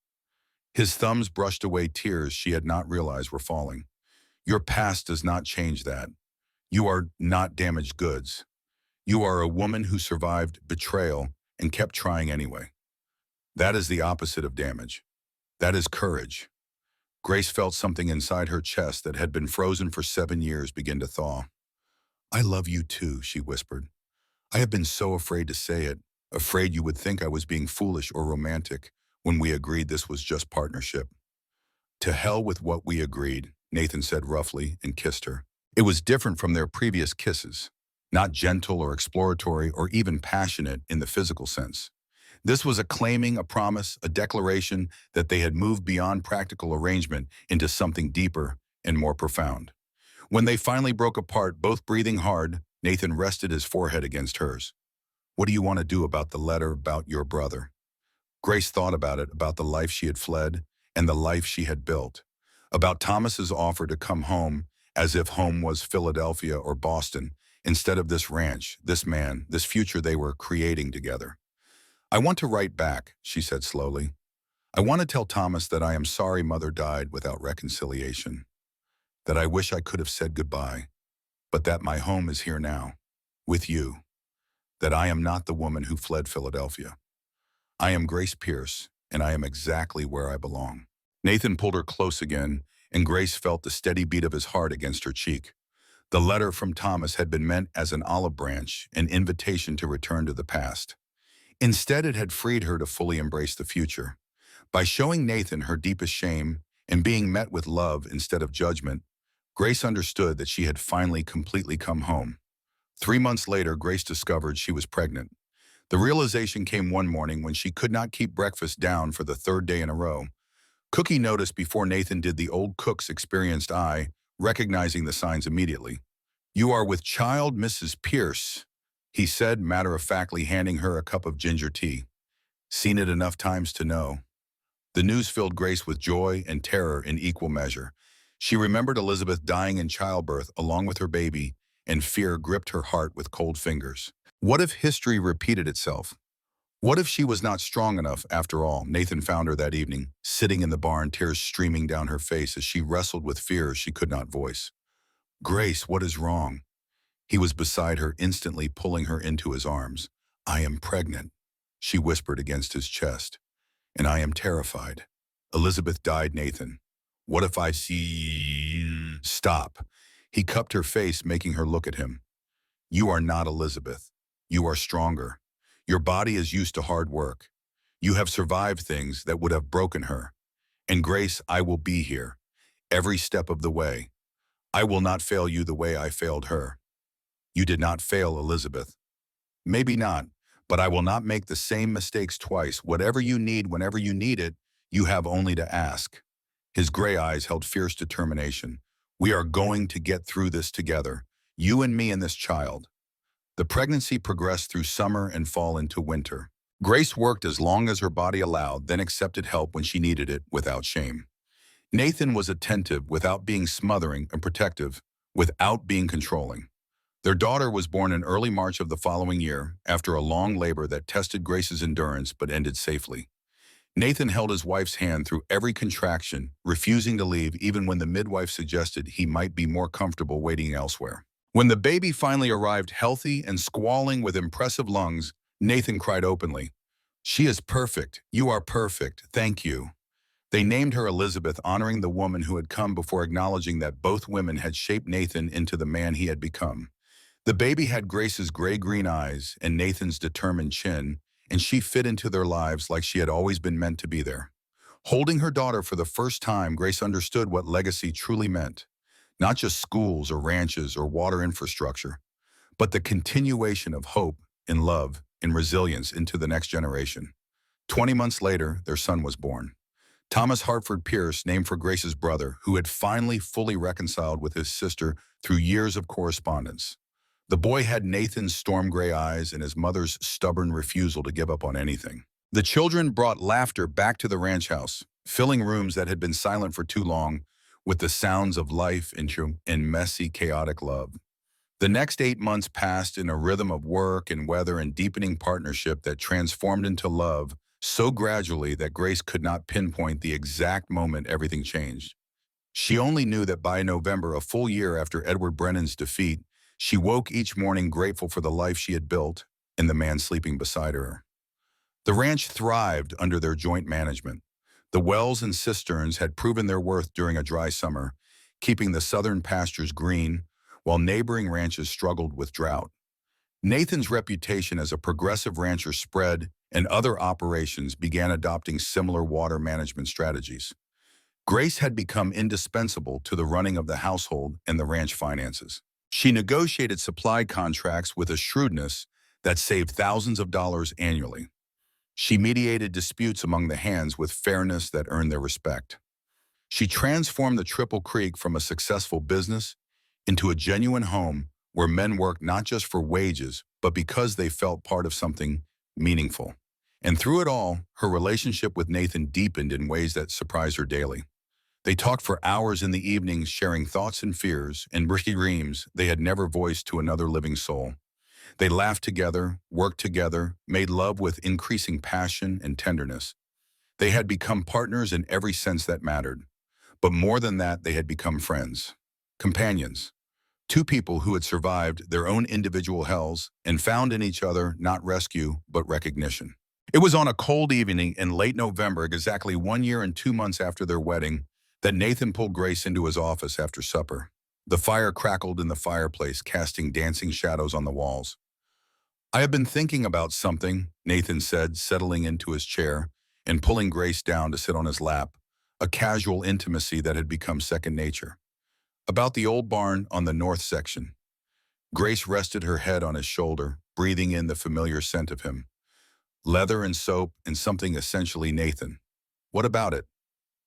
His thumbs brushed away tears she had not realized were falling. Your past does not change that. You are not damaged goods. You are a woman who survived betrayal and kept trying anyway. That is the opposite of damage. That is courage. Grace felt something inside her chest that had been frozen for 7 years begin to thaw. I love you too, she whispered. I have been so afraid to say it, afraid you would think I was being foolish or romantic when we agreed this was just partnership. To hell with what we agreed, Nathan said roughly and kissed her. It was different from their previous kisses, not gentle or exploratory or even passionate in the physical sense. This was a claiming, a promise, a declaration that they had moved beyond practical arrangement into something deeper and more profound. When they finally broke apart, both breathing hard, Nathan rested his forehead against hers. What do you want to do about the letter about your brother? Grace thought about it, about the life she had fled and the life she had built, about Thomas's offer to come home as if home was Philadelphia or Boston, instead of this ranch, this man, this future they were creating together. I want to write back, she said slowly. I want to tell Thomas that I am sorry Mother died without reconciliation, that I wish I could have said goodbye, but that my home is here now, with you, that I am not the woman who fled Philadelphia. I am Grace Pierce, and I am exactly where I belong. Nathan pulled her close again, and Grace felt the steady beat of his heart against her cheek. The letter from Thomas had been meant as an olive branch, an invitation to return to the past. Instead, it had freed her to fully embrace the future. By showing Nathan her deepest shame and being met with love instead of judgment, Grace understood that she had finally completely come home. 3 months later, Grace discovered she was pregnant. The realization came one morning when she could not keep breakfast down for the 3rd day in a row. Cookie noticed before Nathan did the old cook's experienced eye, recognizing the signs immediately. You are with child Mrs. Pierce, he said, matter-of-factly handing her a cup of ginger tea. Seen it enough times to know. The news filled Grace with joy and terror in equal measure. She remembered Elizabeth dying in childbirth along with her baby, and fear gripped her heart with cold fingers. What if history repeated itself? What if she was not strong enough after all? Nathan found her that evening, sitting in the barn, tears streaming down her face as she wrestled with fears she could not voice. Grace, what is wrong? He was beside her, instantly pulling her into his arms. I am pregnant, she whispered against his chest. And I am terrified. Elizabeth died, Nathan. What if I see... Stop. He cupped her face, making her look at him. You are not Elizabeth. You are stronger. Your body is used to hard work. You have survived things that would have broken her. And Grace, I will be here, every step of the way. I will not fail you the way I failed her. You did not fail Elizabeth. Maybe not, but I will not make the same mistakes twice. Whatever you need, whenever you need it, you have only to ask. His gray eyes held fierce determination. We are going to get through this together, you and me and this child. The pregnancy progressed through summer and fall into winter. Grace worked as long as her body allowed, then accepted help when she needed it without shame. Nathan was attentive without being smothering and protective without being controlling. Their daughter was born in early March of the following year, after a long labor that tested Grace's endurance but ended safely. Nathan held his wife's hand through every contraction, refusing to leave even when the midwife suggested he might be more comfortable waiting elsewhere. When the baby finally arrived healthy and squalling with impressive lungs, Nathan cried openly, "She is perfect. You are perfect. Thank you." They named her Elizabeth, honoring the woman who had come before acknowledging that both women had shaped Nathan into the man he had become. The baby had Grace's gray-green eyes and Nathan's determined chin, and she fit into their lives like she had always been meant to be there. Holding her daughter for the first time, Grace understood what legacy truly meant. Not just schools or ranches or water infrastructure, but the continuation of hope and love and resilience into the next generation. 20 months later, their son was born. Thomas Hartford Pierce, named for Grace's brother, who had finally fully reconciled with his sister through years of correspondence. The boy had Nathan's storm gray eyes and his mother's stubborn refusal to give up on anything. The children brought laughter back to the ranch house, filling rooms that had been silent for too long with the sounds of life and messy, chaotic love. The next 8 months passed in a rhythm of work and weather and deepening partnership that transformed into love so gradually that Grace could not pinpoint the exact moment everything changed. She only knew that by November, a full year after Edward Brennan's defeat, she woke each morning grateful for the life she had built and the man sleeping beside her. The ranch thrived under their joint management. The wells and cisterns had proven their worth during a dry summer, keeping the southern pastures green, while neighboring ranches struggled with drought. Nathan's reputation as a progressive rancher spread, and other operations began adopting similar water management strategies. Grace had become indispensable to the running of the household and the ranch finances. She negotiated supply contracts with a shrewdness that saved thousands of dollars annually. She mediated disputes among the hands with fairness that earned their respect. She transformed the Triple Creek from a successful business into a genuine home where men worked not just for wages, but because they felt part of something meaningful. And through it all, her relationship with Nathan deepened in ways that surprised her daily. They talked for hours in the evenings, sharing thoughts and fears and dreams they had never voiced to another living soul. They laughed together, worked together, made love with increasing passion and tenderness. They had become partners in every sense that mattered. But more than that, they had become friends, companions, two people who had survived their own individual hells and found in each other not rescue, but recognition. It was on a cold evening in late November, exactly 1 year and 2 months after their wedding, that Nathan pulled Grace into his office after supper. The fire crackled in the fireplace, casting dancing shadows on the walls. "I have been thinking about something," Nathan said, settling into his chair and pulling Grace down to sit on his lap, a casual intimacy that had become second nature. "About the old barn on the north section." Grace rested her head on his shoulder, breathing in the familiar scent of him. Leather and soap and something essentially Nathan. "What about it?"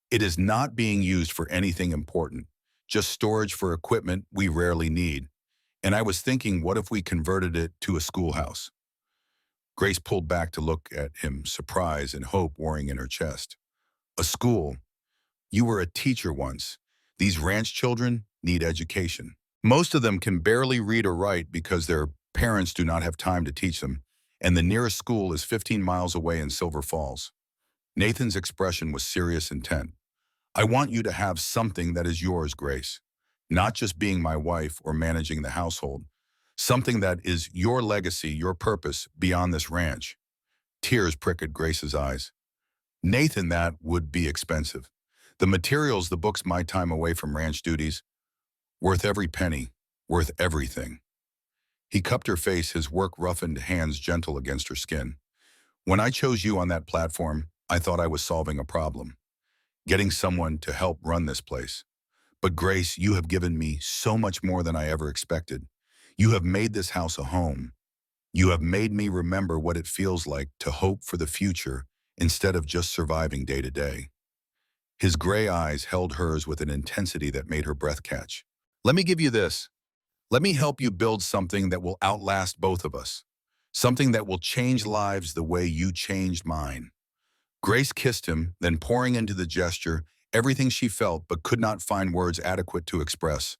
"It is not being used for anything important, just storage for equipment we rarely need. And I was thinking, what if we converted it to a schoolhouse?" Grace pulled back to look at him, surprise and hope warring in her chest. "A school? You were a teacher once. These ranch children need education. Most of them can barely read or write because their parents do not have time to teach them, and the nearest school is 15 miles away in Silver Falls." Nathan's expression was serious intent. "I want you to have something that is yours, Grace. Not just being my wife or managing the household. Something that is your legacy, your purpose beyond this ranch." Tears pricked Grace's eyes. "Nathan, that would be expensive. The materials, the books, my time away from ranch duties. Worth every penny, worth everything." He cupped her face, his work-roughened hands gentle against her skin. "When I chose you on that platform, I thought I was solving a problem. Getting someone to help run this place. But Grace, you have given me so much more than I ever expected. You have made this house a home. You have made me remember what it feels like to hope for the future instead of just surviving day to day." His gray eyes held hers with an intensity that made her breath catch. "Let me give you this. Let me help you build something that will outlast both of us. Something that will change lives the way you changed mine." Grace kissed him, then pouring into the gesture everything she felt but could not find words adequate to express.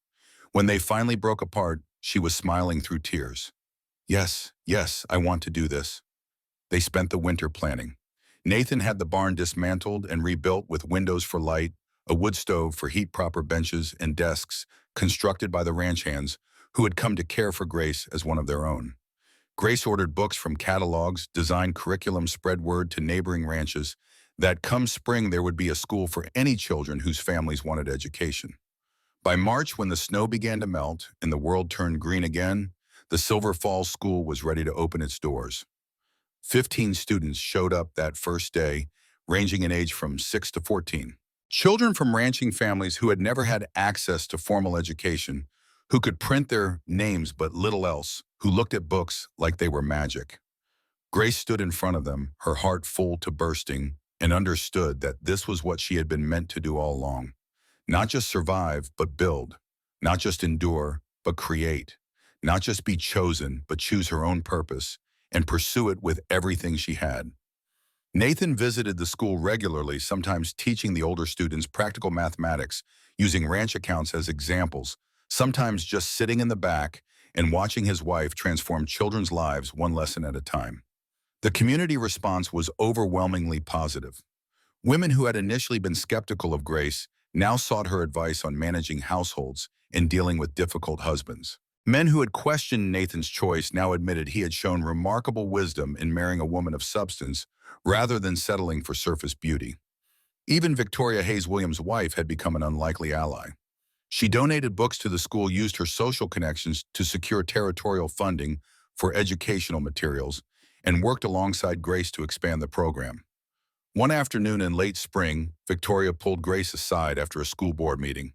When they finally broke apart, she was smiling through tears. "Yes, yes, I want to do this." They spent the winter planning. Nathan had the barn dismantled and rebuilt with windows for light, a wood stove for heat-proper benches and desks constructed by the ranch hands who had come to care for Grace as one of their own. Grace ordered books from catalogs, designed curriculum, spread word to neighboring ranches that come spring there would be a school for any children whose families wanted education. By March, when the snow began to melt and the world turned green again, the Silver Falls School was ready to open its doors. 15 students showed up that first day, ranging in age from 6 to 14. Children from ranching families who had never had access to formal education, who could print their names but little else, who looked at books like they were magic. Grace stood in front of them, her heart full to bursting, and understood that this was what she had been meant to do all along. Not just survive, but build. Not just endure, but create. Not just be chosen, but choose her own purpose and pursue it with everything she had. Nathan visited the school regularly, sometimes teaching the older students practical mathematics, using ranch accounts as examples, sometimes just sitting in the back and watching his wife transform children's lives one lesson at a time. The community response was overwhelmingly positive. Women who had initially been skeptical of Grace now sought her advice on managing households and dealing with difficult husbands. Men who had questioned Nathan's choice now admitted he had shown remarkable wisdom in marrying a woman of substance rather than settling for surface beauty. Even Victoria Hayes Williams' wife had become an unlikely ally. She donated books to the school, used her social connections to secure territorial funding for educational materials, and worked alongside Grace to expand the program. One afternoon in late spring, Victoria pulled Grace aside after a school board meeting.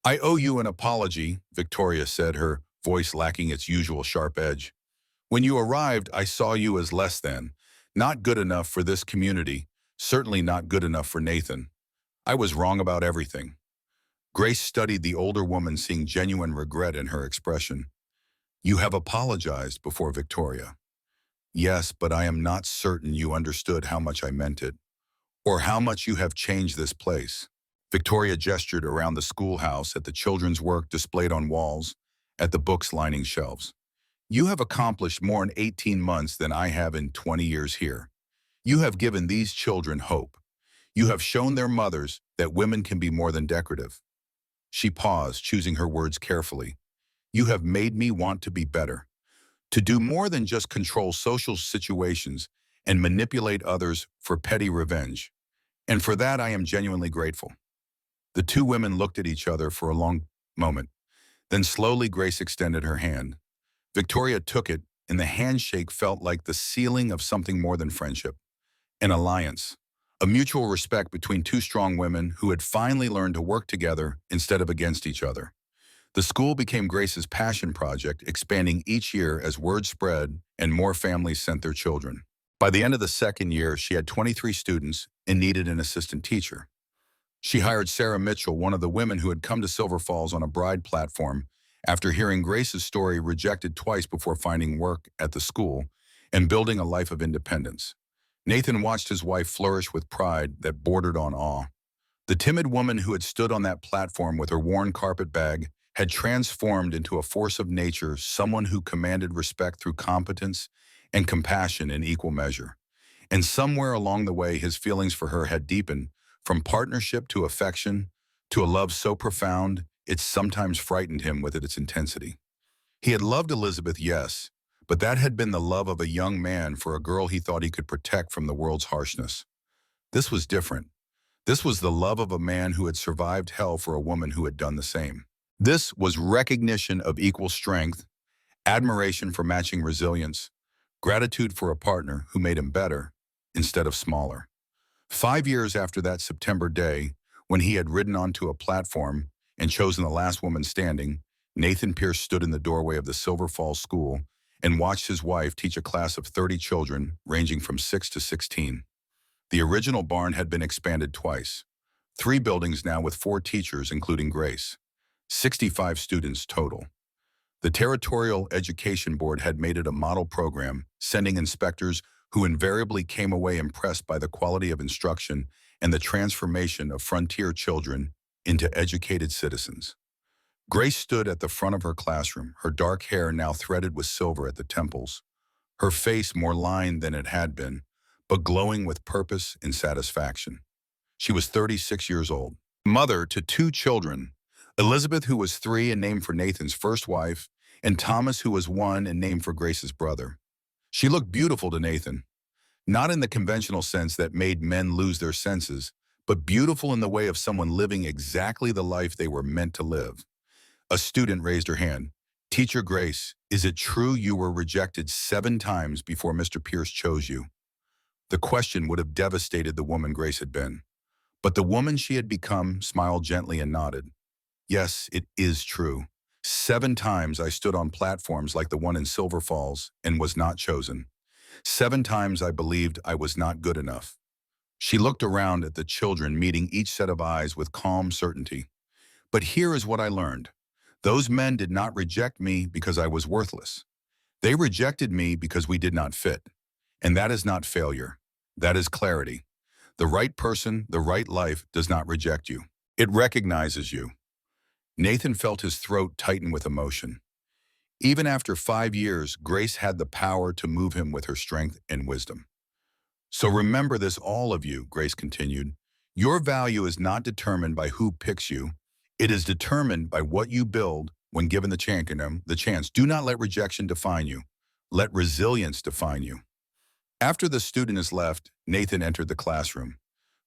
"I owe you an apology," Victoria said, her voice lacking its usual sharp edge. "When you arrived, I saw you as less than, not good enough for this community, certainly not good enough for Nathan. I was wrong about everything." Grace studied the older woman, seeing genuine regret in her expression. "You have apologized before Victoria." "Yes, but I am not certain you understood how much I meant it, or how much you have changed this place." Victoria gestured around the schoolhouse, at the children's work displayed on walls, at the books lining shelves. "You have accomplished more in 18 months than I have in 20 years here. You have given these children hope. You have shown their mothers that women can be more than decorative." She paused, choosing her words carefully. "You have made me want to be better, to do more than just control social situations and manipulate others for petty revenge. And for that, I am genuinely grateful." The two women looked at each other for a long moment. Then slowly Grace extended her hand. Victoria took it, and the handshake felt like the sealing of something more than friendship. An alliance. A mutual respect between two strong women who had finally learned to work together instead of against each other. The school became Grace's passion project, expanding each year as word spread and more families sent their children. By the end of the second year, she had 23 students and needed an assistant teacher. She hired Sarah Mitchell, one of the women who had come to Silver Falls on a bride platform after hearing Grace's story, rejected twice before finding work at the school and building a life of independence. Nathan watched his wife flourish with pride that bordered on awe. The timid woman who had stood on that platform with her worn carpet bag had transformed into a force of nature, someone who commanded respect through competence and compassion in equal measure. And somewhere along the way, his feelings for her had deepened, from partnership to affection, to a love so profound it sometimes frightened him with its intensity. He had loved Elizabeth, yes, but that had been the love of a young man for a girl he thought he could protect from the world's harshness. This was different. This was the love of a man who had survived hell for a woman who had done the same. This was recognition of equal strength, admiration for matching resilience, gratitude for a partner who made him better instead of smaller. 5 years after that September day, when he had ridden onto a platform and chosen the last woman standing, Nathan Pierce stood in the doorway of the Silver Falls School and watched his wife teach a class of 30 children ranging from 6 to 16. The original barn had been expanded twice. 3 buildings now with 4 teachers, including Grace. 65 students total. The Territorial Education Board had made it a model program, sending inspectors who invariably came away impressed by the quality of instruction and the transformation of frontier children into educated citizens. Grace stood at the front of her classroom, her dark hair now threaded with silver at the temples, her face more lined than it had been, but glowing with purpose and satisfaction. She was 36 years old, mother to 2 children, Elizabeth, who was 3 and named for Nathan's first wife, and Thomas, who was one and named for Grace's brother. She looked beautiful to Nathan, not in the conventional sense that made men lose their senses, but beautiful in the way of someone living exactly the life they were meant to live. A student raised her hand. "Teacher Grace, is it true you were rejected 7 times before Mr. Pierce chose you?" The question would have devastated the woman Grace had been. But the woman she had become smiled gently and nodded. "Yes, it is true. 7 times I stood on platforms like the one in Silver Falls and was not chosen. 7 times I believed I was not good enough." She looked around at the children, meeting each set of eyes with calm certainty. "But here is what I learned. Those men did not reject me because I was worthless. They rejected me because we did not fit. And that is not failure. That is clarity. The right person, the right life does not reject you. It recognizes you." Nathan felt his throat tighten with emotion. Even after 5 years, Grace had the power to move him with her strength and wisdom. "So remember this, all of you," Grace continued. "Your value is not determined by who picks you. It is determined by what you build when given the chance. Do not let rejection define you. Let resilience define you." After the student is left, Nathan entered the classroom.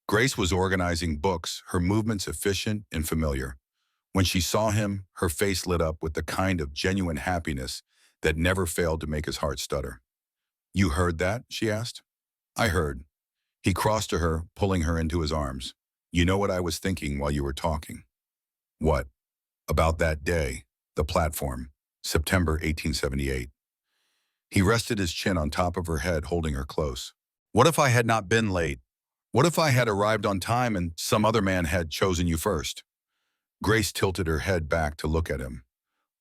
Grace was organizing books, her movements efficient and familiar. When she saw him, her face lit up with the kind of genuine happiness that never failed to make his heart stutter. "You heard that?" she asked. "I heard." He crossed to her, pulling her into his arms. "You know what I was thinking while you were talking?" "What?" "About that day, the platform, September 1878. He rested his chin on top of her head, holding her close. "What if I had not been late? What if I had arrived on time and some other man had chosen you first?" Grace tilted her head back to look at him.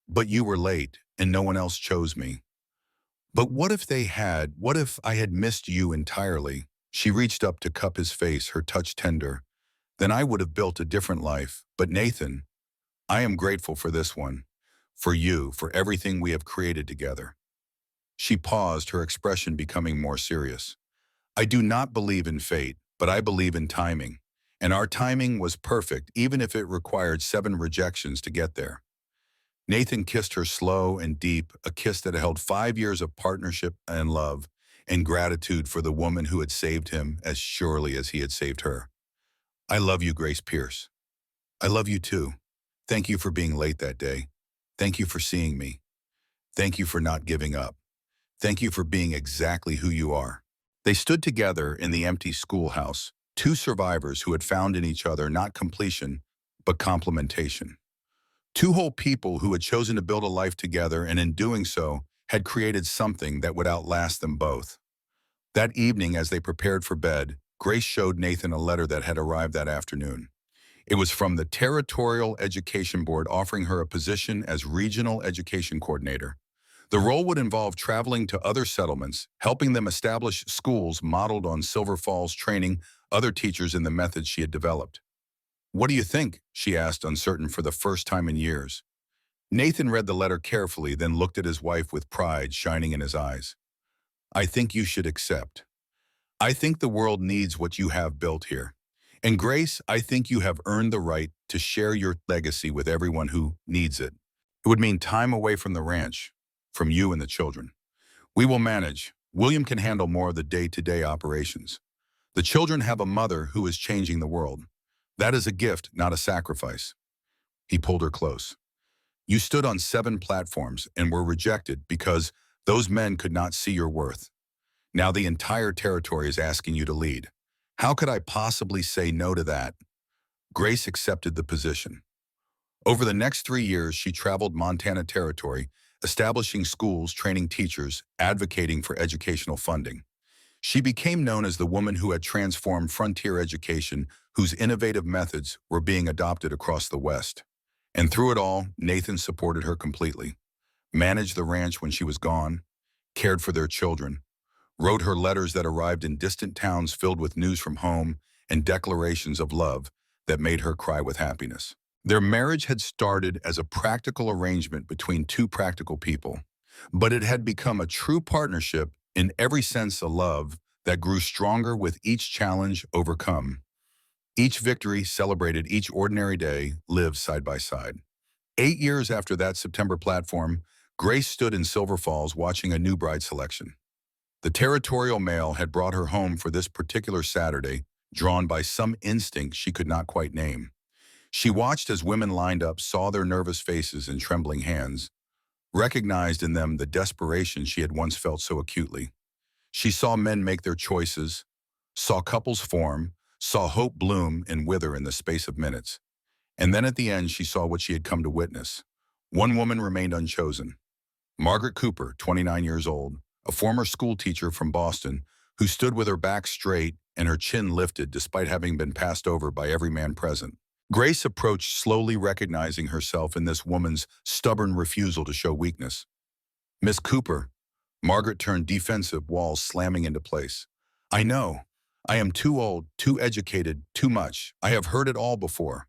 "But you were late, and no one else chose me." "But what if they had? What if I had missed you entirely?" She reached up to cup his face, her touch tender. "Then I would have built a different life. But Nathan, I am grateful for this one. For you, for everything we have created together." She paused, her expression becoming more serious. "I do not believe in fate, but I believe in timing. And our timing was perfect, even if it required 7 rejections to get there." Nathan kissed her slow and deep, a kiss that held 5 years of partnership and love, and gratitude for the woman who had saved him as surely as he had saved her. "I love you, Grace Pierce. I love you too. Thank you for being late that day. Thank you for seeing me. Thank you for not giving up. Thank you for being exactly who you are." They stood together in the empty schoolhouse, 2 survivors who had found in each other not completion, but complementation. 2 whole people who had chosen to build a life together and in doing so had created something that would outlast them both. That evening, as they prepared for bed, Grace showed Nathan a letter that had arrived that afternoon. It was from the Territorial Education Board offering her a position as Regional Education Coordinator. The role would involve traveling to other settlements, helping them establish schools modeled on Silver Falls, training other teachers in the methods she had developed. "What do you think?" she asked, uncertain for the first time in years. Nathan read the letter carefully, then looked at his wife with pride shining in his eyes. "I think you should accept. I think the world needs what you have built here. And Grace, I think you have earned the right to share your legacy with everyone who needs it. It would mean time away from the ranch, from you and the children. We will manage. William can handle more of the day-to-day operations. The children have a mother who is changing the world. That is a gift, not a sacrifice." He pulled her close. "You stood on 7 platforms and were rejected because those men could not see your worth. Now the entire territory is asking you to lead. How could I possibly say no to that?" Grace accepted the position. Over the next 3 years, she traveled Montana Territory, establishing schools, training teachers, advocating for educational funding. She became known as the woman who had transformed frontier education, whose innovative methods were being adopted across the West. And through it all, Nathan supported her completely, managed the ranch when she was gone, cared for their children, wrote her letters that arrived in distant towns filled with news from home and declarations of love that made her cry with happiness. Their marriage had started as a practical arrangement between 2 practical people, but it had become a true partnership in every sense, a love that grew stronger with each challenge overcome. Each victory celebrated, each ordinary day lived side by side. 8 years after that September platform, Grace stood in Silver Falls watching a new bride selection. The territorial male had brought her home for this particular Saturday, drawn by some instinct she could not quite name. She watched as women lined up, saw their nervous faces and trembling hands, recognized in them the desperation she had once felt so acutely. She saw men make their choices, saw couples form, saw hope bloom and wither in the space of minutes. And then at the end, she saw what she had come to witness. One woman remained unchosen. Margaret Cooper, 29 years old, a former school teacher from Boston, who stood with her back straight and her chin lifted despite having been passed over by every man present. Grace approached, slowly recognizing herself in this woman's stubborn refusal to show weakness. "Miss Cooper," Margaret turned defensive, walls slamming into place. "I know. I am too old, too educated, too much. I have heard it all before."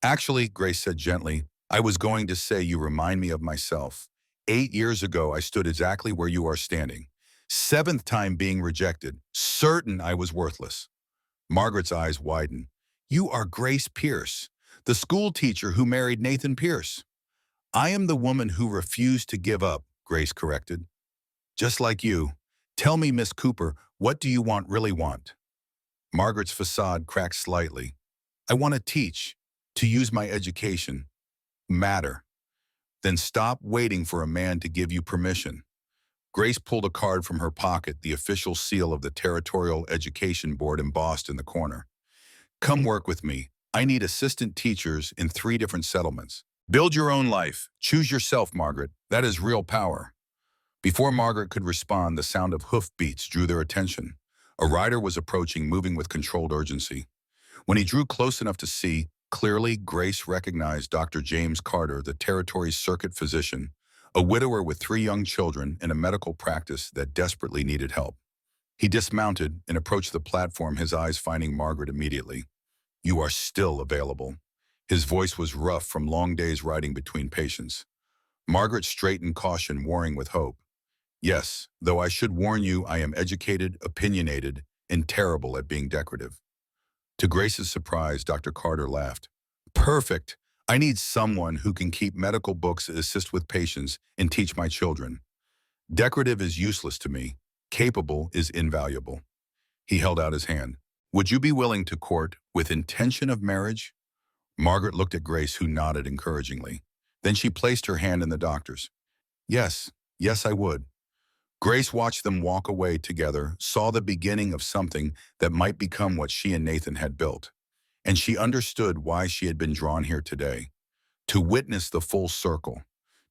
"Actually," Grace said gently, "I was going to say you remind me of myself. 8 years ago, I stood exactly where you are standing. Seventh time being rejected, certain I was worthless." Margaret's eyes widened. "You are Grace Pierce, the school teacher who married Nathan Pierce." "I am the woman who refused to give up," Grace corrected. "Just like you. Tell me, Miss Cooper, what do you really want?" Margaret's facade cracked slightly. "I want to teach, to use my education. Matter." "Then stop waiting for a man to give you permission." Grace pulled a card from her pocket, the official seal of the Territorial Education Board embossed in the corner. "Come work with me. I need assistant teachers in 3 different settlements. Build your own life. Choose yourself, Margaret. That is real power." Before Margaret could respond, the sound of hoofbeats drew their attention. A rider was approaching, moving with controlled urgency. When he drew close enough to see clearly, Grace recognized Dr. James Carter, the territory's circuit physician, a widower with 3 young children in a medical practice that desperately needed help. He dismounted and approached the platform, his eyes finding Margaret immediately. "You are still available." His voice was rough from long days riding between patients. Margaret straightened, caution warring with hope. "Yes, though I should warn you, I am educated, opinionated, and terrible at being decorative." To Grace's surprise, Dr. Carter laughed. "Perfect. I need someone who can keep medical books, assist with patients, and teach my children. Decorative is useless to me. Capable is invaluable." He held out his hand. "Would you be willing to court with intention of marriage?" Margaret looked at Grace, who nodded encouragingly. Then she placed her hand in the doctor's. "Yes, yes, I would." Grace watched them walk away together, saw the beginning of something that might become what she and Nathan had built. And she understood why she had been drawn here today. To witness the full circle.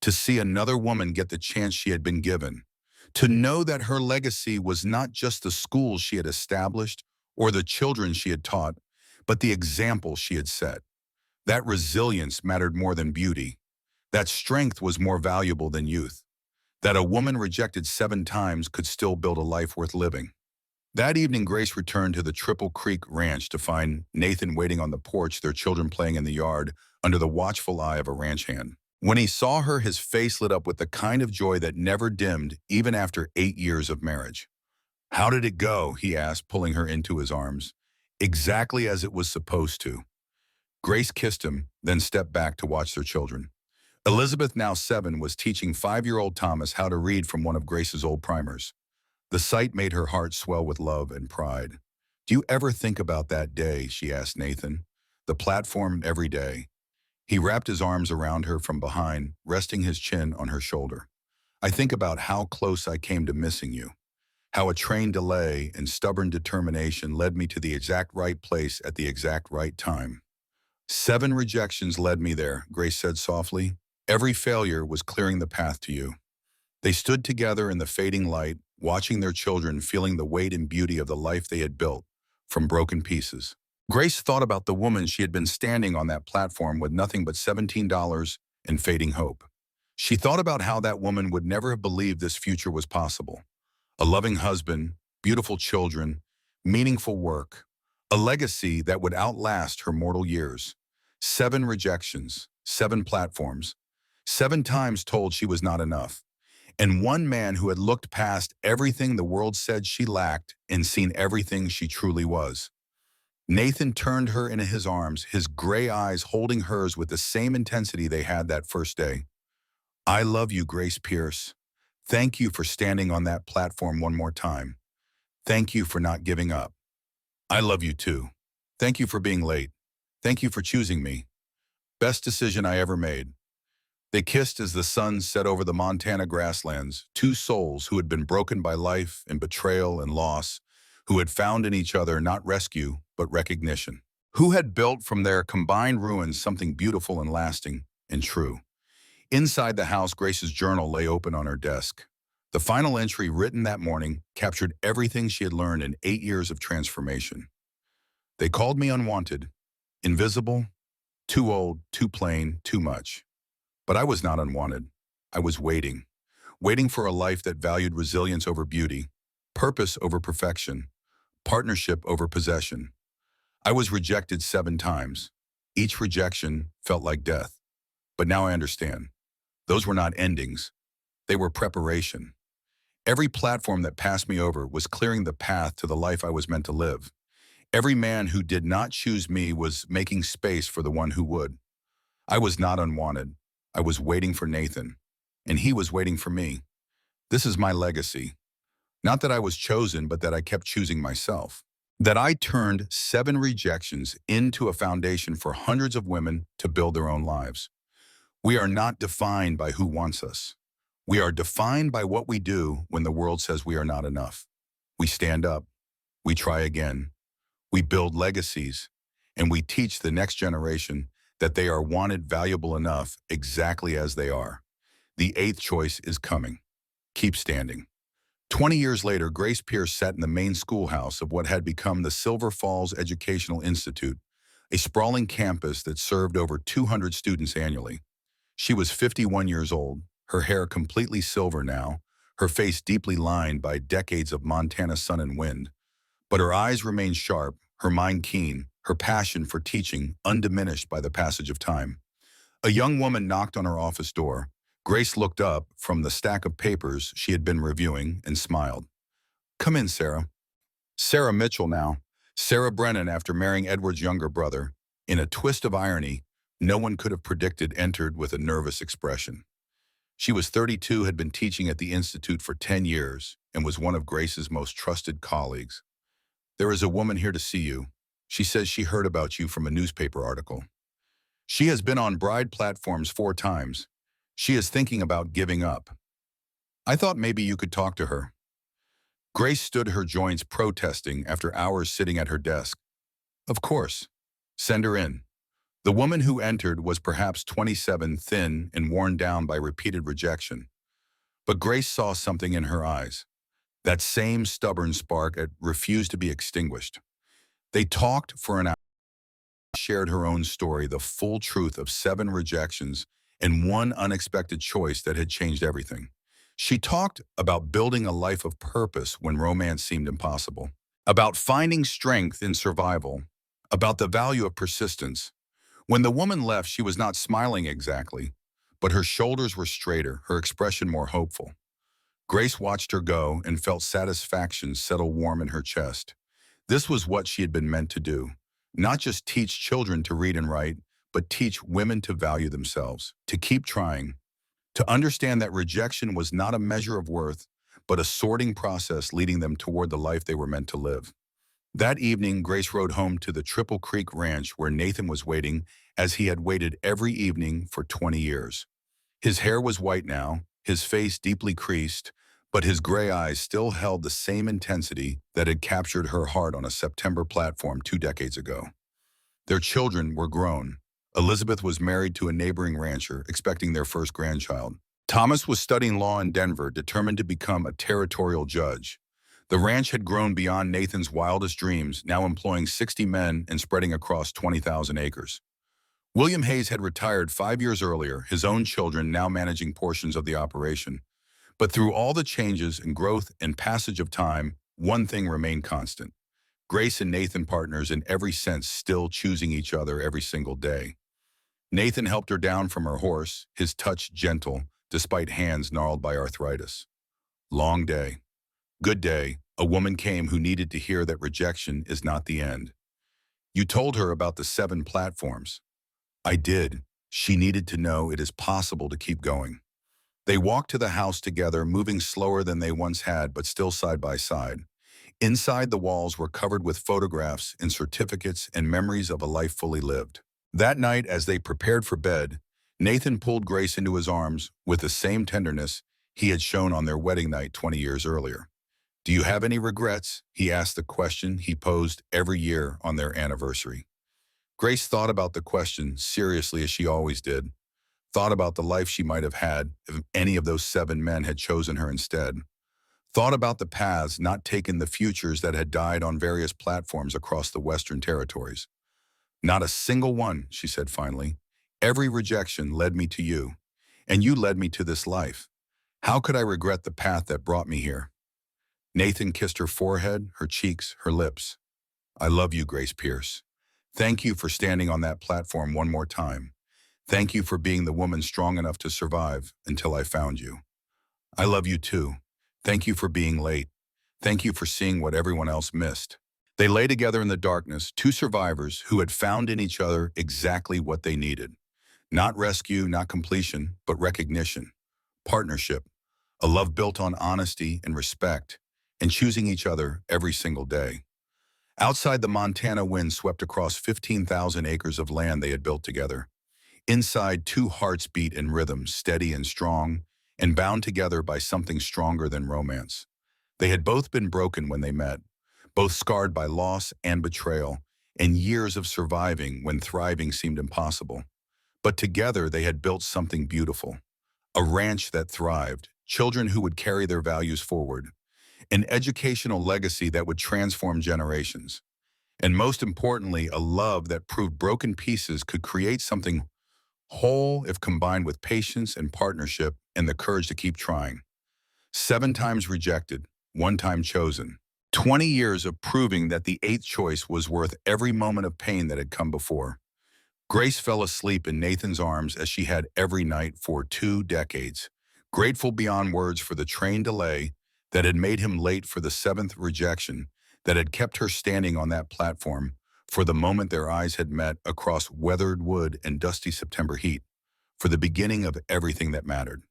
To see another woman get the chance she had been given. To know that her legacy was not just the schools she had established or the children she had taught, but the example she had set. That resilience mattered more than beauty. That strength was more valuable than youth. That a woman rejected 7 times could still build a life worth living. That evening, Grace returned to the Triple Creek Ranch to find Nathan waiting on the porch, their children playing in the yard, under the watchful eye of a ranch hand. When he saw her, his face lit up with the kind of joy that never dimmed, even after 8 years of marriage. "How did it go?" he asked, pulling her into his arms. "Exactly as it was supposed to." Grace kissed him, then stepped back to watch their children. Elizabeth, now 7, was teaching 5-year-old Thomas how to read from one of Grace's old primers. The sight made her heart swell with love and pride. "Do you ever think about that day?" she asked Nathan. "The platform every day." He wrapped his arms around her from behind, resting his chin on her shoulder. "I think about how close I came to missing you. How a train delay and stubborn determination led me to the exact right place at the exact right time." 7 rejections led me there, Grace said softly. "Every failure was clearing the path to you." They stood together in the fading light, watching their children, feeling the weight and beauty of the life they had built from broken pieces. Grace thought about the woman she had been standing on that platform with nothing but $17 and fading hope. She thought about how that woman would never have believed this future was possible. A loving husband, beautiful children, meaningful work, a legacy that would outlast her mortal years. 7 rejections, 7 platforms, 7 times told she was not enough. And one man who had looked past everything the world said she lacked and seen everything she truly was. Nathan turned her into his arms, his gray eyes holding hers with the same intensity they had that first day. I love you, Grace Pierce. Thank you for standing on that platform one more time. Thank you for not giving up. I love you too. Thank you for being late. Thank you for choosing me. Best decision I ever made. They kissed as the sun set over the Montana grasslands, two souls who had been broken by life and betrayal and loss, who had found in each other not rescue, but recognition, who had built from their combined ruins something beautiful and lasting and true. Inside the house, Grace's journal lay open on her desk. The final entry written that morning captured everything she had learned in 8 years of transformation. They called me unwanted, invisible, too old, too plain, too much. But I was not unwanted. I was waiting for a life that valued resilience over beauty, purpose over perfection, partnership over possession. I was rejected 7 times. Each rejection felt like death. But now I understand. Those were not endings. They were preparation. Every platform that passed me over was clearing the path to the life I was meant to live. Every man who did not choose me was making space for the one who would. I was not unwanted. I was waiting for Nathan, and he was waiting for me. This is my legacy. Not that I was chosen, but that I kept choosing myself. That I turned 7 rejections into a foundation for hundreds of women to build their own lives. We are not defined by who wants us. We are defined by what we do when the world says we are not enough. We stand up. We try again. We build legacies. And we teach the next generation that they are wanted, valuable enough exactly as they are. The 8th choice is coming. Keep standing. 20 years later, Grace Pierce sat in the main schoolhouse of what had become the Silver Falls Educational Institute, a sprawling campus that served over 200 students annually. She was 51 years old, her hair completely silver now, her face deeply lined by decades of Montana sun and wind. But her eyes remained sharp, her mind keen, her passion for teaching undiminished by the passage of time. A young woman knocked on her office door. Grace looked up from the stack of papers she had been reviewing and smiled. "Come in, Sarah." Sarah Mitchell now. Sarah Brennan, after marrying Edward's younger brother. In a twist of irony, no one could have predicted, entered with a nervous expression. She was 32, had been teaching at the Institute for 10 years, and was one of Grace's most trusted colleagues. "There is a woman here to see you. She says she heard about you from a newspaper article. She has been on bride platforms 4 times. She is thinking about giving up. I thought maybe you could talk to her." Grace stood her joints protesting after hours sitting at her desk. "Of course. Send her in." The woman who entered was perhaps 27, thin and worn down by repeated rejection. But Grace saw something in her eyes. That same stubborn spark that refused to be extinguished. They talked for an hour, shared her own story, the full truth of 7 rejections and 1 unexpected choice that had changed everything. She talked about building a life of purpose when romance seemed impossible, about finding strength in survival, about the value of persistence. When the woman left, she was not smiling exactly, but her shoulders were straighter, her expression more hopeful. Grace watched her go and felt satisfaction settle warm in her chest. This was what she had been meant to do. Not just teach children to read and write, but teach women to value themselves, to keep trying, to understand that rejection was not a measure of worth, but a sorting process leading them toward the life they were meant to live. That evening, Grace rode home to the Triple Creek Ranch where Nathan was waiting, as he had waited every evening for 20 years. His hair was white now, his face deeply creased, but his gray eyes still held the same intensity that had captured her heart on a September platform 2 decades ago. Their children were grown. Elizabeth was married to a neighboring rancher, expecting their first grandchild. Thomas was studying law in Denver, determined to become a territorial judge. The ranch had grown beyond Nathan's wildest dreams, now employing 60 men and spreading across 20,000 acres. William Hayes had retired 5 years earlier, his own children now managing portions of the operation. But through all the changes and growth and passage of time, one thing remained constant. Grace and Nathan, partners in every sense, still choosing each other every single day. Nathan helped her down from her horse, his touch gentle, despite hands gnarled by arthritis. Long day. Good day. A woman came who needed to hear that rejection is not the end. "You told her about the 7 platforms." "I did. She needed to know it is possible to keep going." They walked to the house together, moving slower than they once had, but still side by side. Inside, the walls were covered with photographs and certificates and memories of a life fully lived. That night, as they prepared for bed, Nathan pulled Grace into his arms with the same tenderness he had shown on their wedding night 20 years earlier. "Do you have any regrets?" he asked, the question he posed every year on their anniversary. Grace thought about the question seriously, as she always did, thought about the life she might have had if any of those 7 men had chosen her instead, thought about the paths not taken, the futures that had died on various platforms across the Western territories. "Not a single one," she said finally. "Every rejection led me to you, and you led me to this life. How could I regret the path that brought me here?" Nathan kissed her forehead, her cheeks, her lips. "I love you, Grace Pierce. Thank you for standing on that platform one more time. Thank you for being the woman strong enough to survive until I found you. I love you too. Thank you for being late. Thank you for seeing what everyone else missed." They lay together in the darkness, two survivors who had found in each other exactly what they needed. Not rescue, not completion, but recognition, partnership, a love built on honesty and respect, and choosing each other every single day. Outside, the Montana wind swept across 15,000 acres of land they had built together. Inside, two hearts beat in rhythm, steady and strong, and bound together by something stronger than romance. They had both been broken when they met, both scarred by loss and betrayal, and years of surviving when thriving seemed impossible. But together they had built something beautiful, a ranch that thrived, children who would carry their values forward, an educational legacy that would transform generations, and most importantly, a love that proved broken pieces could create something whole if combined with patience and partnership and the courage to keep trying. 7 times rejected, 1 time chosen. 20 years of proving that the 8th choice was worth every moment of pain that had come before. Grace fell asleep in Nathan's arms as she had every night for 2 decades, grateful beyond words for the train delay that had made him late, for the 7th rejection that had kept her standing on that platform, for the moment their eyes had met across weathered wood and dusty September heat, for the beginning of everything that mattered.